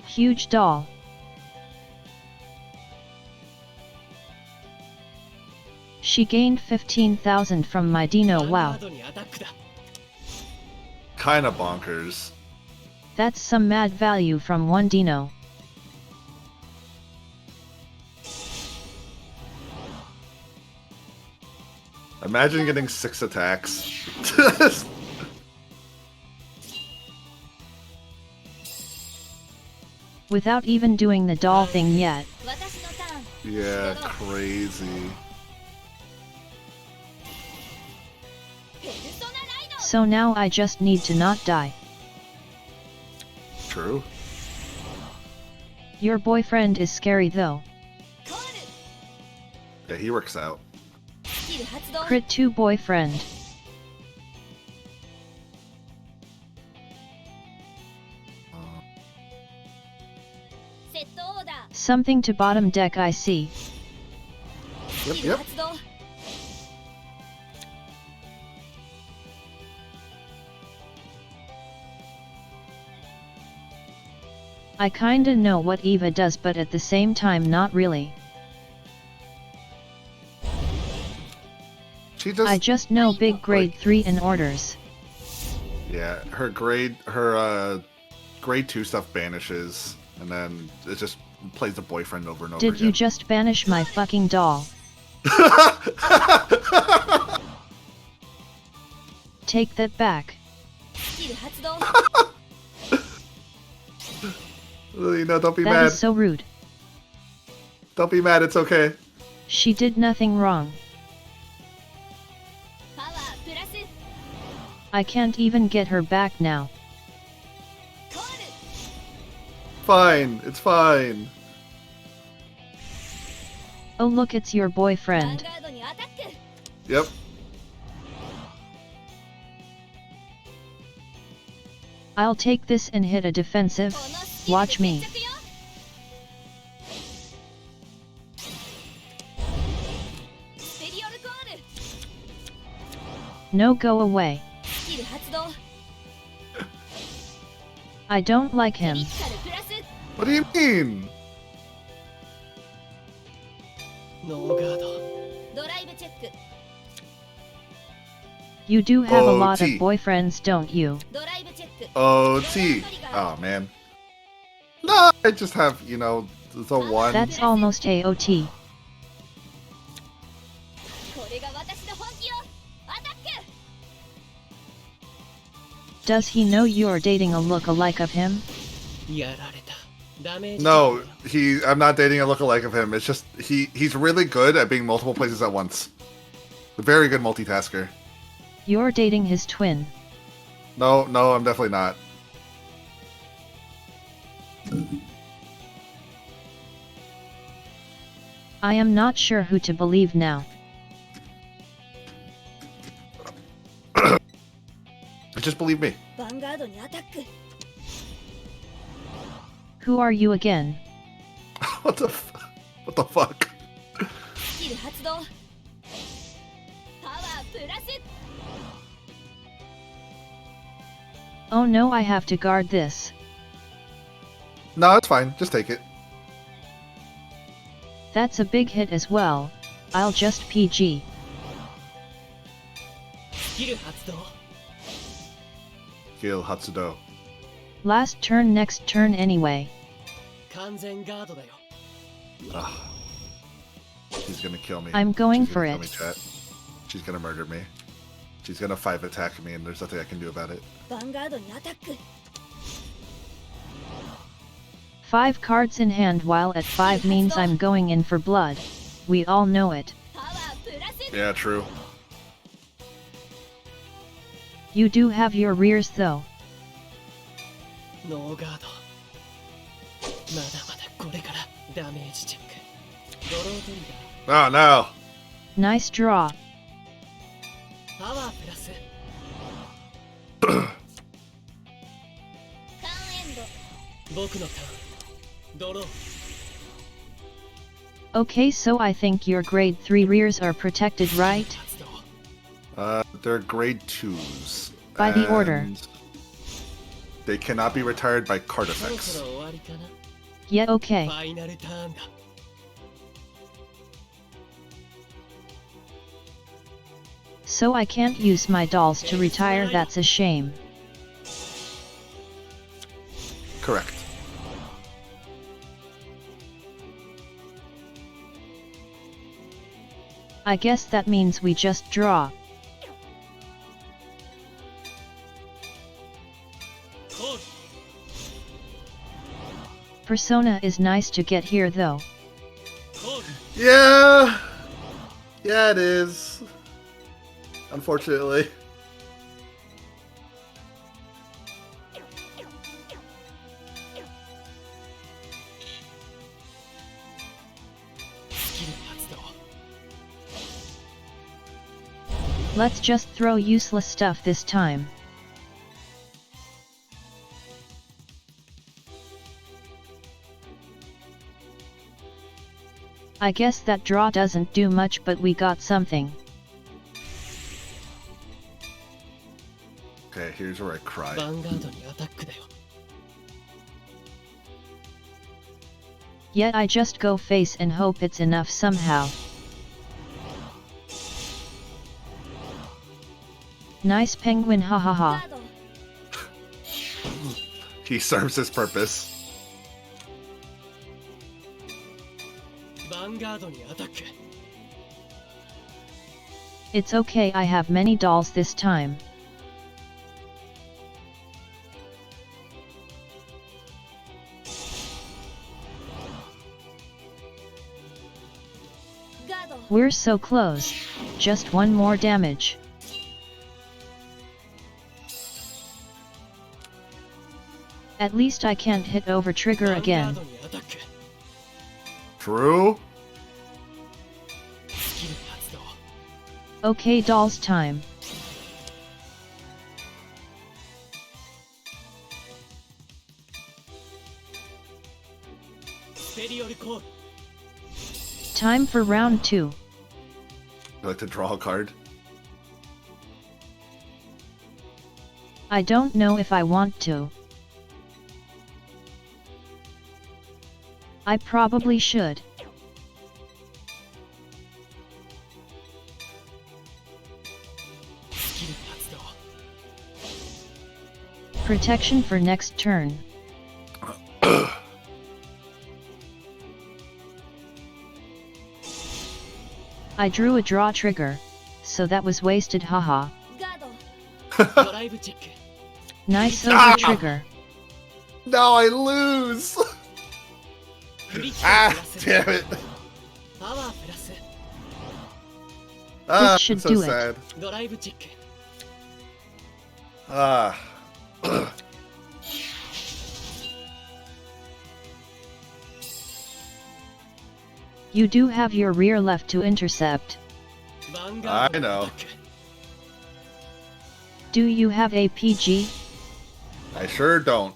Huge doll. She gained 15,000 from my Dino, ヴァンガ wow. ードにアタックだ Kinda bonkers. That's some mad value from one Dino. Imagine getting 6 attacks. Without even doing the doll thing yet. 私のターン Yeah, crazy. ペルソナライド So now I just need to not die. True. Your boyfriend is scary though. コール Yeah, he works out. スキル発動 Crit 2 boyfriend. Uh, セットオーダー Something to bottom deck I see. ス yep, キル yep. 発動 I kinda know what Eva does but at the same time not really. She just I just know big grade 3 in orders. yeah, her grade 2 stuff banishes and then it just plays the boyfriend over and over Did you again. just banish my fucking doll? Take that back. スキル発動 You know, don't be That mad. is so rude. Don't be mad, it's okay. She did nothing wrong. パワープラス I can't even get her back now. コール Fine, it's fine. Oh look it's your ヴァン boyfriend. ガードにアタック Yep. I'll take this and hit a defensive. このスキルで Watch me. 決着よスペリオルコール No go away. スキル発動 I don't like ク him. リティカルプラス What do you mean? ノーガードドライブチェック You do have a lot of OT. boyfriends, don't you? ドライブチェック OT. Oh, man. No, I just have, you know, the one. That's almost AOT. これが私の本気よアタック Does he know you're dating a look-alike of him? やられたダメージ No, I'm not dating a lookalike of him. It's just, he's really good at being multiple places at once. A very good multitasker. You're dating his twin. No, I'm definitely not. I am not sure who to believe now. Just believe me. ヴァンガードにアタック Who are you again? What the fuck? スキル発動パワープラス Oh no, I have to guard this. No, it's fine. Just take it. That's a big hit as well. I'll just PG. スキル発動 Kill Hatsudo. Last turn next turn anyway. 完全ガードだよ。 She's gonna kill me. I'm going She's for gonna it. kill me, chat. She's gonna murder me. She's gonna 5 attack me and there's nothing I can do about it. ヴァンガードにアタック。 5 cards in hand while at 5 means I'm going in for blood. We all know it. パワープラス。 Yeah, true. You do have your rears though. ノーガード。まだまだこれからダメージチェック。ドロートリガー。 Oh no! Nice draw. パワープラス。カンエンド。僕のターン。ドロー。 Okay, so I think your grade 3 rears are protected, right? 発動。 They're grade 2s. By the order. and They cannot be retired by card そろ effects. そろ終わりかな。 Yeah, okay. ファイナルターンだ。 So I can't use my dolls to retire, that's a shame. Correct. I guess that means we just draw. コール。 Persona is nice to get here though. コール。 Yeah! Yeah, it is. Unfortunately. スキル発動。 Let's just throw useless stuff this time. I guess that draw doesn't do much, but we got something. Okay, here's where I ヴ cry. ァンガードにアタックだよ。 Yet I just go face and hope it's enough somehow. Nice penguin, hahaha. ガード。 He serves his purpose. ヴァンガードにアタック。 It's okay, I have many dolls this time. We're so close. Just one more damage. At least I can't hit over trigger ヴァンガー again. ドにアタック。 True? スキル発動。 Okay, dolls time. スペリオルコール。 Time for round 2. I like to draw a card. I don't know if I want to. I probably should. Protection for next turn. I drew a draw trigger, so that was wasted, haha. ガード。ドライブチェック。 Nice over trigger. No, I lose! クリティ Ah, カルプラス。 damn it! パワープラス。 Ah, should so do it. sad. ドライブチェック。 Ah. You do have your rear left to intercept. ヴァンガードにアタック。 Do you have a PG? I sure don't.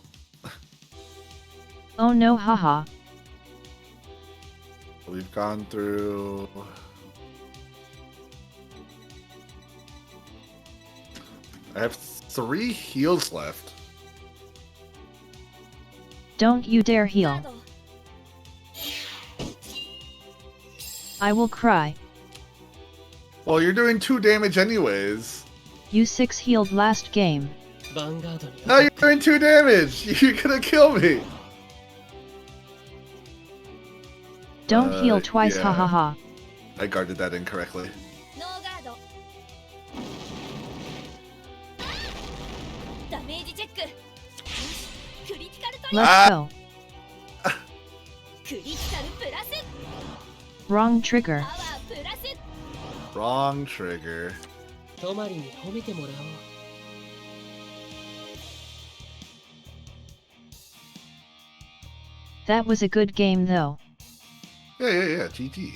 Oh no, haha. We've gone through... I have 3 heals left. Don't you dare ガ heal. ード。 I will cry. Well, you're doing 2 damage anyways. You 6 healed last game. ヴァンガードに Now you're doing 2 damage! You're gonna kill me! Don't heal twice, yeah. hahaha. I guarded that incorrectly. ノーガードダメージチェックよしクリティカルトリガー Let's go. クリティカルプラス Wrong trigger. パワープラス Wrong trigger. トマリに褒めてもらおう That was a good game though. Yeah, GT.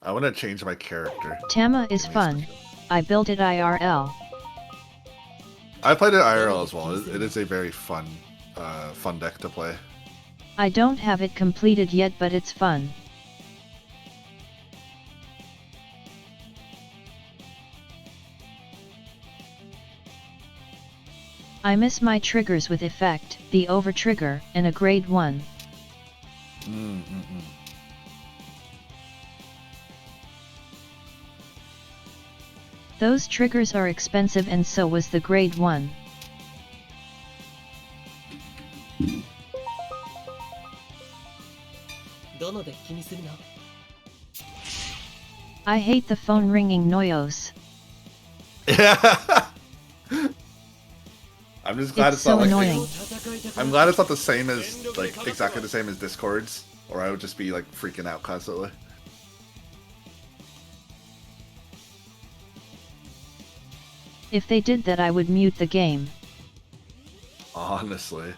I want to change my character. Tama is fun. I built it IRL. I played it IRL as well. It is a very fun deck to play. I don't have it completed yet, but it's fun. I miss my triggers with effect, the over trigger, and a grade 1. Those triggers are expensive, and so was the grade 1. I hate the phone ringing noise. Yeah. I'm just glad it's so not annoying. like I'm glad it's not the same as like exactly the same as Discord's, or I would just be like freaking out constantly. If they did that, I would mute the game. Honestly.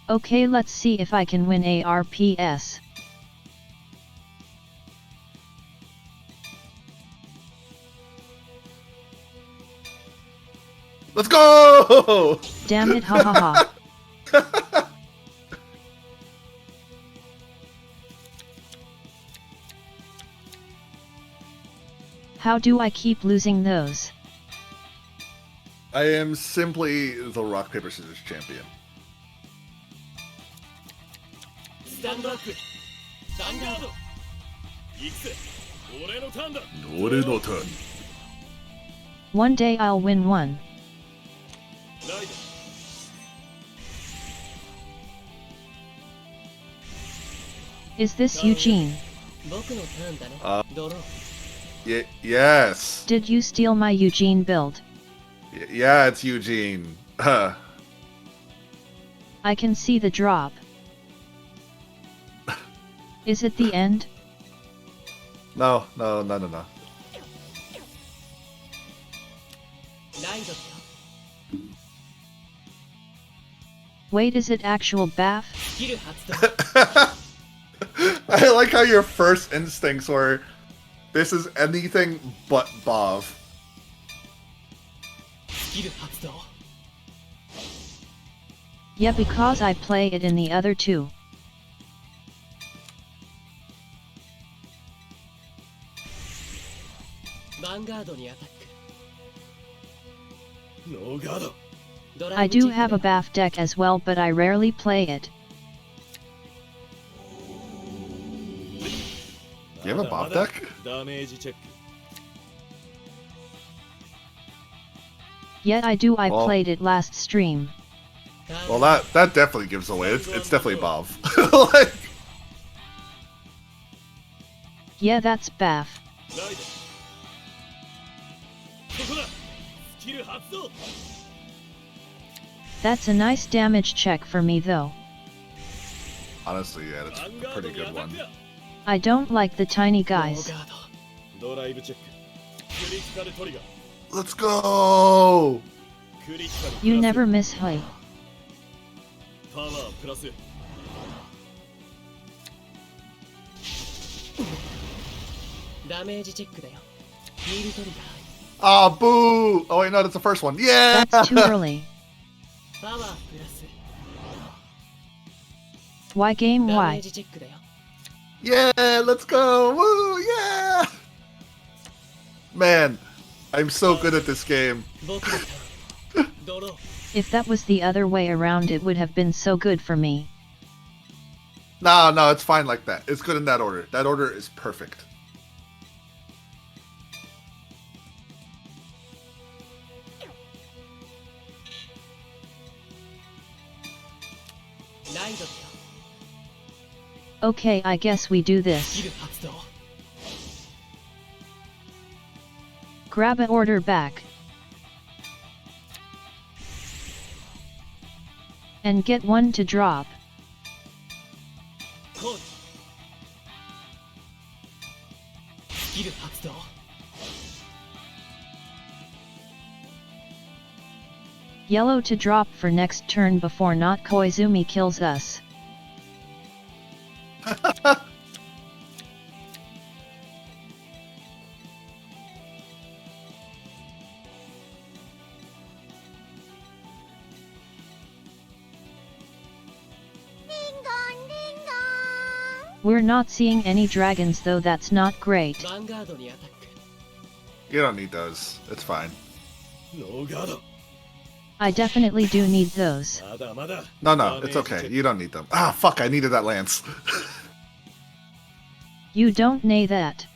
Okay, let's see if I can win ARPS. Let's go! Damn it, hahaha. How do I keep losing those? I am simply the rock paper scissors champion. Stand up. Vanguard. No turn. One day I'll win one. Is this Eugene? Yes. Did you steal my Eugene build? Yeah, it's Eugene. I can see the drop. Is it the end? No. Wait, is it actual Baff? I like how your first instincts were, this is anything but Bav. Yeah, because I play it in the other two. I do have a Baff deck as well, but I rarely play it. You have a Bob deck? Yeah, I do. I played it last stream. Well, that definitely gives away. It's definitely Bob. Like... Yeah, that's Baff. That's a nice damage check for me though. Honestly, yeah, that's a pretty good one. I don't like the tiny guys. Let's go! You never miss, hey. Ah, boo! Oh wait, no, that's the first one. Yeah! That's too early. Why game? Why? Yeah, let's go! Woo! Yeah! Man, I'm so good at this game. If that was the other way around, it would have been so good for me. No, it's fine like that. It's good in that order. That order is perfect. Okay, I guess we do this. Grab an order back. And get one to drop. Yellow to drop for next turn before not Koizumi kills us. We're not seeing any dragons though, that's not great. You don't need those. It's fine. I definitely do need those. No, it's okay. You don't need them. Ah, fuck, I needed that lance. You don't need that.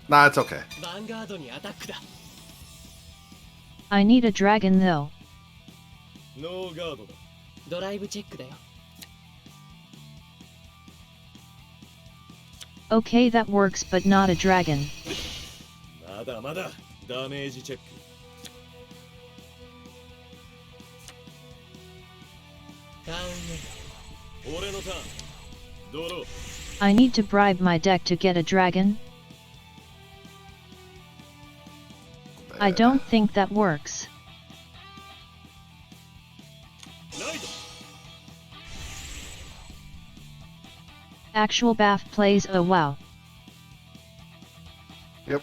Nah, it's okay. I need a dragon though. Okay, that works, but not a dragon. I need to bribe my deck to get a dragon. I don't think that works. Actual Bath plays. Oh wow. Yep.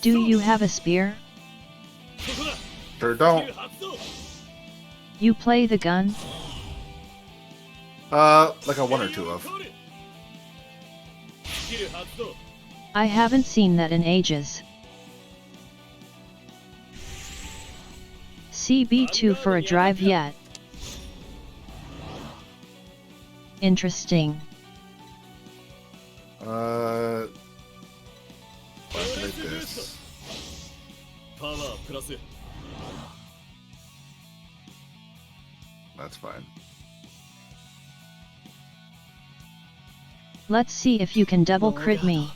Do you have a spear? Sure don't. You play the gun? Like a 1 or 2 of. I haven't seen that in ages. CB2 for a drive yet. Interesting. Like this. That's fine. Let's see if you can double crit me.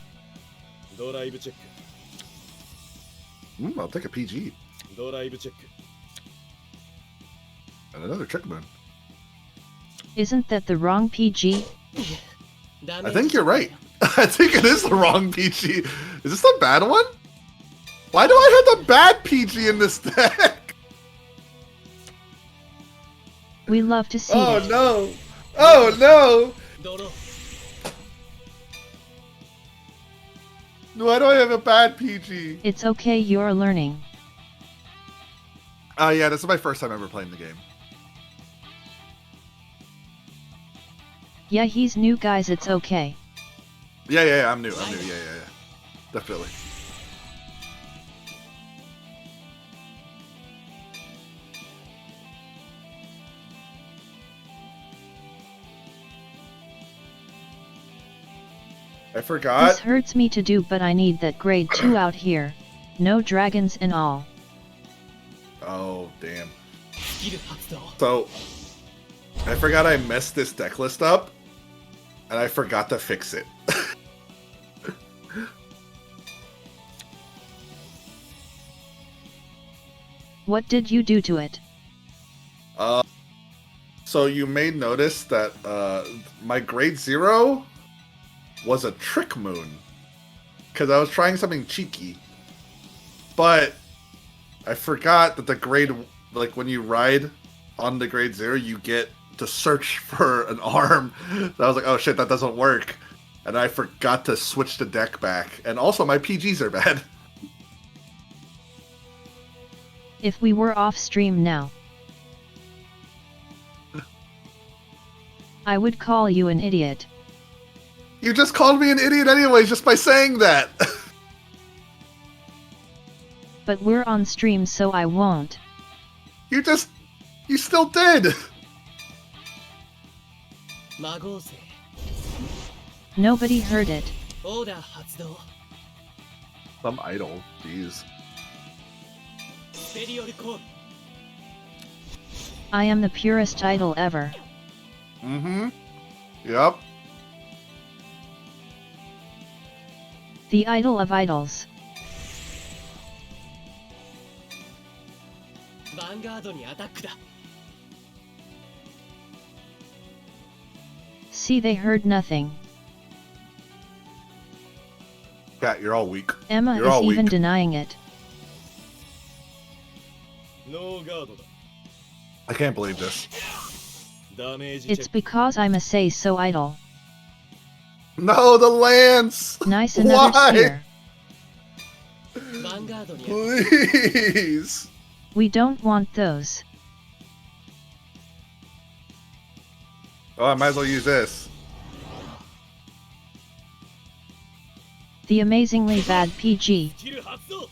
I'll take a PG. And another trick moon. Isn't that the wrong PG? I think you're right. I think it is the wrong PG. Is this the bad one? Why do I have the bad PG in this deck? We love to see Oh it. no! Oh no! Why do I have a bad PG? It's okay, you're learning. Oh yeah, this is my first time ever playing the game. Yeah, he's new, guys, it's okay. Yeah, I'm new, yeah. Definitely. I forgot. This hurts me to do, but I need that grade 2 out here. No dragons and all. Oh, damn. So, I forgot I messed this deck list up, and I forgot to fix it. What did you do to it? So you may notice that my grade 0 was a trick moon, because I was trying something cheeky, but I forgot that the grade, like when you ride on the grade 0, you get to search for an arm. So I was like, oh shit, that doesn't work, and I forgot to switch the deck back, and also my PGs are bad. If we were off stream now, I would call you an idiot. You just called me an idiot anyways, just by saying that. But we're on stream, so I won't. You still did. 魔合成 Nobody heard it. オーダー発動 Some idol. Jeez. スペリオルコール I am the purest idol ever. Mm-hmm. Yep. The idol of idols. ヴァンガードにアタックだ See, they heard nothing. Cat, you're all weak. Emma You're is all even weak. denying it. ノーガードだ I can't believe this. ダメージチェ It's ック because I'm a say so idol. No, the lance! Nice another Why? spear. ヴァンガードにアタッ Please! We don't want those. Oh, I might as well use this. The amazingly bad PG. クスキル発動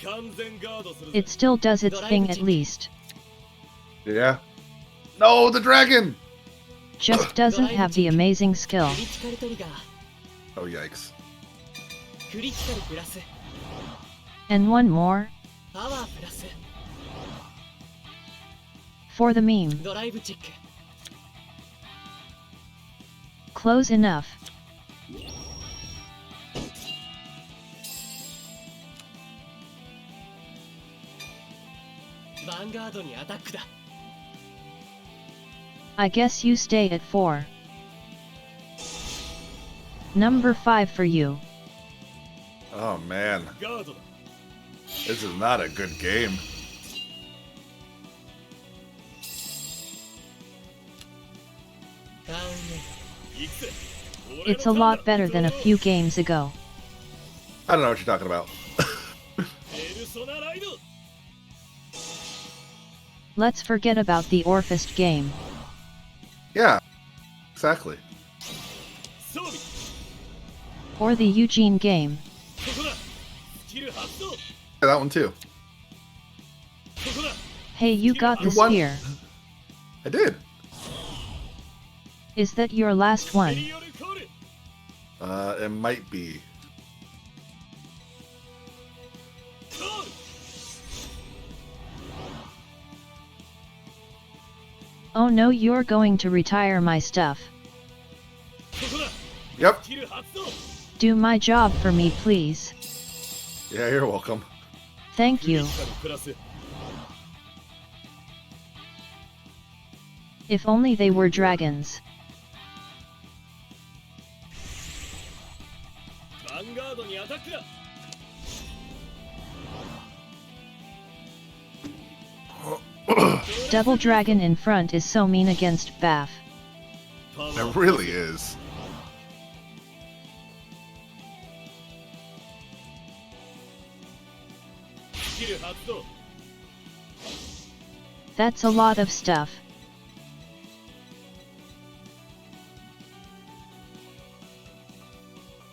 完全ガードするぜ It still does its thing at least. Yeah. No, the dragon! Just doesn't have the amazing skill. クリティカルトリガー Oh, yikes. クリティカルプラス And one more. パワープラス For the meme. ドライブチェック Close enough. ヴァンガードにアタックだ I guess you stay at 4. Number 5 for you. Oh, man. ガードだ This is not a good game. ダウンね行くぜ It's a lot better than a few games ago. I don't know what you're talking about. ペルソナライド Let's forget about the Orphist game. Yeah. Exactly. 装備 Or the Eugene game. ここだスキル発動こ Yeah, that one too. こだ Hey, you got the You won. spear. I did. Is that your last スペ one? リオルコール It might be. コール Oh no, you're going to retire my stuff. ここだ Yep. スキル発動 Do my job for me, please. Yeah, you're welcome. Thank クリ you. ティカルプラス If only they were dragons. ヴァンガードにアタックだ Double dragon in front is so mean against Baff. パワ It ー really is. スキル発動 That's a lot of stuff.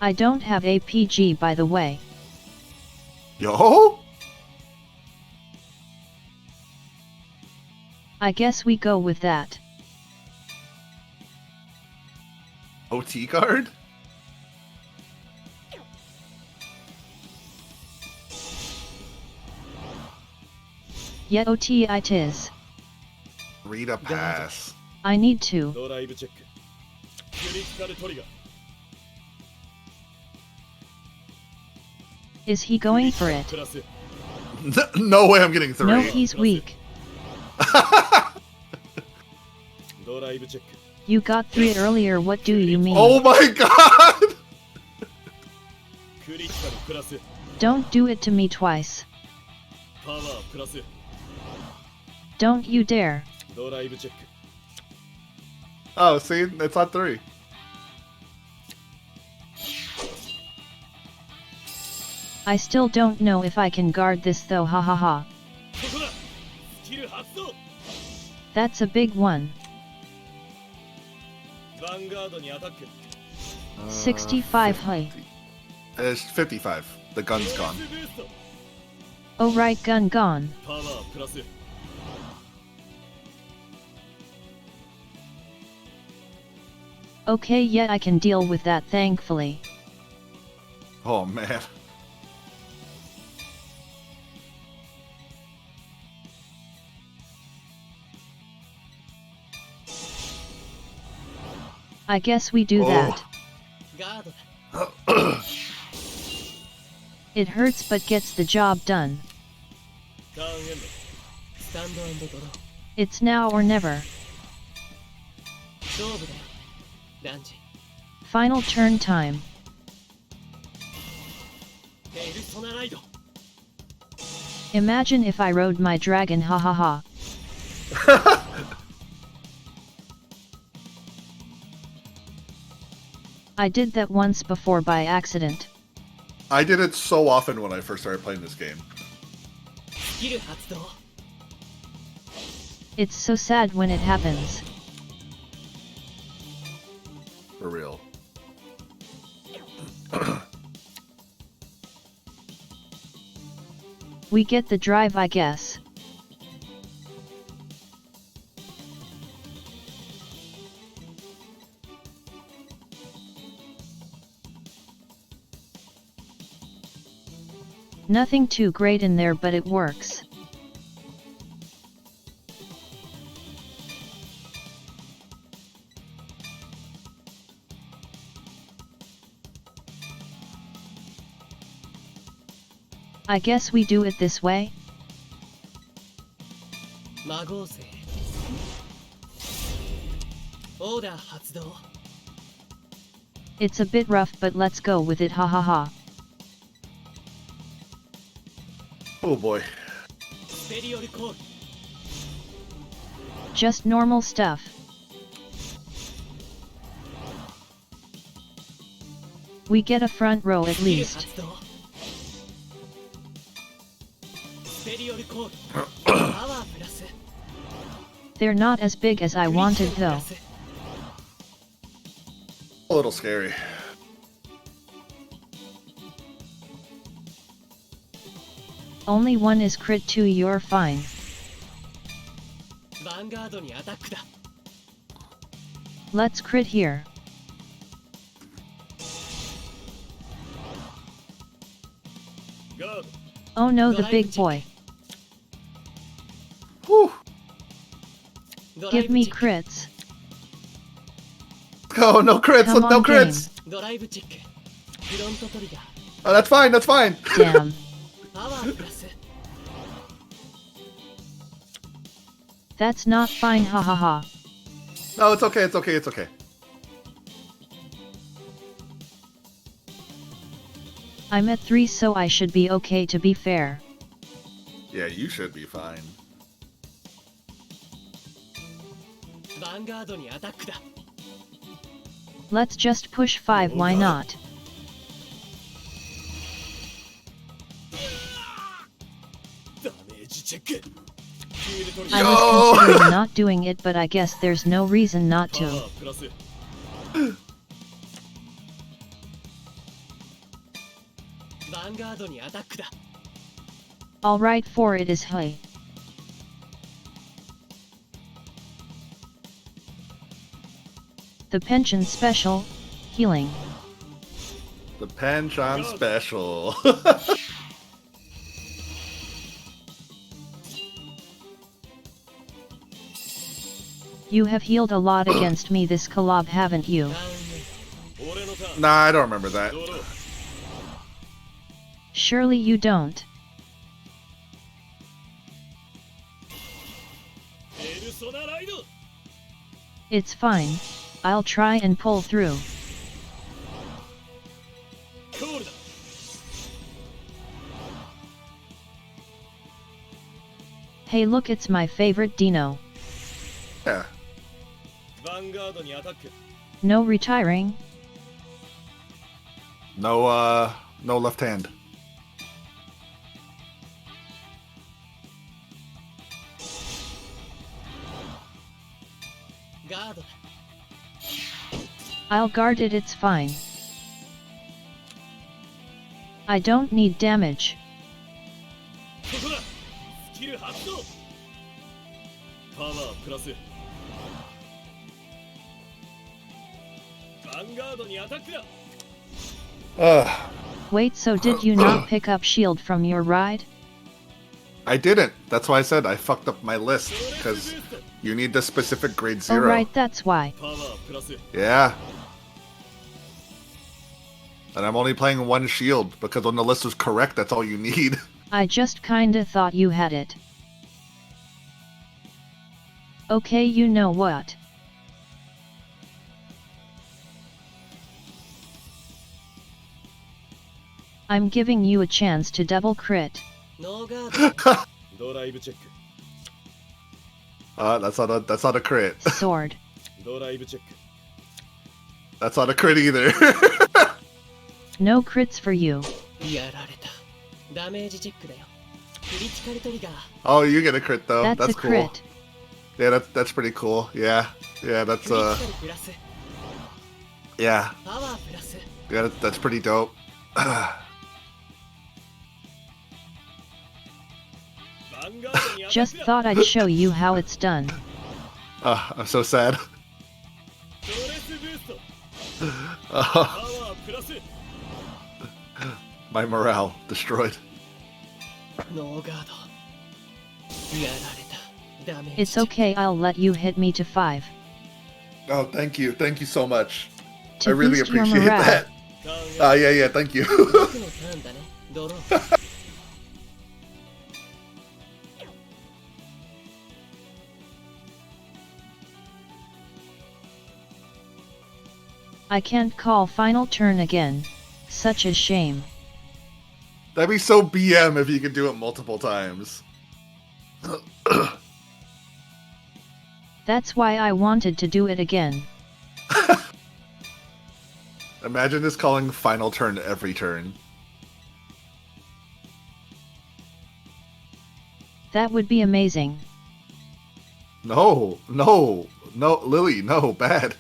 I don't have APG, by the way. Yo? I guess we go with that. OT card? Yet OT it is. Read a pass. I need to. ドライブチェッククリティカルトリガー Is he going for it? プラス No way I'm getting No, 3. he's weak. ドライブチェック You got 3 earlier, what do you mean? Oh my god! クリティカルプラス Don't do it to me twice. パワープラス Don't you dare. ドライブチェック Oh, see? It's on 3. I still don't know if I can guard this though, hahaha. ここだスキル発動 That's a big one. ヴァンガードにアタック 65 high. It's 55. The gun's gone. ブースト Oh right, gun gone. パワープラス Okay, yeah, I can deal with that thankfully. Oh man. I guess we do that. ガードだ。 It hurts but gets the job done. ターンエンド。スタンド&ドロー。 It's now or never. 勝負だよ。ランジ。 Final turn time. ペルソナライド。 Imagine if I rode my dragon, hahaha. I did that once before by accident. I did it so often when I first started playing this game. スキル発動。 It's so sad when it happens. For real. We get the drive, I guess. Nothing too great in there, but it works. I guess we do it this way? 魔合成。オーダー発動。 It's a bit rough, but let's go with it, hahaha. Oh boy. スペリオルコール。 Just normal stuff. We get a front row at スキル least. 発動。スペリオルコール。パワープラス。 They're not as big as I wanted プラ though. ス。 A little scary. Only one is crit 2, you're fine. ヴァンガードにアタックだ。 Let's crit here. ガード。 Oh no, the big boy. Whew. ドライ Give ブ me チェック。 crits. Oh, no crits. Come No on, crits. ドライブチェック。フロントトリガー。 Oh, that's fine. That's fine. Damn. パワープラス。 That's not fine, hahaha. No, it's okay. It's okay. It's okay. I'm at 3, so I should be okay, to be fair. Yeah, you should be fine. ヴァンガードにアタックだ。 Let's just push 5, why not? ダメージチェック。フィールドリ I ガー。 was considering not doing it, but I guess there's no reason not パワ to. ープラス。ヴァンガードにアタックだ。 Alright, for it is hey. The Penchan special, healing. The Penchan special. You have healed a lot against me this collab, haven't you? ダウンエンド。俺のターン。 Nah, I don't remember that. ドロー。 Surely you don't. ペルソナライド。 It's fine. I'll try and pull through. コールだ。 Hey, look, it's my favorite Dino. Yeah. ヴァンガードにアタック。 No retiring? No, no left hand. ガードだ。 I'll guard it, it's fine. I don't need damage. ここだ。スキル発動。パワープラス。Wait, so did you not pick up shield from your ride? I didn't. That's why I said I fucked up my list, because you need the specific grade 0. Oh right, that's why. Yeah. And I'm only playing 1 shield, because when the list was correct, that's all you need. I just kinda thought you had it. Okay, you know what? I'm giving you a chance to double crit. That's not a crit. Sword. That's not a crit either. No crits for you. Oh, you get a crit though. That's a cool. crit. Yeah, that's pretty cool. Yeah, that's yeah, that's pretty dope. Just thought I'd show you how it's done. I'm so sad. My morale destroyed. It's okay, I'll let you hit me to 5. Oh, thank you so much. To I really boost your appreciate morale. that. Yeah, thank you. I can't call final turn again. Such a shame. That'd be so BM if you could do it multiple times. That's why I wanted to do it again. Imagine just calling final turn every turn. That would be amazing. No, Lily, no, bad.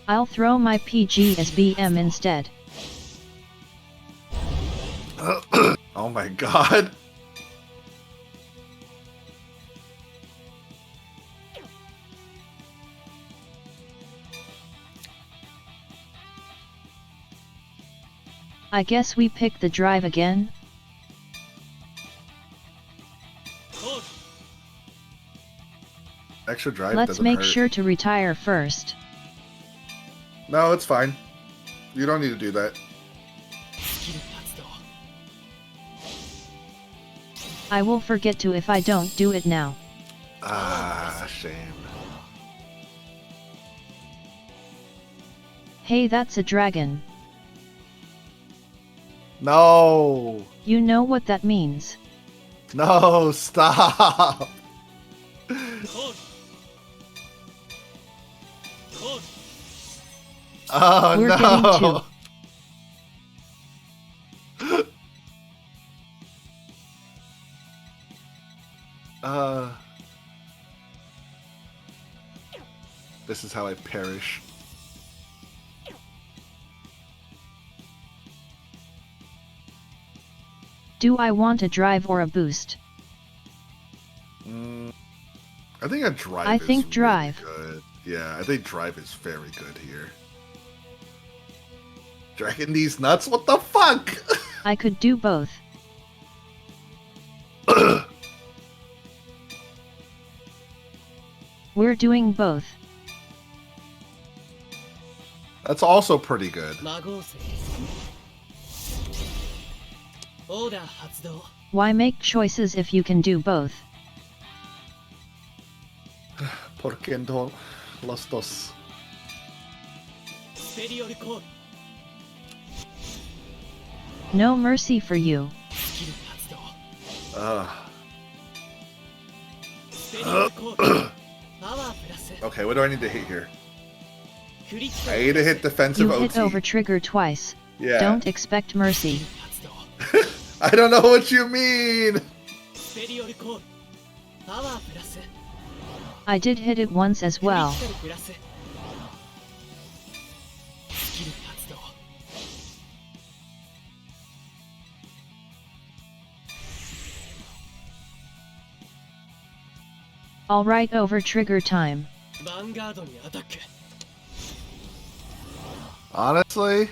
I'll throw my PG as BM instead. Oh my god. I guess we pick the drive again? Extra drive Let's doesn't make hurt. sure to retire first. No, it's fine. You don't need to do that. I will forget to if I don't do it now. Ah, shame. Hey, that's a dragon. No! You know what that means. No, stop! Oh We're no! getting This is how I perish. Do I want a drive or a boost? I think a drive. I think drive. Really good. Yeah, I think drive is very good here. Dragging these nuts? What the fuck? I could do both. We're doing both. That's also pretty good. Why make choices if you can do both? ¿Por qué no los dos? No mercy for you. Okay, what do I need to hit here? I need to hit defensive You OT. hit over trigger twice. Yeah. Don't expect mercy. I don't know what you mean! I did hit it once as well. Alright, over trigger time. ヴァンガードにアタック。 Honestly?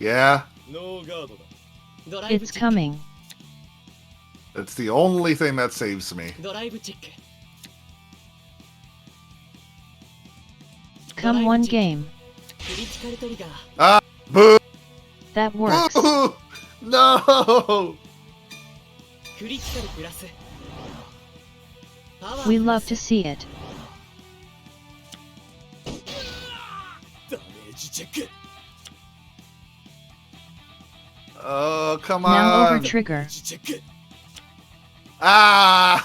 Yeah. ノーガードだ。ドライブ It's チェッ coming. It's the only thing that saves me. ク。ドライブチェック。 Come one game. クリティカルトリガー。 Ah! Boo! That works. Boo! No! クリティカルプラス。パワー We プラ love ス to see it. ダメージチェック。 Oh, come Now over on. trigger. チェック。 Ah!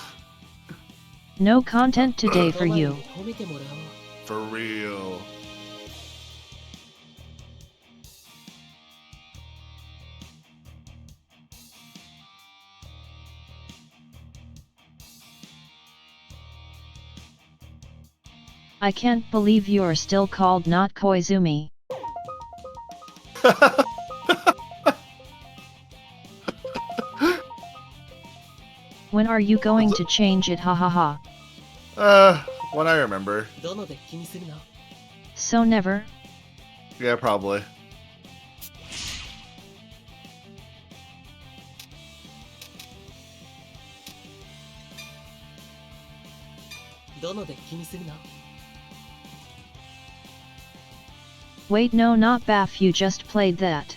No content today for you. 褒めてもらおう。 For real. I can't believe you're still called not Koizumi. When are you going to change it, ha ha ha? When I remember. どので気にするの？ So never? Yeah, probably. どので気にするの？ Wait, no, not Baff, you just played that.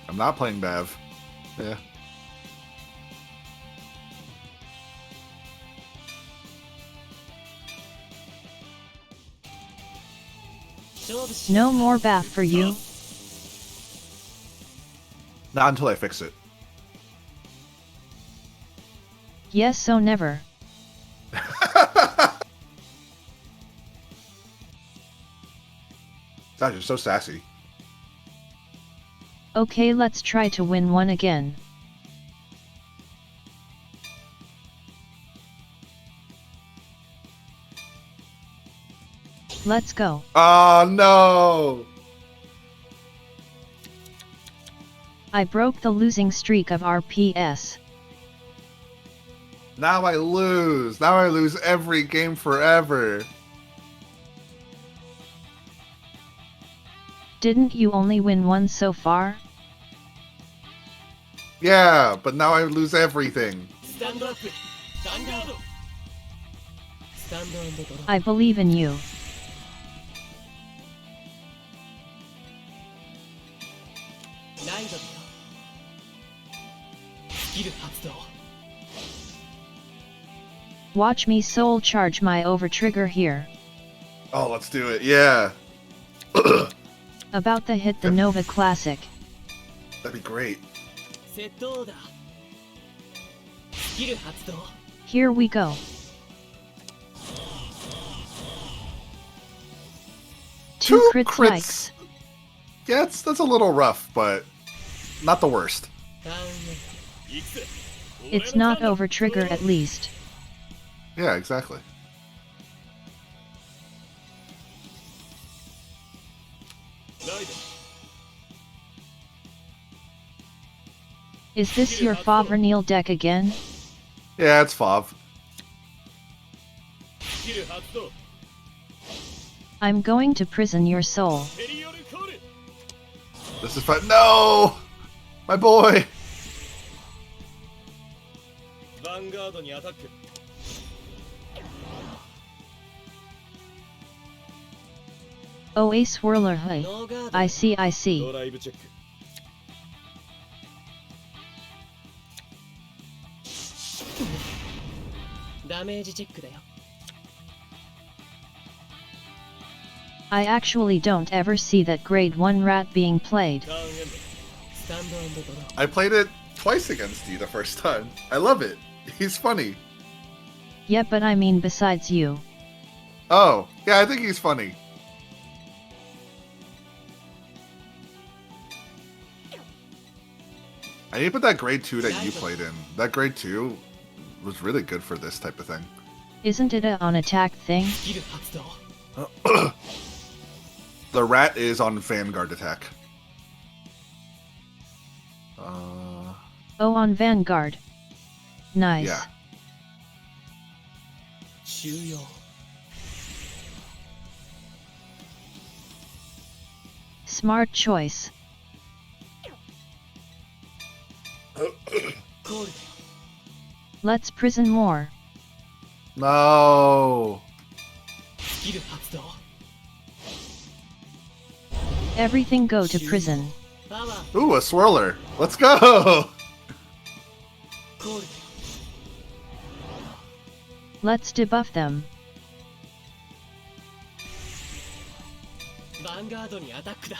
I'm not playing Bav. Yeah. 勝負し No more Baff for you. Not until I fix it. Yes, so never. God, you're so sassy. Okay, let's try to win one again. Let's go. Oh, no! I broke the losing streak of RPS. Now I lose. Now I lose every game forever. Didn't you only win one so far? Yeah, but now I lose everything. スタンドアップ。ヴァンガード。スタンドアンドドロー。 I believe in you. ライドだよ。スキル発動。 Watch me soul charge my over trigger here. Oh, let's do it. Yeah. About to hit the Nova Classic. That'd be great. セットオーダー。スキル発動。 Here we go. Two Two crit crits. strikes. Yeah, that's a little rough, but not the worst. ターンエンド。行くぜ。 It's not over trigger at least. Yeah, exactly. ライド。 Is this your Favrenil deck again? Yeah, it's Fav. スキル発動。 I'm going to prison your soul. ペリオルコール。 This is fun. No! My boy! ヴァンガードにアタック。 Oh, a swirler, hey. ノーガード。 I see, I ド see. ライブチェック。 ダメージチェックだよ。 I actually don't ever see that grade 1 rat being played. ターンエンド。スタンドアンドドロー。 I played it twice against you the first time. I love it. He's funny. Yeah, but I mean besides you. Oh, yeah, I think he's funny. I need to put that grade 2 that you played in. That grade 2 was really good for this type of thing. Isn't it a on attack thing? スキル発動。 The rat is on Vanguard attack. Oh, on Vanguard. Nice. Yeah. 収容 Smart choice. コール Let's prison more. No. スキル発動 Everything go to prison. パワー Ooh, a swirler. Let's go. コール Let's debuff them. ヴァンガードにアタックだ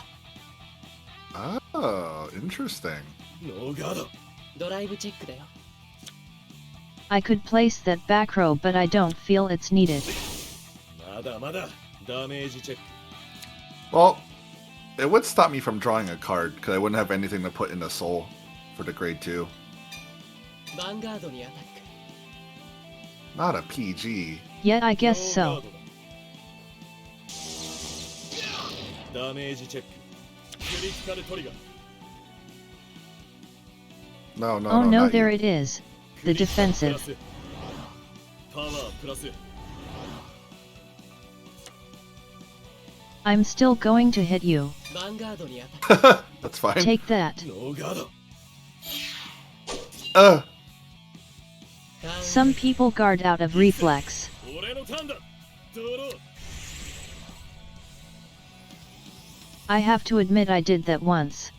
Oh, interesting. ノーガードドライブチェックだよ I could place that back row, but I don't feel it's needed. まだまだダメージチェック Well, it would stop me from drawing a card because I wouldn't have anything to put in the soul for the grade 2. ヴァンガードにアタック Not a PG. Yeah, I guess ノーガー so. ドだダメージチェッククリティカルトリガー No, no, Oh no. no, not there you. it is. The defensive. パワープラス I'm still going to hit you. ヴァンガードにアタック That's fine. Take that. ノーガード Some people guard out of reflex. 俺のターンだドロー I have to admit I did that once.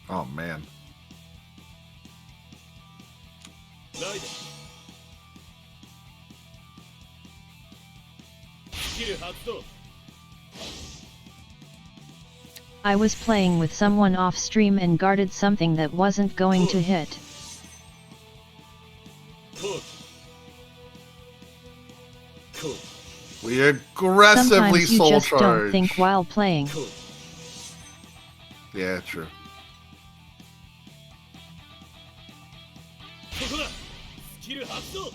Oh, man. ライドスキル発動 I was playing with someone off stream and guarded something that wasn't going to hit. コールコール We aggressively Sometimes you soul just don't charge. think while playing. コール Yeah, true. ここだスキル発動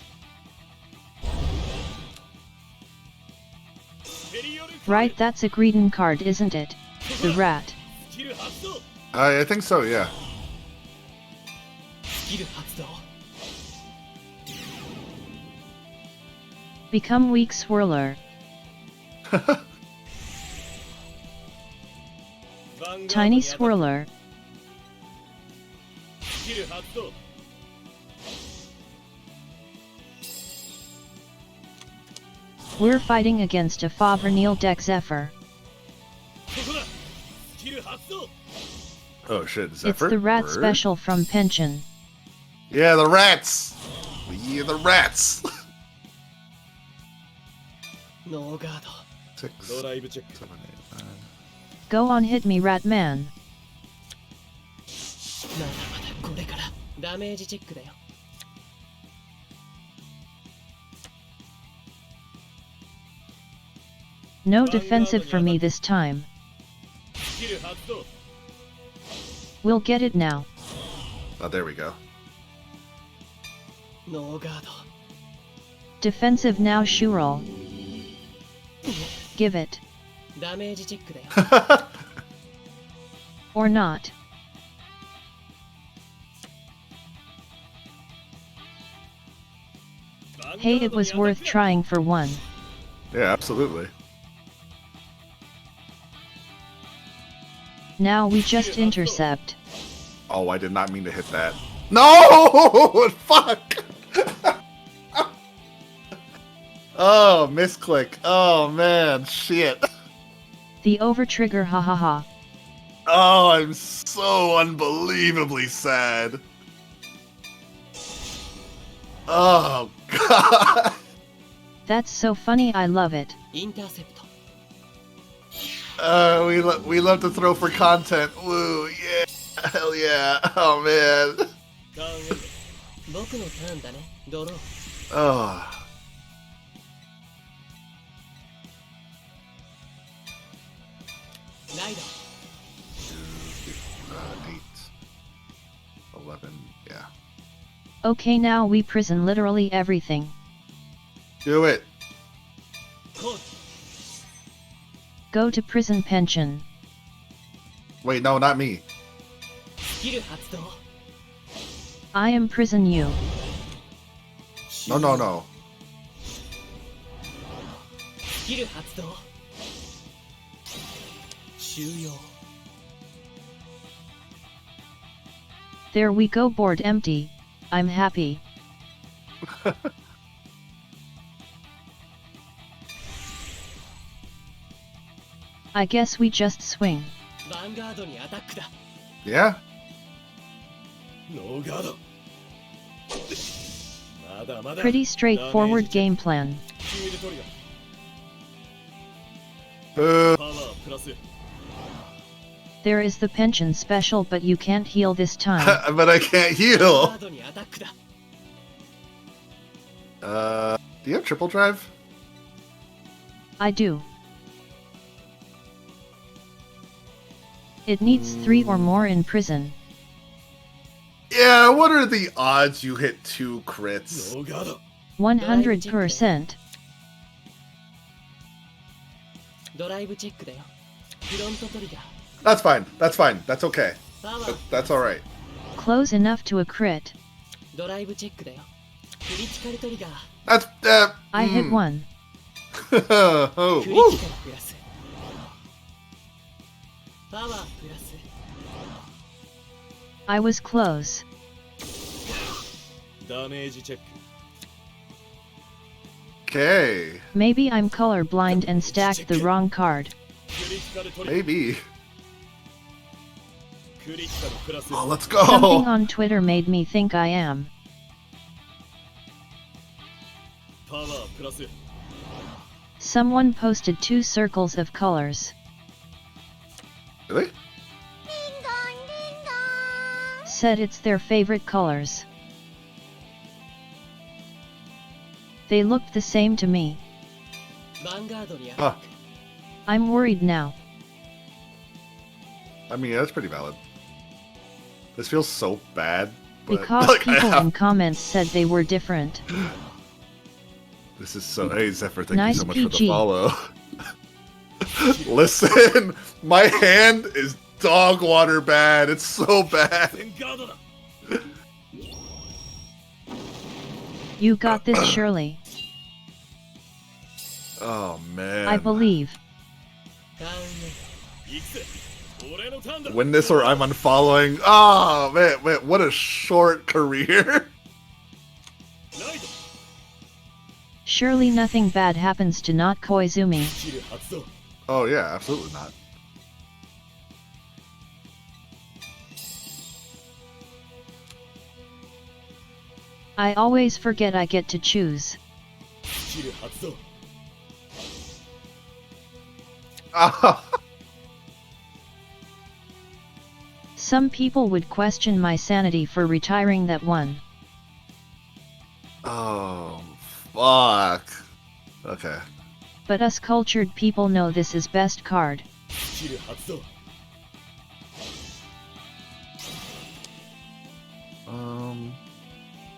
Right, that's a Greedon card, isn't it? The rat. スキル発動 I think so, yeah. スキル発動 Become weak swirler. Tiny swirler. スキル発動 We're fighting against a Favernil deck Zephyr. ここだスキル発動 Oh, shit. It's Zephyr? the rat Word? special from Penchan. Yeah, the rats. Yeah, the rats. ノーガード Six, ドライブチェック seven, eight, nine. Go on, hit me, rat man. まだまだこれからダメージチェックだよ No defensive for me this time. スキル発動 We'll get it now. Oh, there we go. ノーガード Defensive now, Shurol. Give it. ダメージチェックだよ Or not. Hey, it was worth trying for one. Yeah, absolutely. Now we just intercept. Oh, I did not mean to hit that. No! Fuck! Oh, misclick. Oh, man. Shit. The overtrigger, hahaha. Oh, I'm so unbelievably sad. Oh, God. That's so funny, I love it. インターセプト We love to throw for content. Woo, yeah. Hell yeah. Oh, man. ターンエンド僕のターンだねドロー Oh. ライド 8, 11, yeah. Okay, now we prison literally everything. Do it. コール Go to prison Penchan. Wait, no, not me. スキル発動 I am prison you. No, no, no. スキル発動終了 There we go, board empty. I'm happy. I guess we just swing. ヴァンガードにアタックだ Yeah? ノーガードまだまだ Pretty straightforward game plan. シールトリガー Boo. パワープラス There is the Penchan special, but you can't heal this time. But I can't ヴァンガ heal. ードにアタックだ Do you have triple drive? I do. It needs 3 or more in prison. Yeah, what are the odds you hit 2 crits? ノーガード 100%. ドライブチェックだよフロントトリガー That's fine. That's fine. That's okay. パワー That's alright. Close enough to a crit. ドライブチェックだよクリティカルトリガー That's I hit 1. Oh, クリ woo. ティカルプラスパワープラス I was close. ダメージチェック Okay. Maybe I'm colorblind and stacked the wrong card. クリティカルトリガー Maybe. クリティカルプラス Oh, let's Something go. on Twitter made me think I am. パワープラス Someone posted 2 circles of colors. Really? Said it's their favorite colors. They looked the same to me. ヴァンガードにアタッ Huh. ク I'm worried now. I mean, that's pretty valid. This feels so bad. But, Because like, I people have- in comments said they were different. This is so. Hey, Zephyr, thank Nice you so much for the PG. follow. Listen, my hand is dog water bad. It's so bad. ヴァンガードだ You got this, Shirley. Oh man. I believe. ターン行くぜ俺のターンだ Win this or I'm unfollowing. Oh man, what a short career. ライド Surely nothing bad happens to not Koizumi. スキル発動 Oh yeah, absolutely not. I always forget I get to choose. スキル発動 Some people would question my sanity for retiring that one. Oh fuck. Okay. But us cultured people know this is best card. スキル発動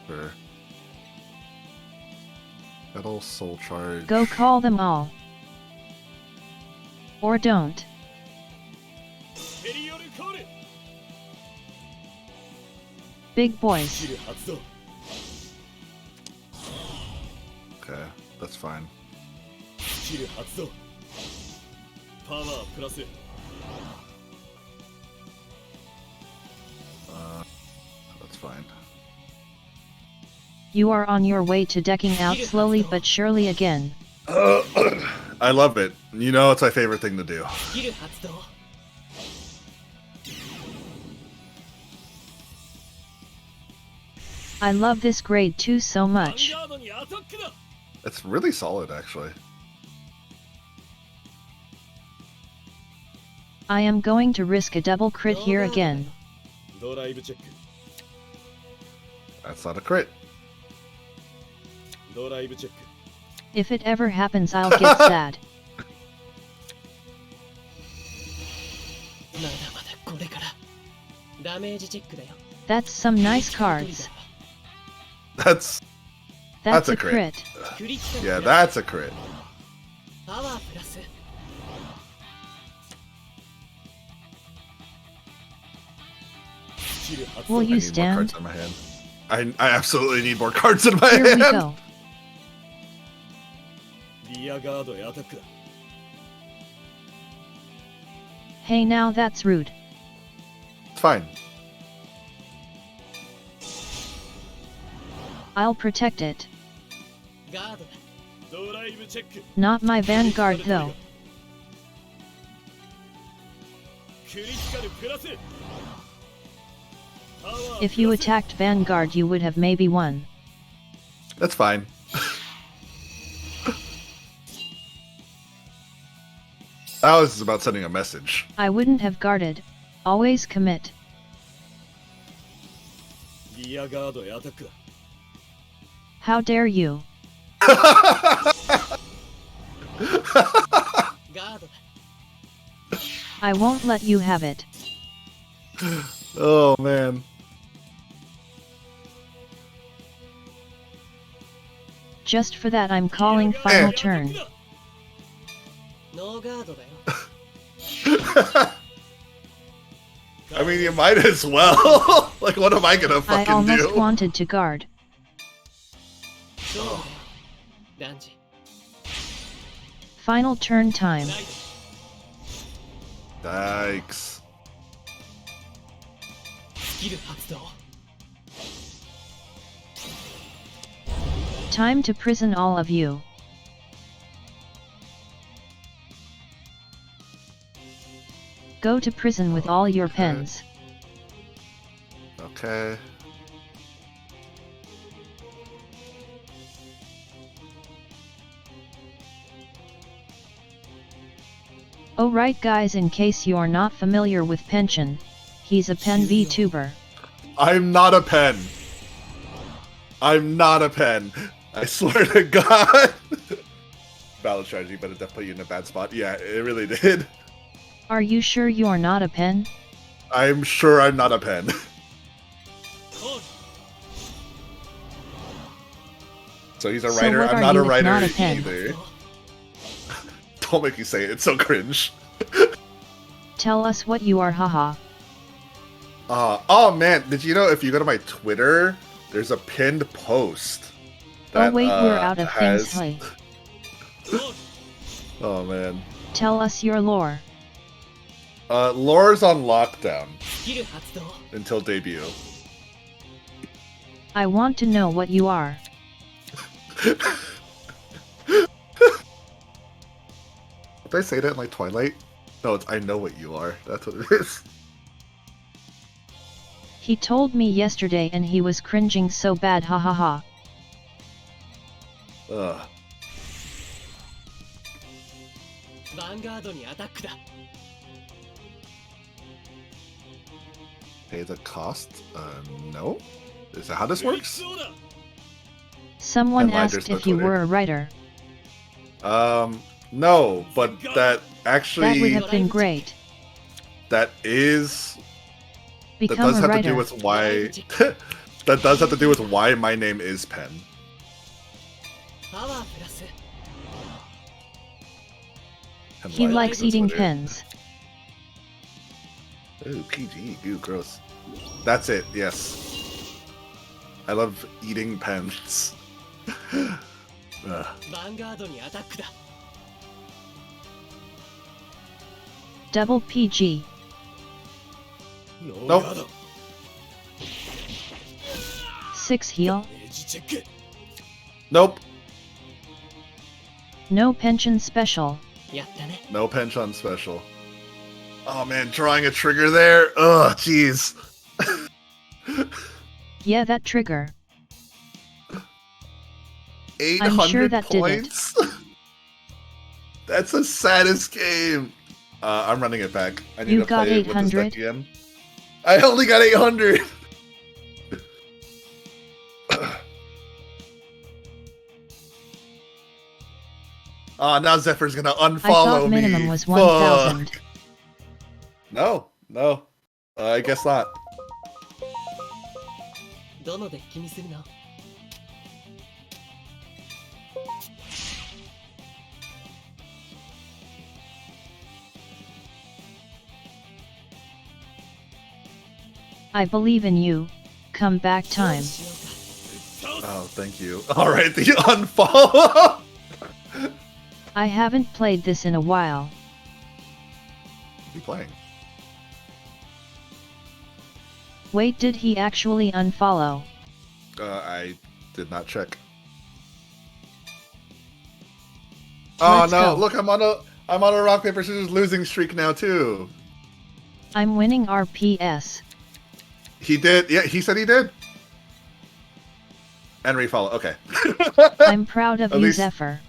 Sure. Metal soul charge. Go call them all. Or don't. ペリオルコール Big ス boys. キル発動 Okay, that's fine. スキル発動パワープラス That's fine. You are on your way to decking out slowly but surely again. I love it. You know, it's my favorite thing to do. スキル発動 I love this grade 2 so ヴァ much. ンガードにアタックだ It's really solid, actually. I am going to risk a double crit here again. ドライブチェック That's not a crit. ドライブチェック If it ever happens, I'll get sad. まだまだこれからダメージチェックだよ That's some nice cards. That's That's a a crit. crit. クリティカル yeah, プラス that's a crit. パワープラス スキル発動 Will I you need more stand? cards in my hand. I absolutely need more cards in my Here we hand. go. リアガードへアタックだ。 Hey, now that's rude. It's fine. I'll protect it. ガードだ。ドライブチェック。 Not my Vanguard though. クリティカルプラス。 If you attacked Vanguard you would have maybe won. That's fine. That was about sending a message. I wouldn't have guarded. Always commit. リアガードへアタックだ。 How dare you? ガードだ。 I won't let you have it. Oh man. Just for that I'm calling final turn. ノーガードだよ。 I mean, you might as well. Like, what am I gonna I fucking almost do? wanted to guard. そうだよ。ランジ。 Final turn time. ライド。 Yikes. スキル発動。 Time to prison all of you. Go to prison with all your pens. Okay. Oh right guys, in case you're not familiar with Penchan, he's a ENVTuber. I'm not a pen. I'm not a pen. I swear to God. Battle strategy, but it definitely put you in a bad spot. Yeah, it really did. Are you sure you're not a pen? I'm sure I'm not a pen. So he's a So writer. what I'm are not you a if writer not a pen? either. Don't make me say it. It's so cringe. Tell us what you are, haha. Oh man, did you know if you go to my Twitter, there's a pinned post. Oh wait, we're out of things, has- hey. Oh man. Tell us your lore. Lore's on lockdown スキル発動。 until debut. I want to know what you are. Did I say that in like Twilight? No, it's I know what you are. That's what it is. He told me yesterday and he was cringing so bad, ha ha ha. Ugh. ヴァンガードにアタックだ。 Pay the cost? No? Is that how this works? そうだ。 Someone And why asked there's no if you Twitter? were a writer. No, but that That would actually, have been great. that is, that Become does a have to writer. do with why, that does have to do with why my name is Pen. パワープラス。 And He why likes it's eating Twitter. pens. Ooh, PG, ew, gross. That's it, yes. I love eating pens. Ugh. ヴァンガードにアタックだ。 Double PG. ノー Nope. ガード。 6 heal. エッジチェック。 Nope, No pension special. やったね。 no Penchan special. Oh man, drawing a trigger there? Ugh, jeez. Yeah, that trigger. 800 I'm sure that did it. points? That's the saddest game. I'm running it back. I need You to got play it with this 800? deck again. I only got 800! Now Zephyr's gonna I unfollow thought me. minimum was Fuck. 1000. No. I guess not. どのデッキにするの？ I believe in you. Come back time. どうしようか。Oh, thank you. Alright, the unfollow! I haven't played this in a while. What are you playing? Wait, did he actually unfollow? I did not check. Oh Let's no, go. look, I'm on a rock, paper, scissors losing streak now too. I'm winning RPS. He did, yeah, he said he did. And refollow, okay. I'm proud of At you, least- Zephyr.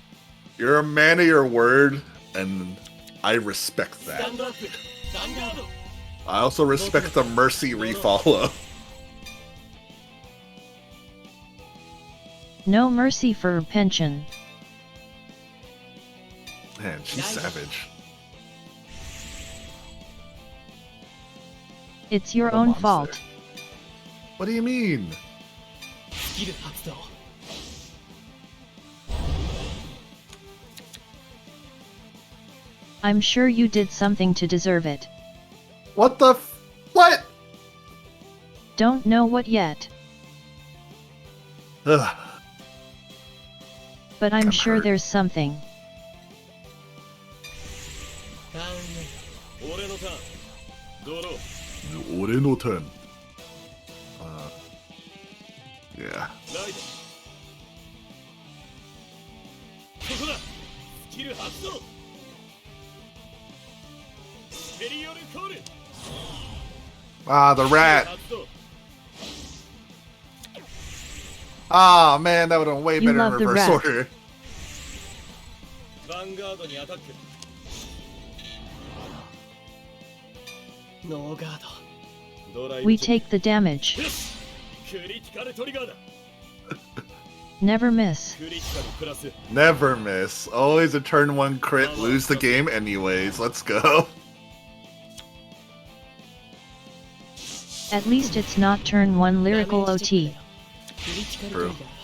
You're a man of your word, and I respect that. Stand up, Vanguard. I also respect the mercy refollow. No mercy for Penchan. Man, she's savage. It's your What a own monster. fault. What do you mean? スキル発動 I'm sure you did something to deserve it. What the what? Don't know what yet, Ugh. but I'm I'm sure hurt. there's something. ターンメイ俺のターンドロー 俺の turn. Yeah. ライドここだスキル発動ペリオルコール Ah, the rat. 発動 Ah, man, that would have been way You better in love the reverse rat. order. ヴァンガードにアタックノーガードドライブ We チェッ take the damage. クよしクリティカルトリガーだ Never miss. クリティカルプラス Never miss. Always a turn one crit, lose the game anyways. Let's go. At least it's not turn 1 lyrical OT. クリティカルトリガー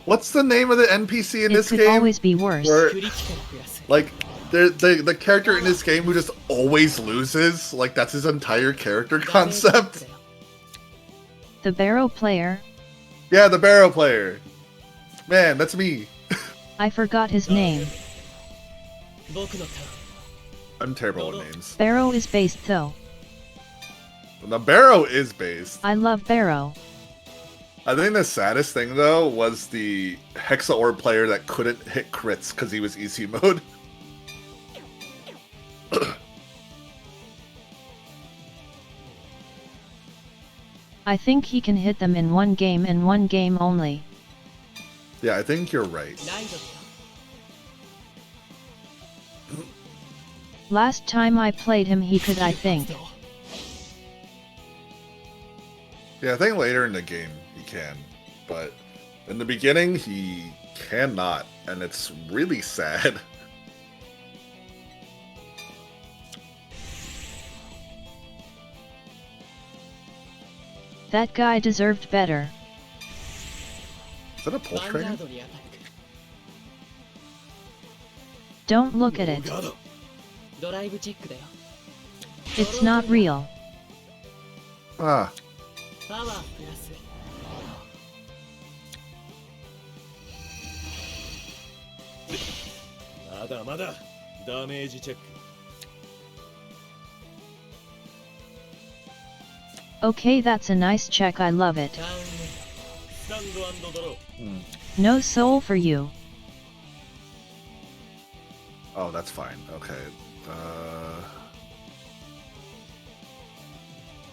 What's the name of the NPC in It this could game? always be worse. Where, クリティカルプラス like, the character in this game who just always loses? Like, that's his entire character ダメージチェック concept? だよ The Barrow player. Yeah, the barrel player. Man, that's me. I forgot his name. 僕のターン I'm terrible with names. Barrow is based though. The barrow is based. I love Barrow. I think the saddest thing, though, was the Hexa Orb player that couldn't hit crits because he was easy mode. I think he can hit them in one game and one game only. Yeah, I think you're right. ライドだよ Last time I played him he could, I スキル think. 発動 Yeah, I think later in the game he can, but in the beginning he cannot, and it's really sad. That guy deserved better. Is that a ヴ pulse ァンガー train? ドにアタック Don't look at ノー it. ガードドライブチェックだよ It's not real. Ah, パワープラス まだまだダメージチェック Okay, that's a nice check, I love it. ターンメイスタンドドロー No soul for you. oh, that's fine. Okay.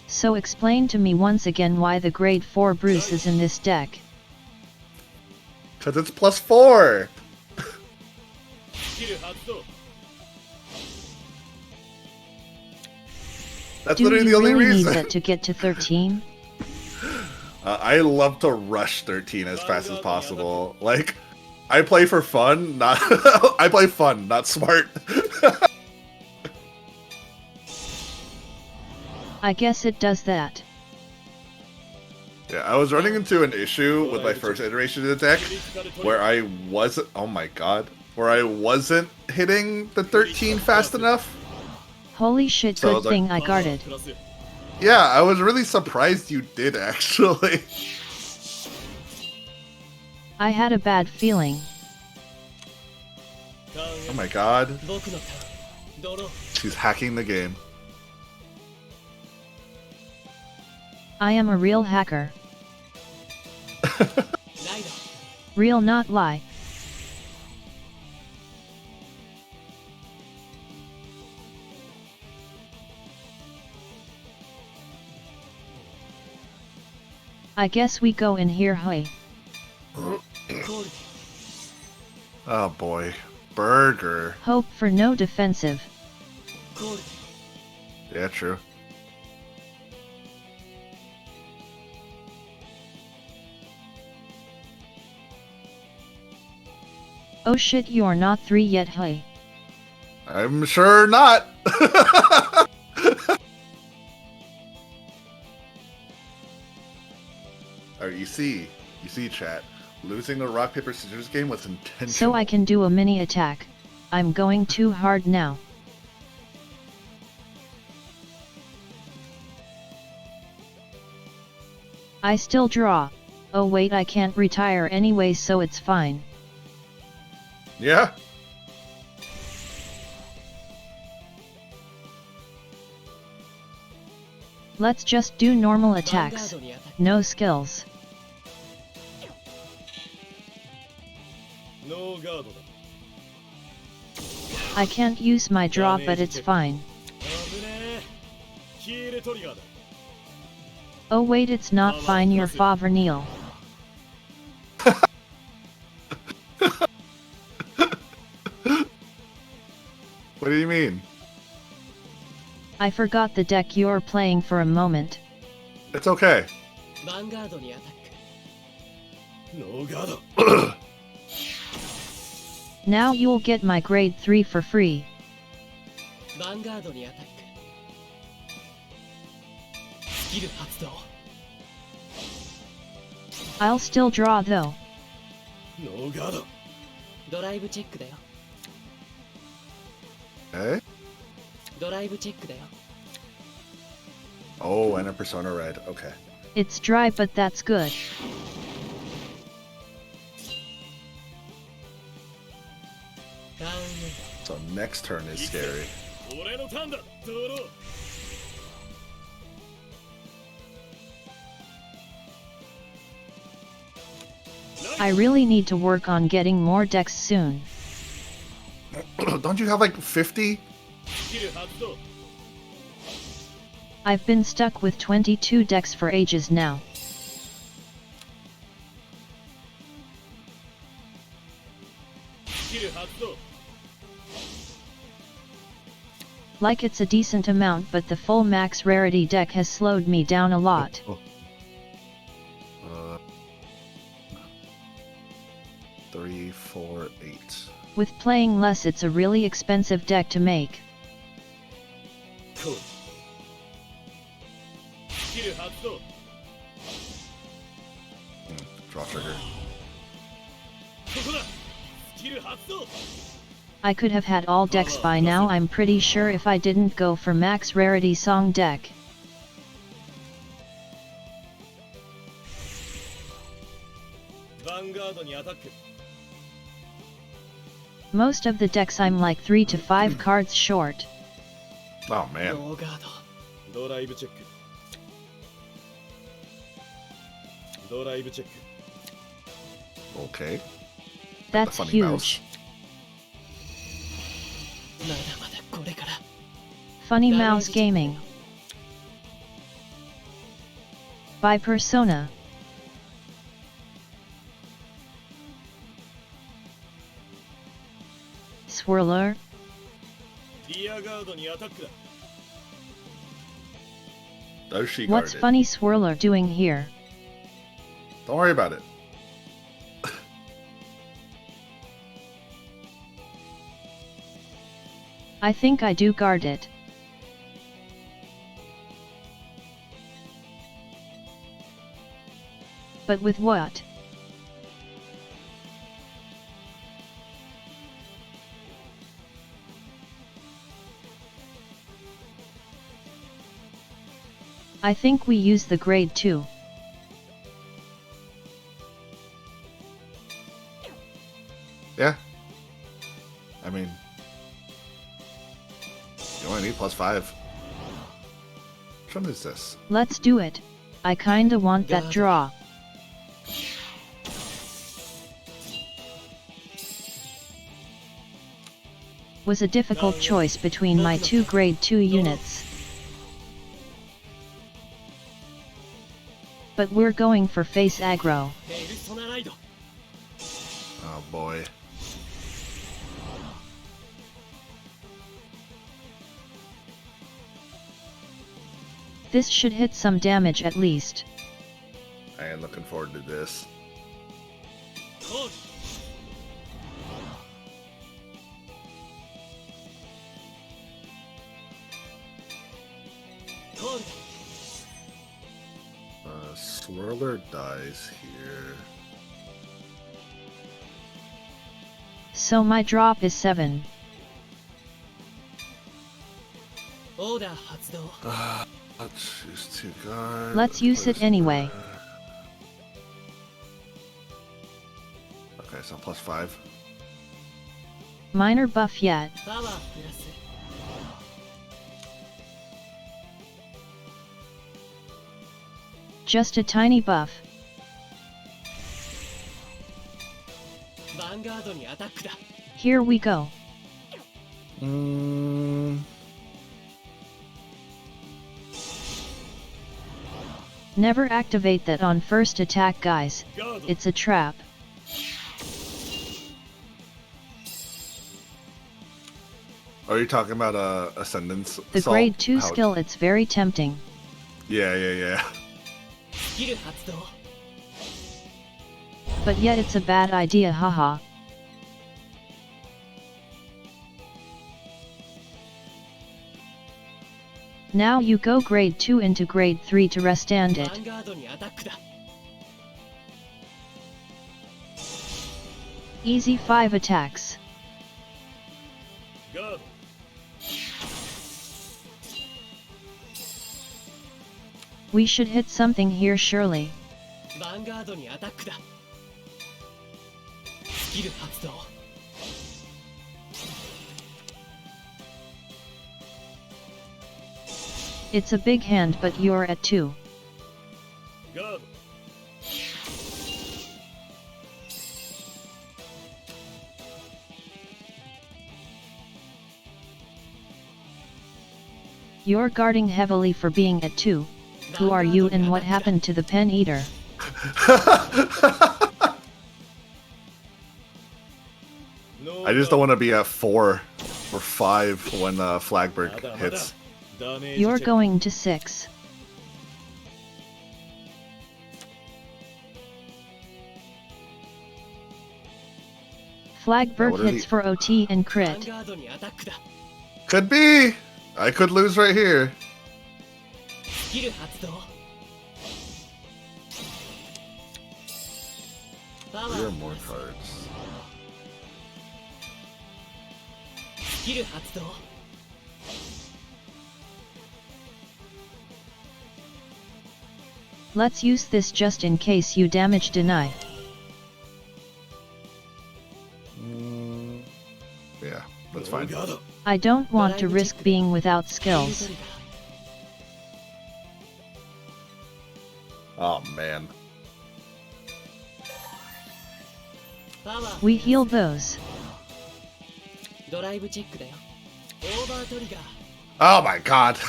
So explain to me once again why the grade 4 Bruce is in this deck. Because it's +4! スキル発動 That's Do literally the you only really need reason. that to get to 13? I love to rush 13 as fast as possible. Like, I play for fun, not I play fun, not smart. I guess it does that. Yeah, I was running into an issue with my first iteration of the deck where I wasn't, oh my god, where I wasn't hitting the 13 fast enough. Holy shit, So, good like- thing I guarded. プラス Yeah, I was really surprised you did actually. I had a bad feeling. Oh my god. She's hacking the game. I am a real hacker. Real, not lie. I guess we go in here, hey. Oh boy. Burger. Hope for no defensive. Yeah, true. Oh shit, you're not 3 yet, hey. I'm sure not. Alright, you see chat. Losing the rock, paper, scissors game was intentional. So I can do a mini attack. I'm going too hard now. I still draw. Oh wait, I can't retire anyway, so it's fine. Yeah. Let's just do normal attacks. No skills. I can't use my draw, but it's fine. Oh wait, it's not fine, you're Favernil. What do you mean? I forgot the deck you're playing for a moment. It's okay. Now you'll get my grade 3 for free. I'll still draw though. Hey? Oh, and a Persona Red. Okay. It's dry, but that's good. So next turn is scary. I really need to work on getting more decks soon. Don't you have like 50? I've been stuck with 22 decks for ages now. Like it's a decent amount, but the full max rarity deck has slowed me down a lot. 3, 4, 8. With playing less, it's a really expensive deck to make. Draw trigger. I could have had all decks by now, I'm pretty sure, if I didn't go for max rarity song deck. Most of the decks I'm like 3 to 5 cards short. Oh man. Okay. That's funny huge. mouse. Funny Mouse Gaming. By Persona. Swirler. Does she What's guard it? Funny Swirler doing here? Don't worry about it. I think I do guard it. But with what? I think we use the grade 2. I mean, you only need +5. Which one is this? Let's do it. I kinda want that draw. Was a difficult choice between my two grade 2 units. But we're going for face aggro. Oh boy. This should hit some damage at least. I am looking forward to this. Swirler dies here. So my drop is 7. Let's use 2 guards. Let's use it anyway. Okay, so +5. Minor buff yet. Just a tiny buff. Here we go. Never activate that on first attack, guys. It's a trap. Are you talking about Ascendance? The Assault? grade 2 How- skill, it's very tempting. Yeah. But yet it's a bad idea, haha. Now you go grade 2 into grade 3 to restand it. Easy 5 attacks. We should hit something here surely. It's a big hand, but you're at 2. You're guarding heavily for being at 2. Who are you and what happened to the pen eater? I just don't want to be at 4 or 5 when Flagberg hits. You're going to 6. Flagberg What are hits the- for OT and crit. Could be! I could lose right here. There are more cards. Let's use this just in case you damage deny. Yeah, that's fine. I don't want to risk being without skills. Oh man. We heal those. Oh my god.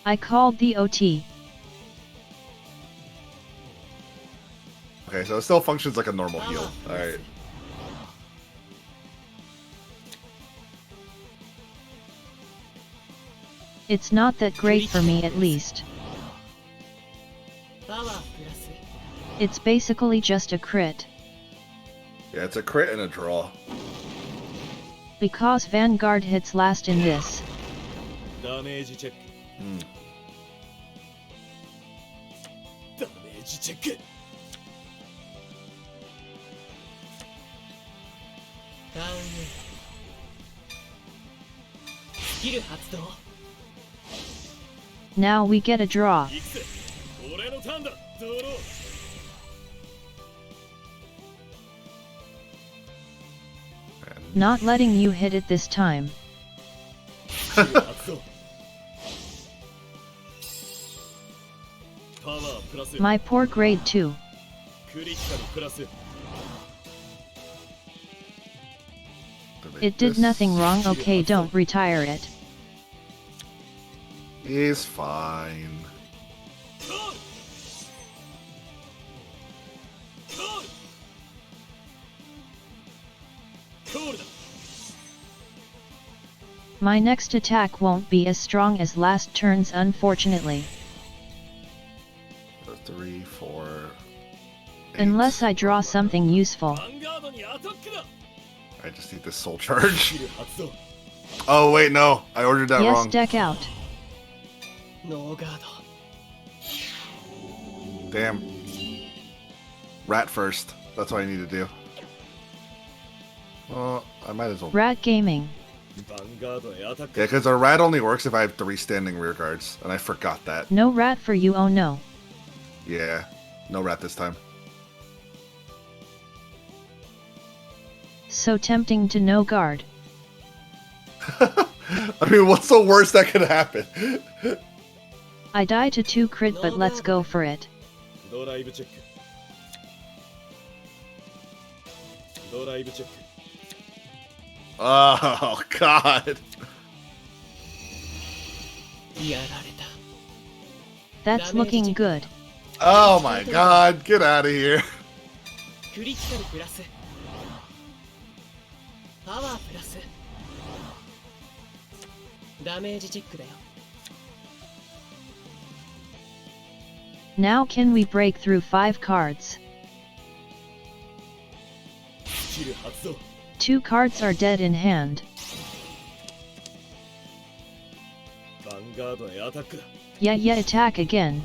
I called the OT. Okay, so it still functions like a normal heal. Alright. It's not that great for me, at least. It's basically just a crit. Yeah, it's a crit and a draw. Because Vanguard hits last in this. Now we get a draw. Not letting you hit it this time. My poor grade 2. It did nothing wrong. Okay, don't retire it. He's fine. My next attack won't be as strong as last turn's, unfortunately. 3, 4. 8. Unless I draw something useful. I just need this soul charge. Oh wait, no, I ordered that yes, wrong. Yes, deck out. Damn. Rat first. That's what I need to do. Well, I might as well. Rat gaming. Yeah, because a rat only works if I have 3 standing rear guards, and I forgot that. No rat for you, oh no. Yeah, no rat this time. So tempting to no guard. I mean, what's the worst that could happen? I die to 2 crit, but let's go for it. Oh, God. That's looking good. Oh my God, get out of here. Now can we break through 5 cards? 2 cards are dead in hand. Yeah, attack again.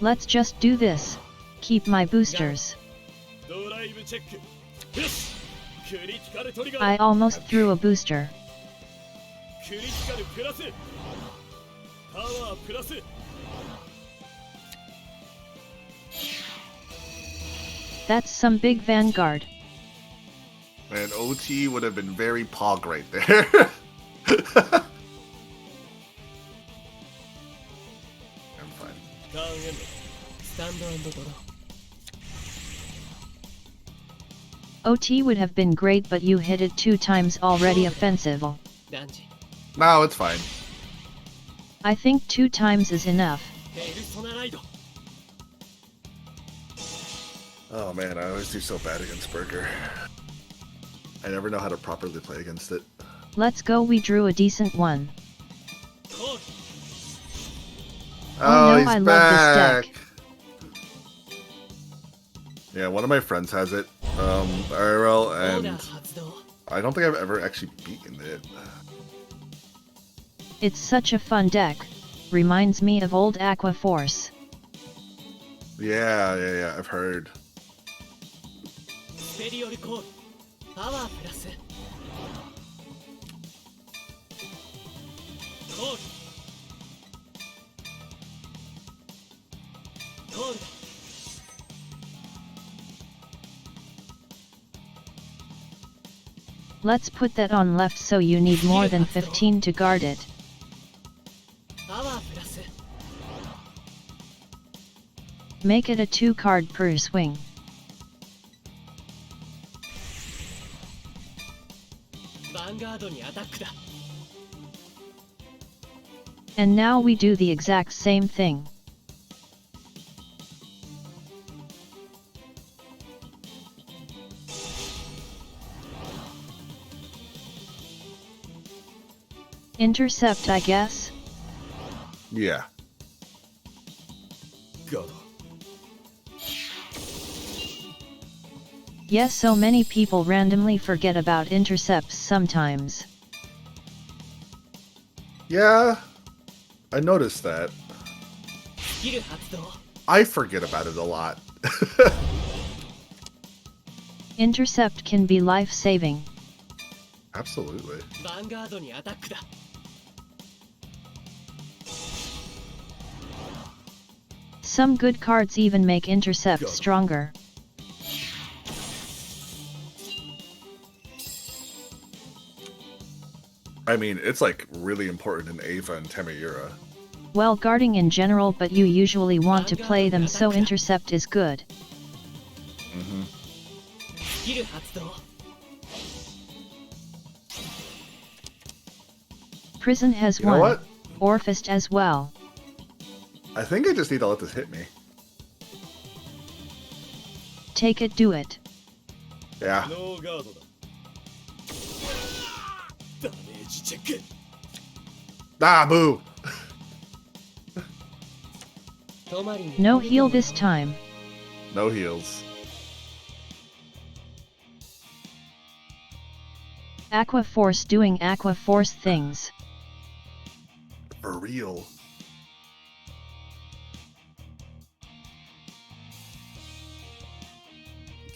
Let's just do this. Keep my boosters. I almost threw a booster. That's some big Vanguard. Man, OT would have been very pog right there. I'm fine. OT would have been great, but you hit it 2 times already offensive. No, it's fine. I think 2 times is enough. Oh man, I always do so bad against Burger. I never know how to properly play against it. Let's go, we drew a decent one. Oh, no, he's I back. love this deck. Yeah, one of my friends has it, IRL, and I don't think I've ever actually beaten it. It's such a fun deck. Reminds me of old Aqua Force. Yeah, I've heard. Let's put that on left, so you need more than 15 to guard it. Make it a 2 card per swing. And now we do the exact same thing. Intercept, I guess? Yeah. Yes, so many people randomly forget about intercepts sometimes. Yeah, I noticed that. I forget about it a lot. Intercept can be life-saving. Absolutely. ヴァンガードにアタックだ。 Some good cards even make intercept stronger. I mean, it's like really important in Ava and Tamiura. Well, guarding in general, but you usually want to play them, so intercept is good. Mm-hmm. スキル発動。 Prison has You know one. what? Orphist as well. I think I just need to let this hit me. Take it, do it. Yeah. ノーガードだ。ダメージチェック。 Ah, boo! 止まりに No heal this time. No heals. Aqua Force doing Aqua Force things. For real.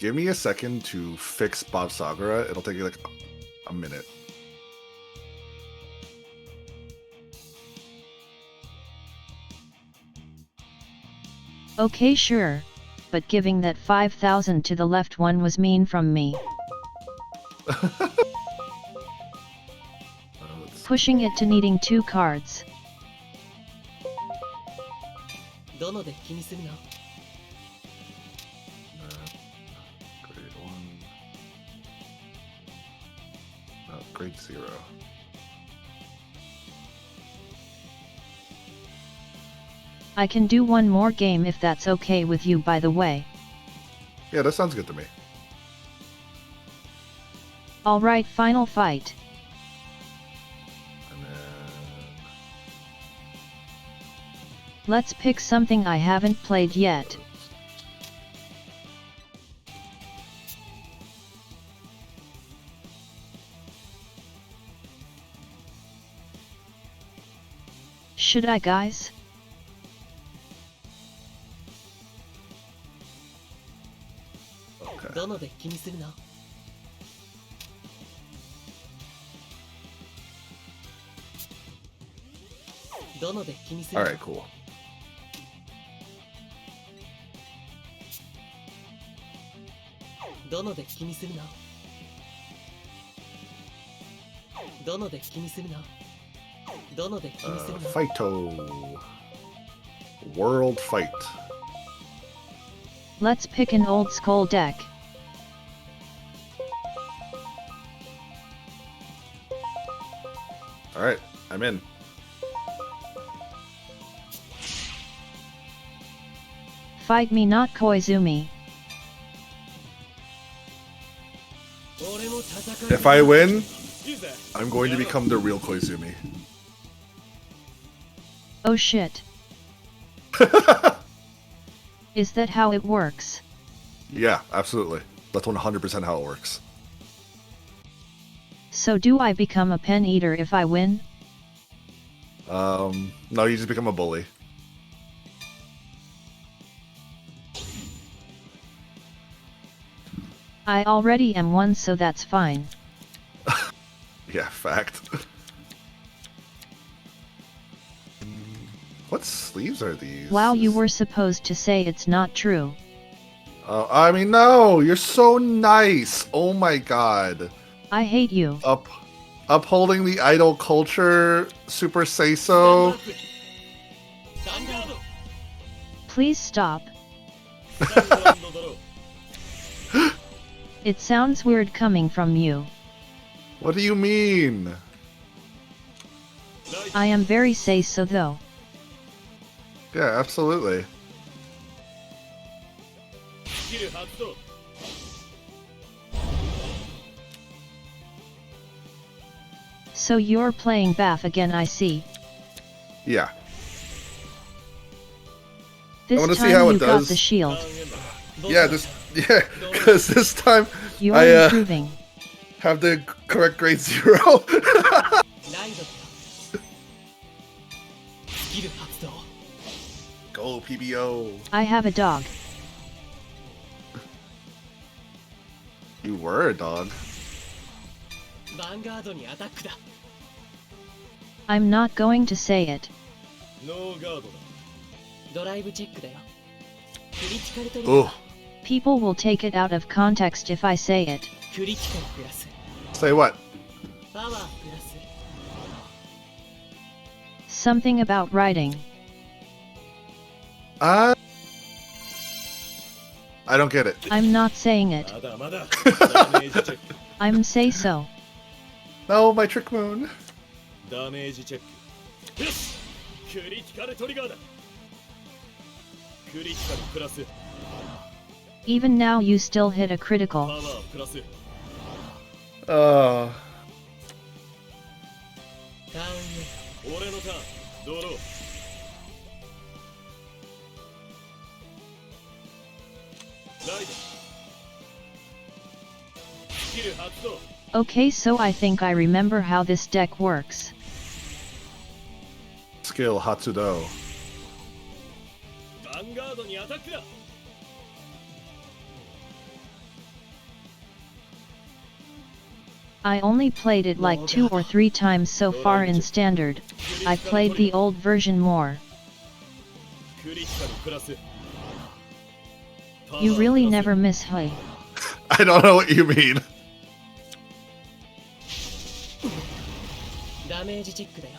Give me a second to fix Bob Sagara. It'll take you like a minute. Okay, sure. But giving that 5,000 to the left one was mean from me. Pushing it to needing 2 cards. どのデッキにするの？ Grade 1. No, grade 0. I can do one more game if that's okay with you, by the way. Yeah, that sounds good to me. Alright, final fight. And then... Let's pick something I haven't played yet. Should I, guys? Okay. どのデッキにするの？ どのデッキにするの？ Alright, cool. どのデッキにするの？どのデッキにするの？どのデッキにするの？ Fighto. World Fight. Let's pick an old school deck. Alright, I'm in. Fight me, not Koizumi. If I win, I'm going to become the real Koizumi. Oh shit. Is that how it works? Yeah, absolutely. That's 100% how it works. So do I become a pen eater if I win? No, you just become a bully. I already am one, so that's fine. Yeah, fact. What sleeves are these? Wow, you were supposed to say it's not true. I mean, no, you're so nice. Oh my god. I hate you. Upholding the idol culture, super say so. Please stop. It sounds weird coming from you. What do you mean? I am very say so though. Yeah, absolutely. So you're playing Bath again, I see. Yeah. This I wanna time see how it you got does. the shield. Yeah, because this time You're I improving. have the correct grade 0. ライドだ。スキル発動。 Go PBO. I have a dog. You were a dog. ヴァンガードにアタックだ。 I'm not going to say it. ノーガードだ。ドライブチェックだよ。クリティカルトリガ Ooh. ー。 People will take it out of context if I say it. クリティカルプラス。 Say what? パワープラス。 Something about writing. I don't get it. I'm not saying it. まだまだ。ダメージチェック。 I'm say so. No, my trick moon. ダメージチェック。よし。クリティカルトリガーだ。クリティカルプラス。 Even now you still hit a パ critical. ワープラス。 Uh. ターンへ。俺のターン。ドロー。ライド。スキル発動。 Okay, so I think I remember how this deck works. Skill Hatsudo. ヴァンガードにアタックだ。 I only played it like 2 or 3 times so far in standard. I played the old version more. クリティカルプラス。 You really never miss Hui. I don't know what you mean. ダメージチェックだよ。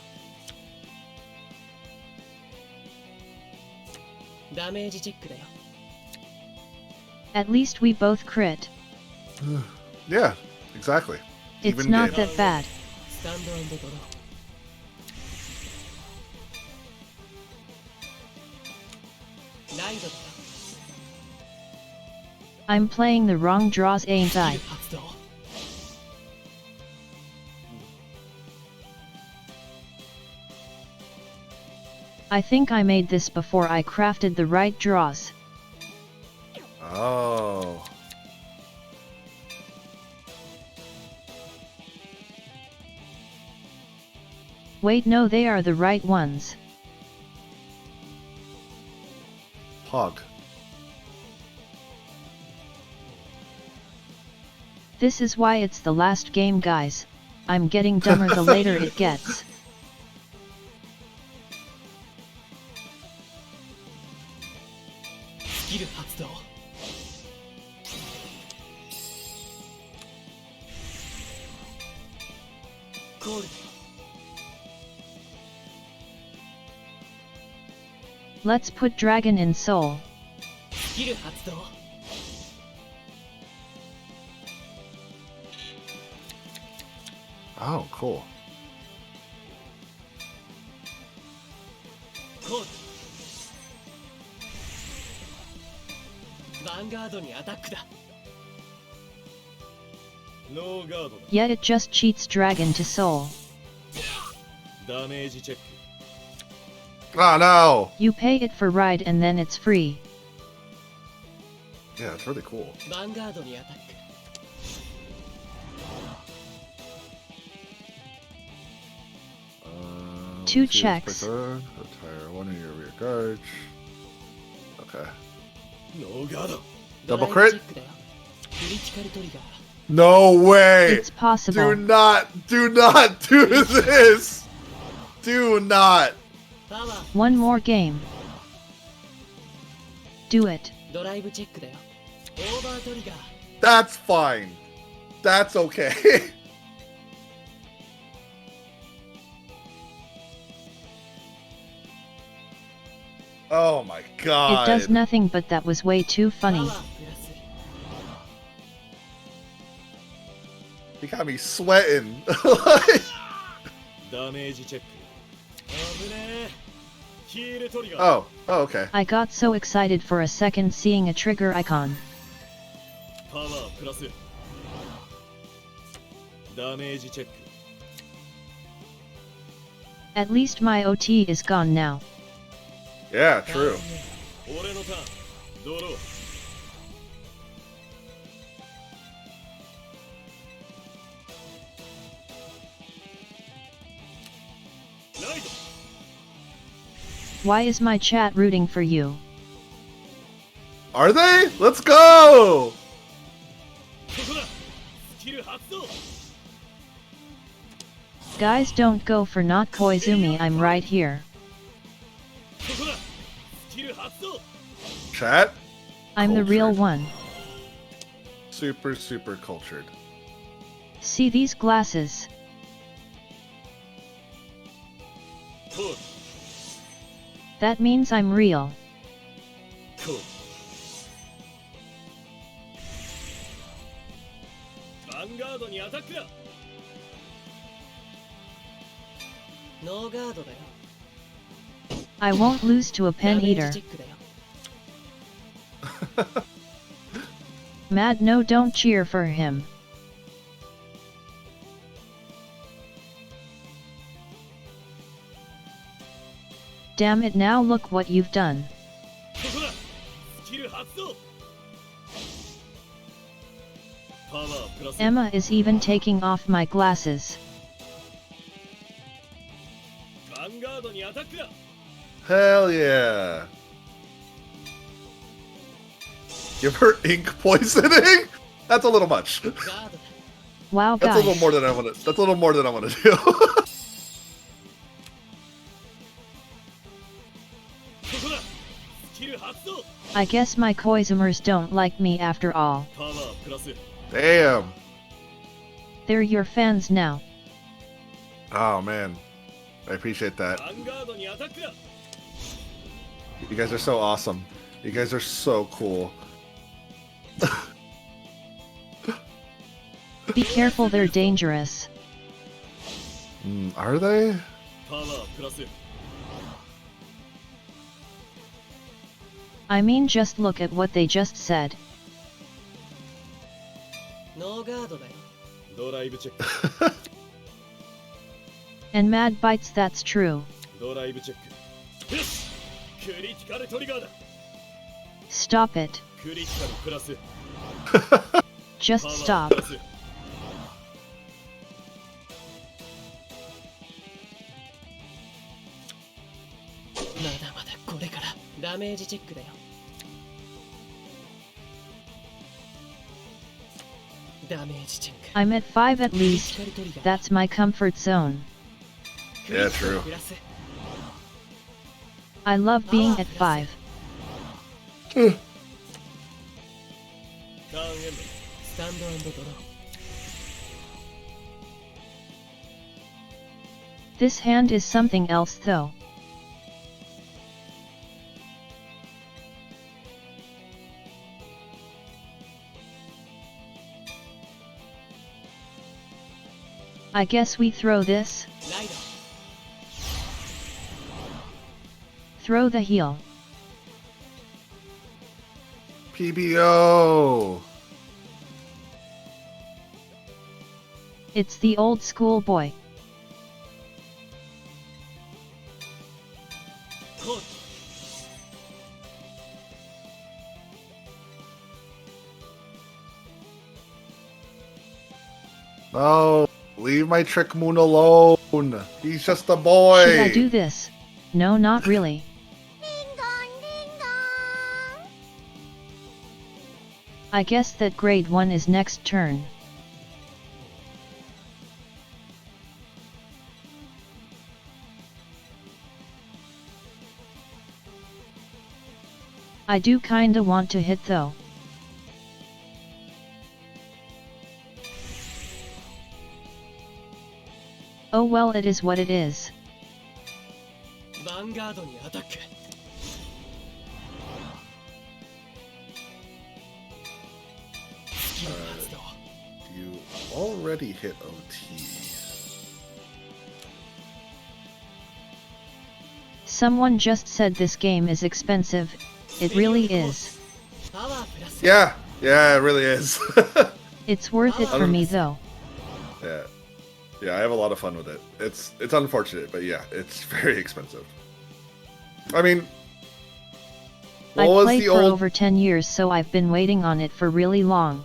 ダメージチェックだよ。 At least we both crit. Yeah, exactly. It's Even not game. that bad. スタンド&ドロー。ライドだよ。 I'm playing the wrong draws, ain't スキル I? 発動。 I think I made this before I crafted the right draws. Oh. Wait, no, they are the right ones. Hog. This is why it's the last game, guys. I'm getting dumber the later it gets. スキル発動。コールだよ。 Let's put Dragon in Soul. スキル発動。 Oh, cool. コール。ヴァンガードにアタックだ。ノーガードだ。 Yet it just cheats Dragon to Soul. ダメージチェック。 Oh, no. You pay it for ride and then it's free. Yeah, it's really cool. ヴァンガードにアタック。 Two Choose checks. Retire one of your rear guards. Okay. ノーガード。 Double ドライブチ crit? ェックだよ。クリティカルトリガー。 No way! It's possible. Do not do this! Do not! パワー。 One more game. Do it. ドライブチェックだよ。オーバートリガー。 That's fine. That's okay. Oh my god. It does nothing, but that was way too パワ funny. ープラス。 You got me sweating. ダメージチェック。危ねえ。ヒールトリガー。 oh, okay. I got so excited for a second seeing a trigger icon. パワープラス。ダメージチェック。 At least my OT is gone now. Yeah, true. 俺のターン。ドロー。ライド。 Why is my chat rooting for you? Are they? Let's go! ここだ。Guys, don't go for not Koizumi, I'm right here. Chat? I'm the real Cultured. one. Super, super cultured. See these glasses? That means I'm real. Vanguard にアタックだ。ノーガードだよ。 I won't lose to a ダ pen メージ eater. チェックだよ。 Mad, no, don't cheer for him. Damn it, now look what you've done. ここだ。スキル発動。パワープラス。 Emma is even taking off my glasses. ヴァンガードにアタックだ。 Hell yeah. Give her ink poisoning? That's a little much. ガードだ。 Wow, That's a little guys. more than I want to. That's a little more than I want to do. ここだ。スキル発動。 I guess my Koizumers don't like me after all. パワープラス。 Damn. They're your fans now. Oh man, I appreciate that. ヴァンガードにアタックだ。 You guys are so awesome. You guys are so cool. Be careful, they're dangerous. Are they? パワープラス。 I mean, just look at what they just said. ノーガードだよ。ドライブチェック。 And Mad bites, that's true. ドライブチェック。よし。クリティカルトリガーだ。 Stop it. クリティカルプラス。 Just パワー stop. プラス。 まだまだこれからダメージチェックだよ。ダメージチェック。 I'm at 5 at クリ least. ティカルトリガー。 That's my comfort zone. Yeah, true. プラス。 I love being at 5. ターンエンド。スタンド&ドロー。 This hand is something else though. I guess we throw this. ライド。 Throw the heel. PBO. It's the old school boy. コート。 No, leave my trick moon alone. He's just a Should I boy. do this? No, not really. I guess that grade 1 is next turn. I do kinda want to hit though. Oh well, it is what it is. ヴァンガードにアタック。 スキル発動。 You already hit OT. Someone just said this game is expensive. It really is. パワープラス。 Yeah, yeah, it really is. It's worth it for me though. Yeah, yeah, I have a lot of fun with it. It's unfortunate, but yeah, it's very expensive. I mean, I what was played the for old over 10 years, so I've been waiting on it for really long.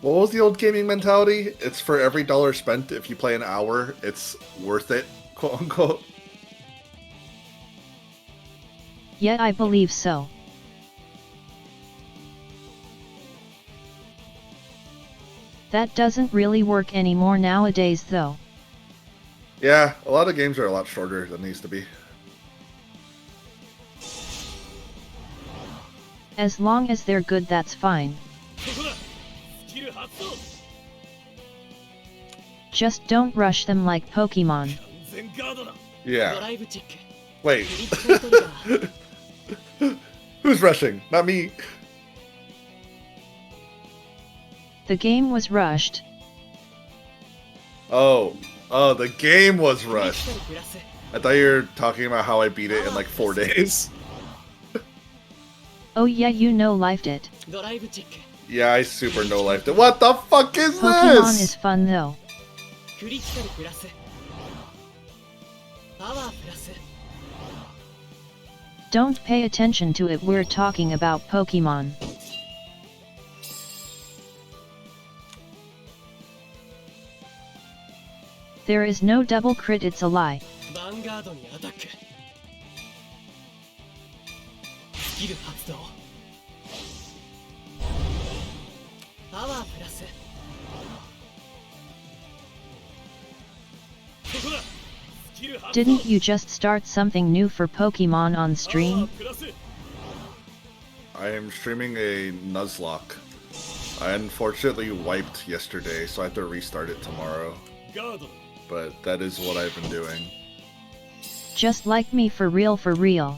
what was the old gaming mentality? It's for every dollar spent. If you play an hour, it's worth it, quote unquote. Yet I believe so. That doesn't really work anymore nowadays though. Yeah, a lot of games are a lot shorter than they used to be. As long as they're good, that's fine. ここだスキル発動 Just don't rush them like Pokemon. 完全ガードだ ド Yeah. ライブチェック Wait. クリティカルトリガー Who's rushing? Not me. The game was rushed. Oh, the game was クリティ rushed. カルプラス I thought you were talking about how I beat it in like 4 days. Oh yeah, you no-lifed it. ドライブチェック Yeah, I super no-lifed it. What the fuck is Pokemon is this? fun though. クリティカルプラスパワープラス Don't pay attention to it, we're talking about Pokemon. There is no double crit, it's a lie. ヴァンガードにアタックスキル発動パワープラス ここだスキル発動 Didn't you just start something new for Pokemon on パワー stream? プラス I am streaming a Nuzlocke. I unfortunately wiped yesterday, so I have to restart it tomorrow. ガードだ But that is what I've been doing. Just like me, for real for real.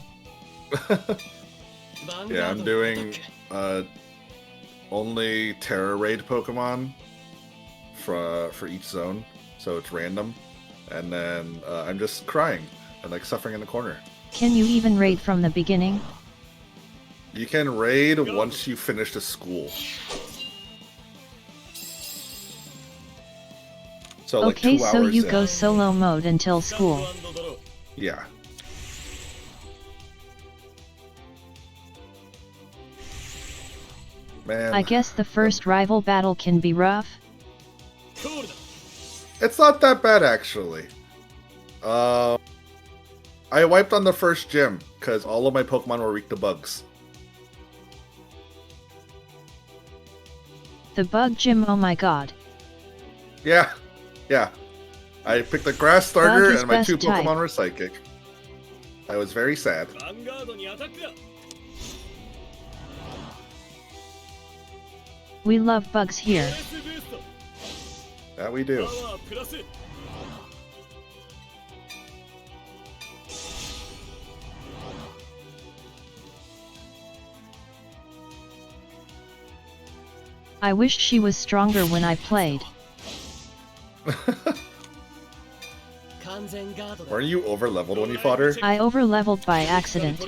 ヴァン Yeah, ガー I'm ドにアタ doing ック only Terra Raid Pokemon for each zone, so it's random. And then I'm just crying and like suffering in the corner. Can you even raid from the beginning? You can raid once you finish the school. So like Okay, 2 so hours you in. go solo mode until スタン school. ド&ドロー Yeah. Man, I guess the first rival battle can be rough. コールだ it's not that bad actually. I wiped on the first gym because all of my Pokemon were weak to bugs. The bug gym, oh my god. Yeah, yeah. I picked a grass starter Bug is and my 2 best type. Pokemon were psychic. I was very sad. ヴァンガードにアタックだ We love bugs プ here. レスブースト That we パ do. ワープラス I wished she was stronger when I played. 完全ガードだ Weren't you over leveled when you fought her? I overleveled by accident.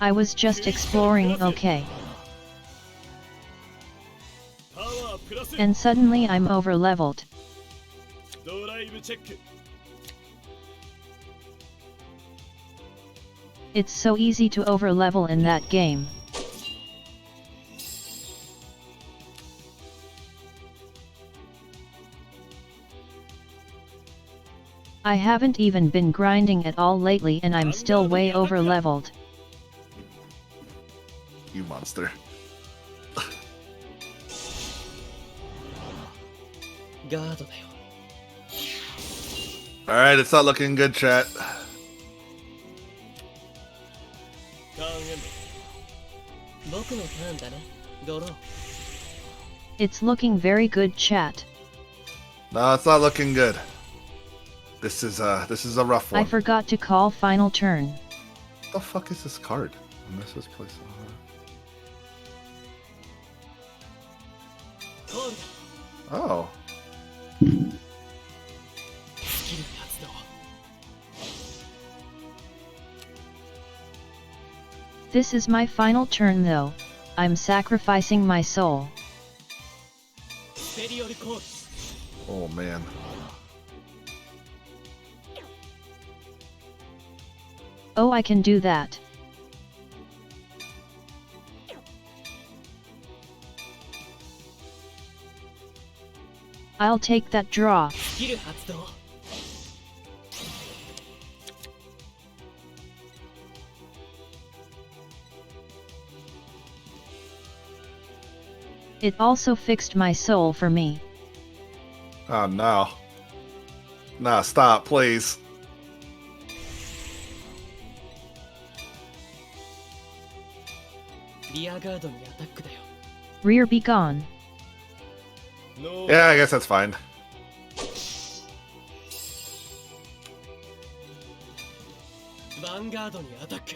I was just exploring, okay. パワープラス And suddenly I'm overleveled. ドライブチェック It's so easy to overlevel in that game. I haven't even been grinding at all lately and I'm still way overleveled. You monster. ガードだよ Alright, it's not looking good, chat. ターンエンド僕のターンだねドロー It's looking very good, chat. No, it's not looking good. This is a rough I one. forgot to call final turn. What the fuck is this card? I miss this place. コールだ Oh. スキル発動 This is my final turn though. I'm sacrificing my soul. スペリオルコール Oh man. Oh, I can do that. I'll take that draw. スキル発動 What It also fixed my soul for me. Oh no. Nah, stop, please. リアガードにアタックだよ。 Rear be gone. No. Yeah, I guess that's fine. ヴァンガードにアタック。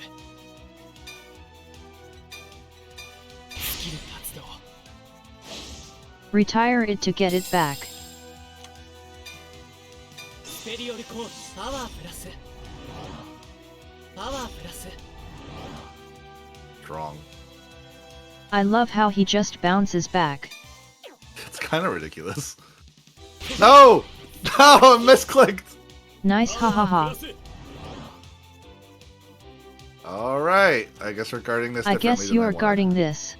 スキル発動。 Retire it to get it back. スペリオルコードパワープラス。パワープラス。 Strong. I love how he just bounces back. It's kind of ridiculous. No! No, I misclicked! Nice hahaha. Alright, I guess we're guarding this I differently guess than you're wanted. guarding this.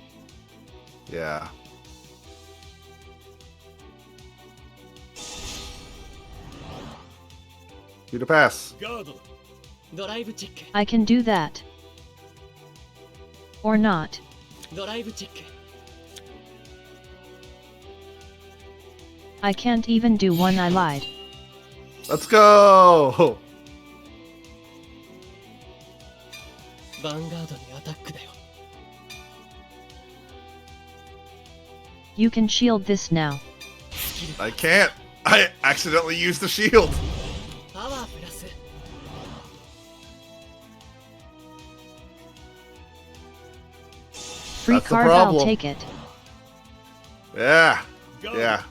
Yeah. You to pass. ガードだ。ドライブチェック。 I can do that. Or not. ドライブチェック。 I can't even do one. I lied. Let's go! ヴァンガードにアタックだよ。 You can shield this now. スキル I can't! I accidentally used the shield! パワープラス。 Free That's the card, I'll problem. take it. Yeah. Yeah.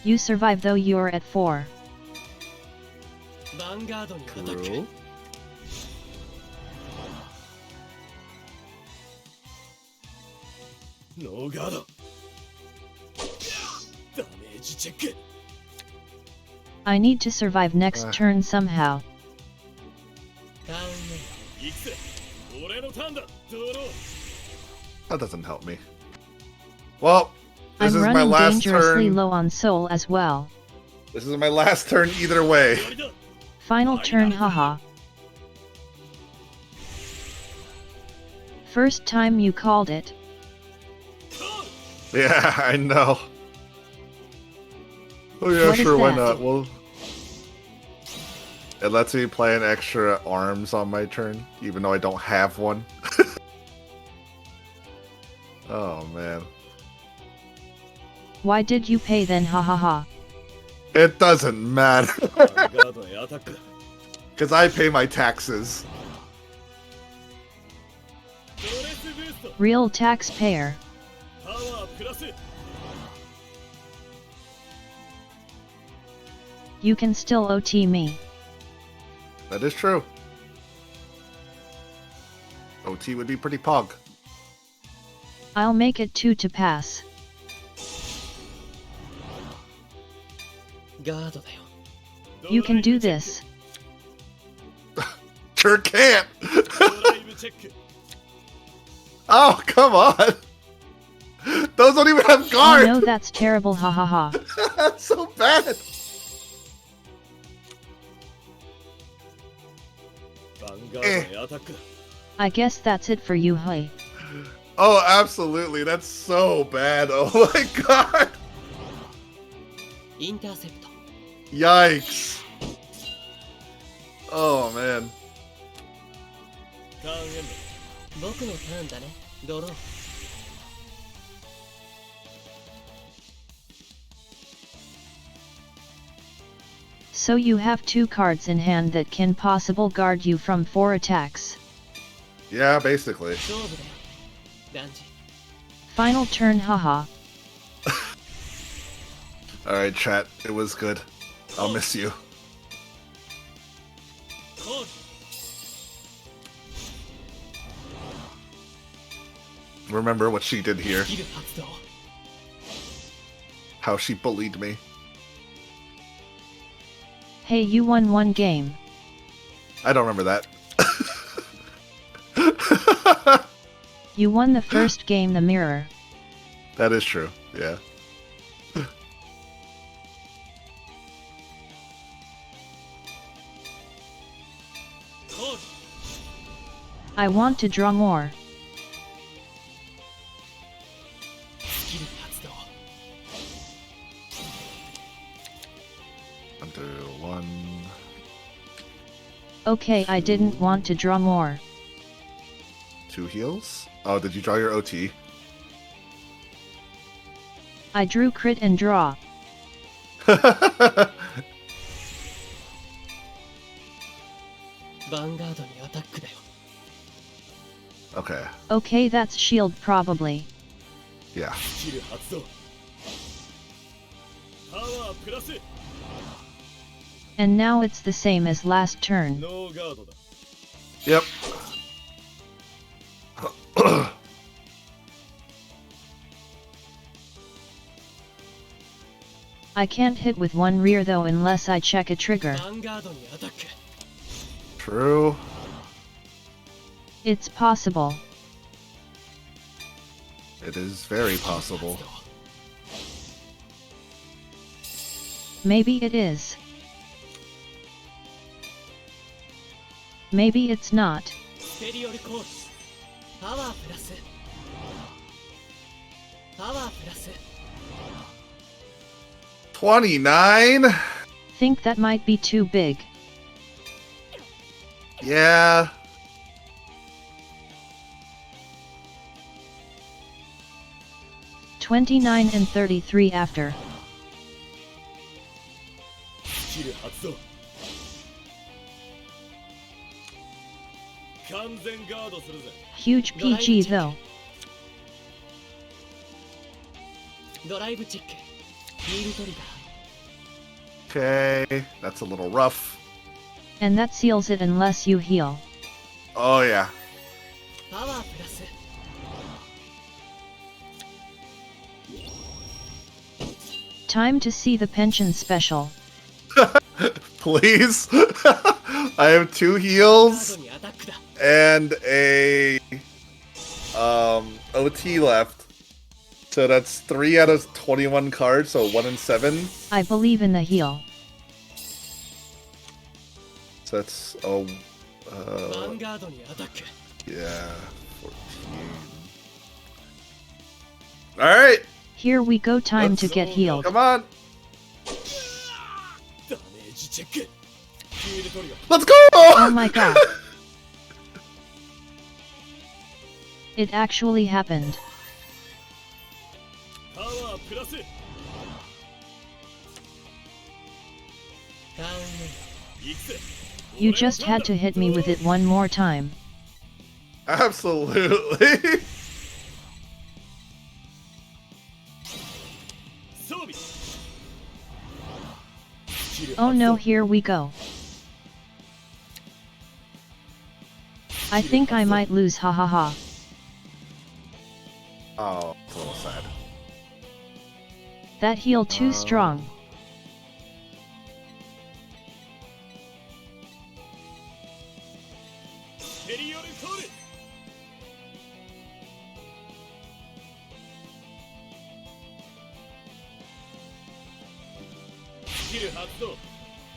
You survive though you're at 4. ヴァンガードにアタック。 True. ノーガード。ダメージチェック。 I need to survive next turn somehow. ターンメイいくぜ。俺のターンだ。ドロー。 That doesn't help me. Well, this I'm is my running last dangerously turn. low on soul as well. This is my last turn either way. 終わりだ。 Final turn, haha. First time you called it. Yeah, I know. Oh yeah, What is sure, why that? not? Well, it lets me play an extra arms on my turn, even though I don't have one. Oh man. Why did you pay then, hahaha? It doesn't matter, ガードへアタックだ。 because I pay my taxes. ドレスブースト。 Real taxpayer. パワープラス。 You can still OT me. That is true. OT would be pretty pog. I'll make it 2 to pass. ガードだよ。 You can do this. Sure can't. ドライブチェック。 Oh, come on. Those don't even have I know guard. that's terrible, hahaha. That's so bad. ヴァンガードへアタックだ。 I guess that's it for you, hey. Oh, absolutely. That's so bad. Oh my god. インターセプト。 Yikes. Oh man. ターンエンド。僕のターンだね。ドロー。 So you have 2 cards in hand that can possible guard you from 4 attacks. Yeah, basically. 勝負だよ。ダンジ。 Final turn, haha. Alright, chat. It was good. I'll miss you. コール。 Remember what she did here. スキル発動。 How she bullied me. Hey, you won 1 game. I don't remember that. You won the first game, the mirror. That is true. Yeah. I want to draw more. Undo 1. Okay, I didn't want to draw more. 2 heals? Oh, did you draw your OT? I drew crit and draw. ヴァンガードにアタックだよ。 Okay, Okay, that's shield probably. yeah. スキル発動パワープラス And now it's the same as last turn. ノーガードだ Yep. I can't hit with one rear though unless I check a trigger. ヴァンガードにアタック。 True. It's possible. It is very possible. Maybe it is. Maybe it's not. ステリオルコール。パワープラス。パワープラス。 29? Think that might be too big. Yeah. $29 and $33 after. スキル発動完全ガードするぜ Huge PG though. ドライブチェック。ヒールトリガー。 Okay, that's a little rough. And that seals it unless you heal. Oh yeah. パワープラス。 Time to see the Penchan special. Please. I have 2 ガー heals ドにアタックだ。 and a OT left. So that's 3 out of 21 cards, so 1 in 7. I believe in the heal. So that's ヴァンガードにアタック。 yeah, 14. All right. Here we go, time to Let's- get healed. Come on. ダメージチェックヒールトリガー Let's go. Oh my god. It actually happened. パワープラスターン行くぜ You just had to hit me with it one more time. Absolutely. 装備スキル Oh no, 発動 here we go. I think I might lose, hahaha. Oh, it's a little sad. That heal too strong.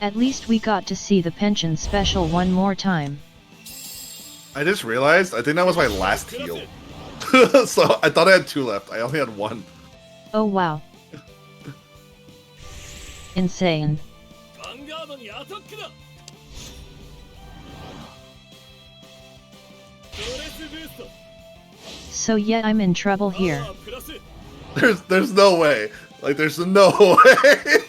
At least we got to see the Penchan special one more time. I just realized, I think that was my last heal. So I thought I had 2 left. I only had 1. Oh wow. Insane. Vanguard にアタックだドレスブースト So yeah, I'm in trouble パ here. ワープラス There's no way. Like, there's no way.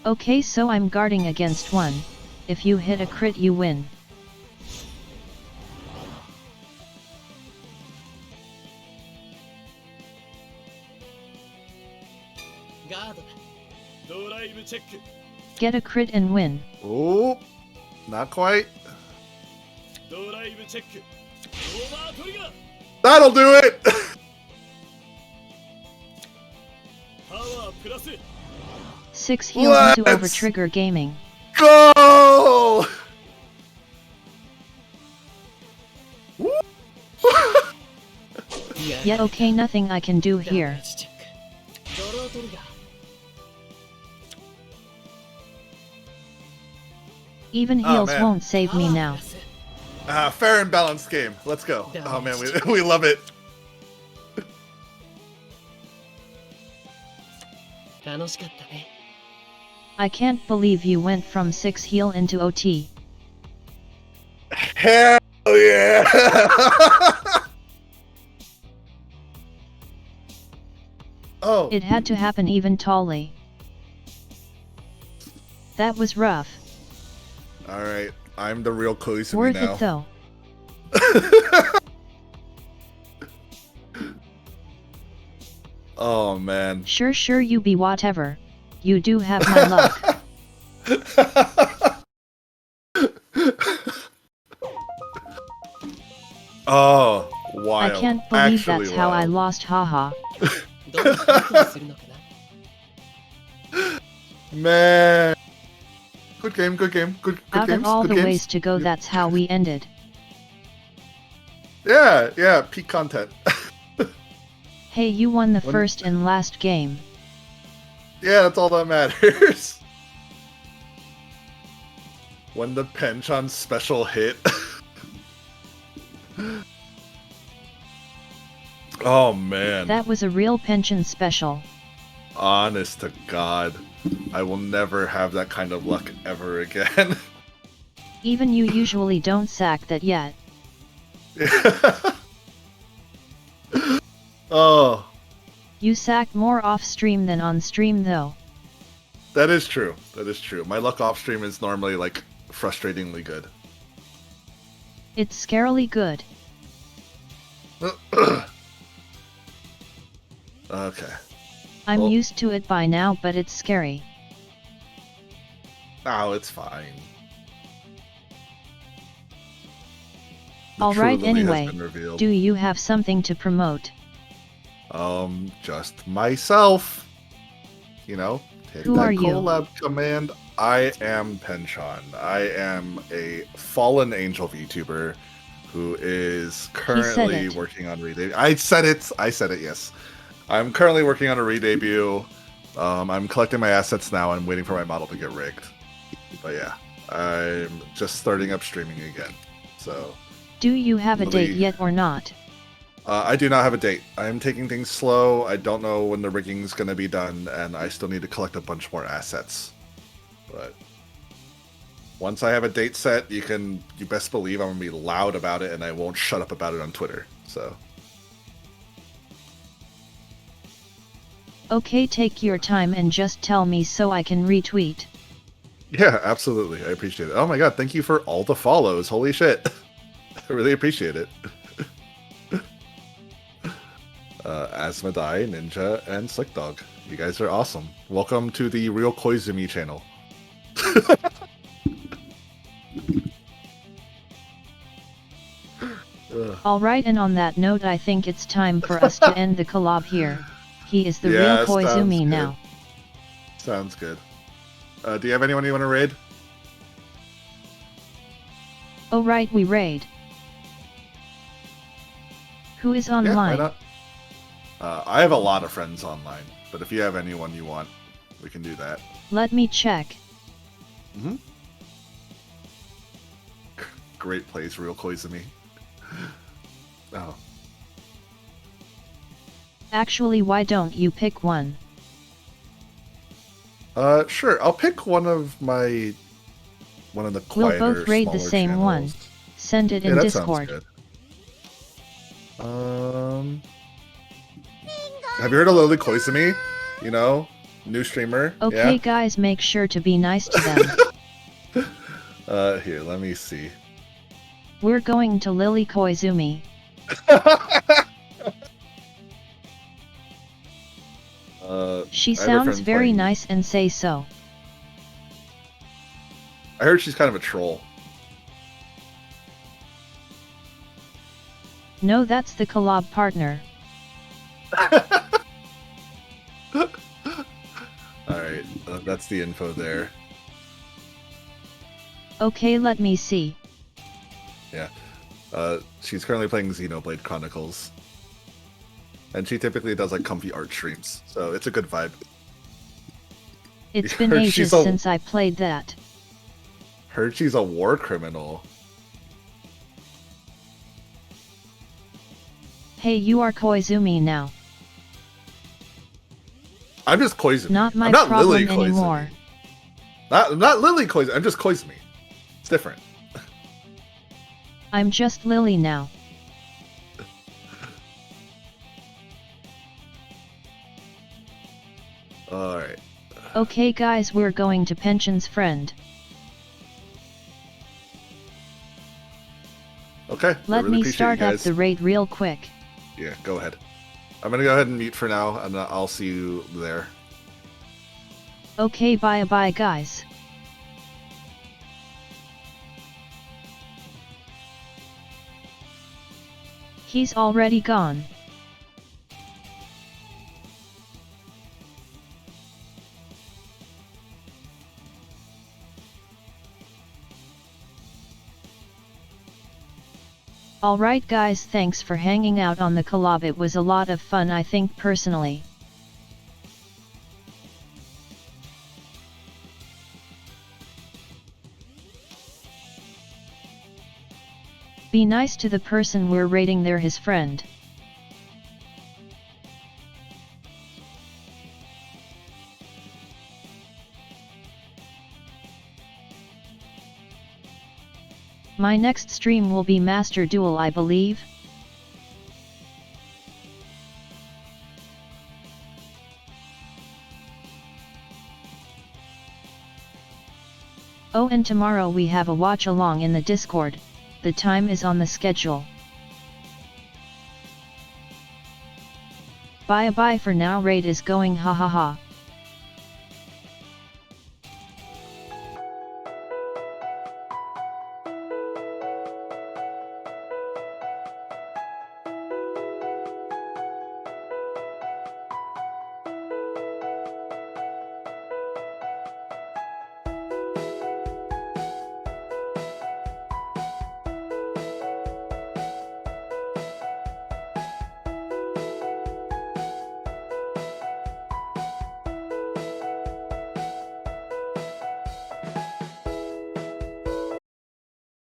Okay, so I'm guarding against 1. If you hit a crit, you win. ガードだ。ドライブチェック Get a crit and win. Oh, not quite. ドライブチェックオーバートリガー That'll do it. パワープラス 6 heals into Let's over trigger gaming. Go. Woo. Yeah, okay, nothing I can do ダメ here. ージチェック。ドロートリガー。Even Oh, heals man. won't save me now. Fair and balanced game. Let's go. Oh man, we love it. 楽しかったね。 I can't believe you went from 6 heal into OT. Hell yeah! Oh. It had to happen even tallly. That was rough. All right, I'm the real Koizumi Worth now. it though. Oh man. Sure you be whatever. You do have my luck. Oh, wild. I can't believe Actually that's how I wild. lost, haha. どんなことをするのかな。 Man. Good game, good game, good Out games, of all good the games. ways to go, that's how we ended. Yeah, peak content. Hey, you won the When- first and last game. Yeah, that's all that matters. When the Penchan special hit. Oh man. That was a real pension special. Honest to God. I will never have that kind of luck ever again. Even you usually don't sack that yet. Oh, You sack more off stream than on stream though. that is true. That is true. My luck off stream is normally like frustratingly good. It's scarily good. Okay. I'm Well- used to it by now, but it's scary. Oh, it's fine. The Alright, true Lily has anyway, been revealed. do you have something to promote? Just myself. You know, take Who that are you? collab command. I am Penchan. I am a fallen angel VTuber who is currently it. working on redebut. I said it, yes. I'm currently working on a re-debut. I'm collecting my assets now. I'm waiting for my model to get rigged. But yeah, I'm just starting up streaming again. So Do you have a Lily- date yet or not? I do not have a date. I'm taking things slow. I don't know when the rigging's going to be done, and I still need to collect a bunch more assets. But once I have a date set, you best believe I'm going to be loud about it, and I won't shut up about it on Twitter. So Okay, take your time and just tell me so I can retweet. yeah, absolutely. I appreciate it. Oh my god, thank you for all the follows. Holy shit. I really appreciate it. Asmodai, Ninja, and Slick Dog. You guys are awesome. Welcome to the Real Koizumi channel. Alright, and on that note, I think it's time for us to end the collab here. He is the Yeah, real sounds Koizumi good. now. Sounds good. Do you have anyone you want to raid? Oh right, we raid. Who is Yeah, why online? not? I have a lot of friends online, but if you have anyone you want, we can do that. Let me check. Mm-hmm. Great place, Real Koizumi. Oh. Actually, why don't you pick one? Sure. I'll pick one of the We'll quieter, both raid the smaller same one. channels. Send it Yeah, in that Discord. sounds good. Have you heard of Lily Koizumi? You know, new streamer. Okay Yeah? guys, make sure to be nice to them. Here, let me see. We're going to Lily Koizumi. She I have a sounds friend very playing- nice and say so. I heard she's kind of a troll. No, that's the collab partner. Alright, that's the info there. Okay, let me see. Yeah. She's currently playing Xenoblade Chronicles. And she typically does like comfy art streams, so it's a good vibe. It's been She's ages a- since I played that. Heard she's a war criminal. Hey, you are Koizumi now. I'm just Koizumi. Not my I'm not problem Lily Koizumi. anymore. I'm not Lily Koizumi. I'm just Koizumi. It's different. I'm just Lily now. Alright. Okay guys, we're going to Penchan's friend. Okay. Let really me appreciate start you up guys. the raid real quick. Yeah, go ahead. I'm gonna go ahead and mute for now, and I'll see you there. Okay, bye bye guys. He's already gone. Alright guys, thanks for hanging out on the collab. It was a lot of fun, I think personally. Be nice to the person we're raiding, they're his friend. My next stream will be Master Duel, I believe. Oh, and tomorrow we have a watch along in the Discord. The time is on the schedule. Bye bye for now, raid is going, ha ha ha.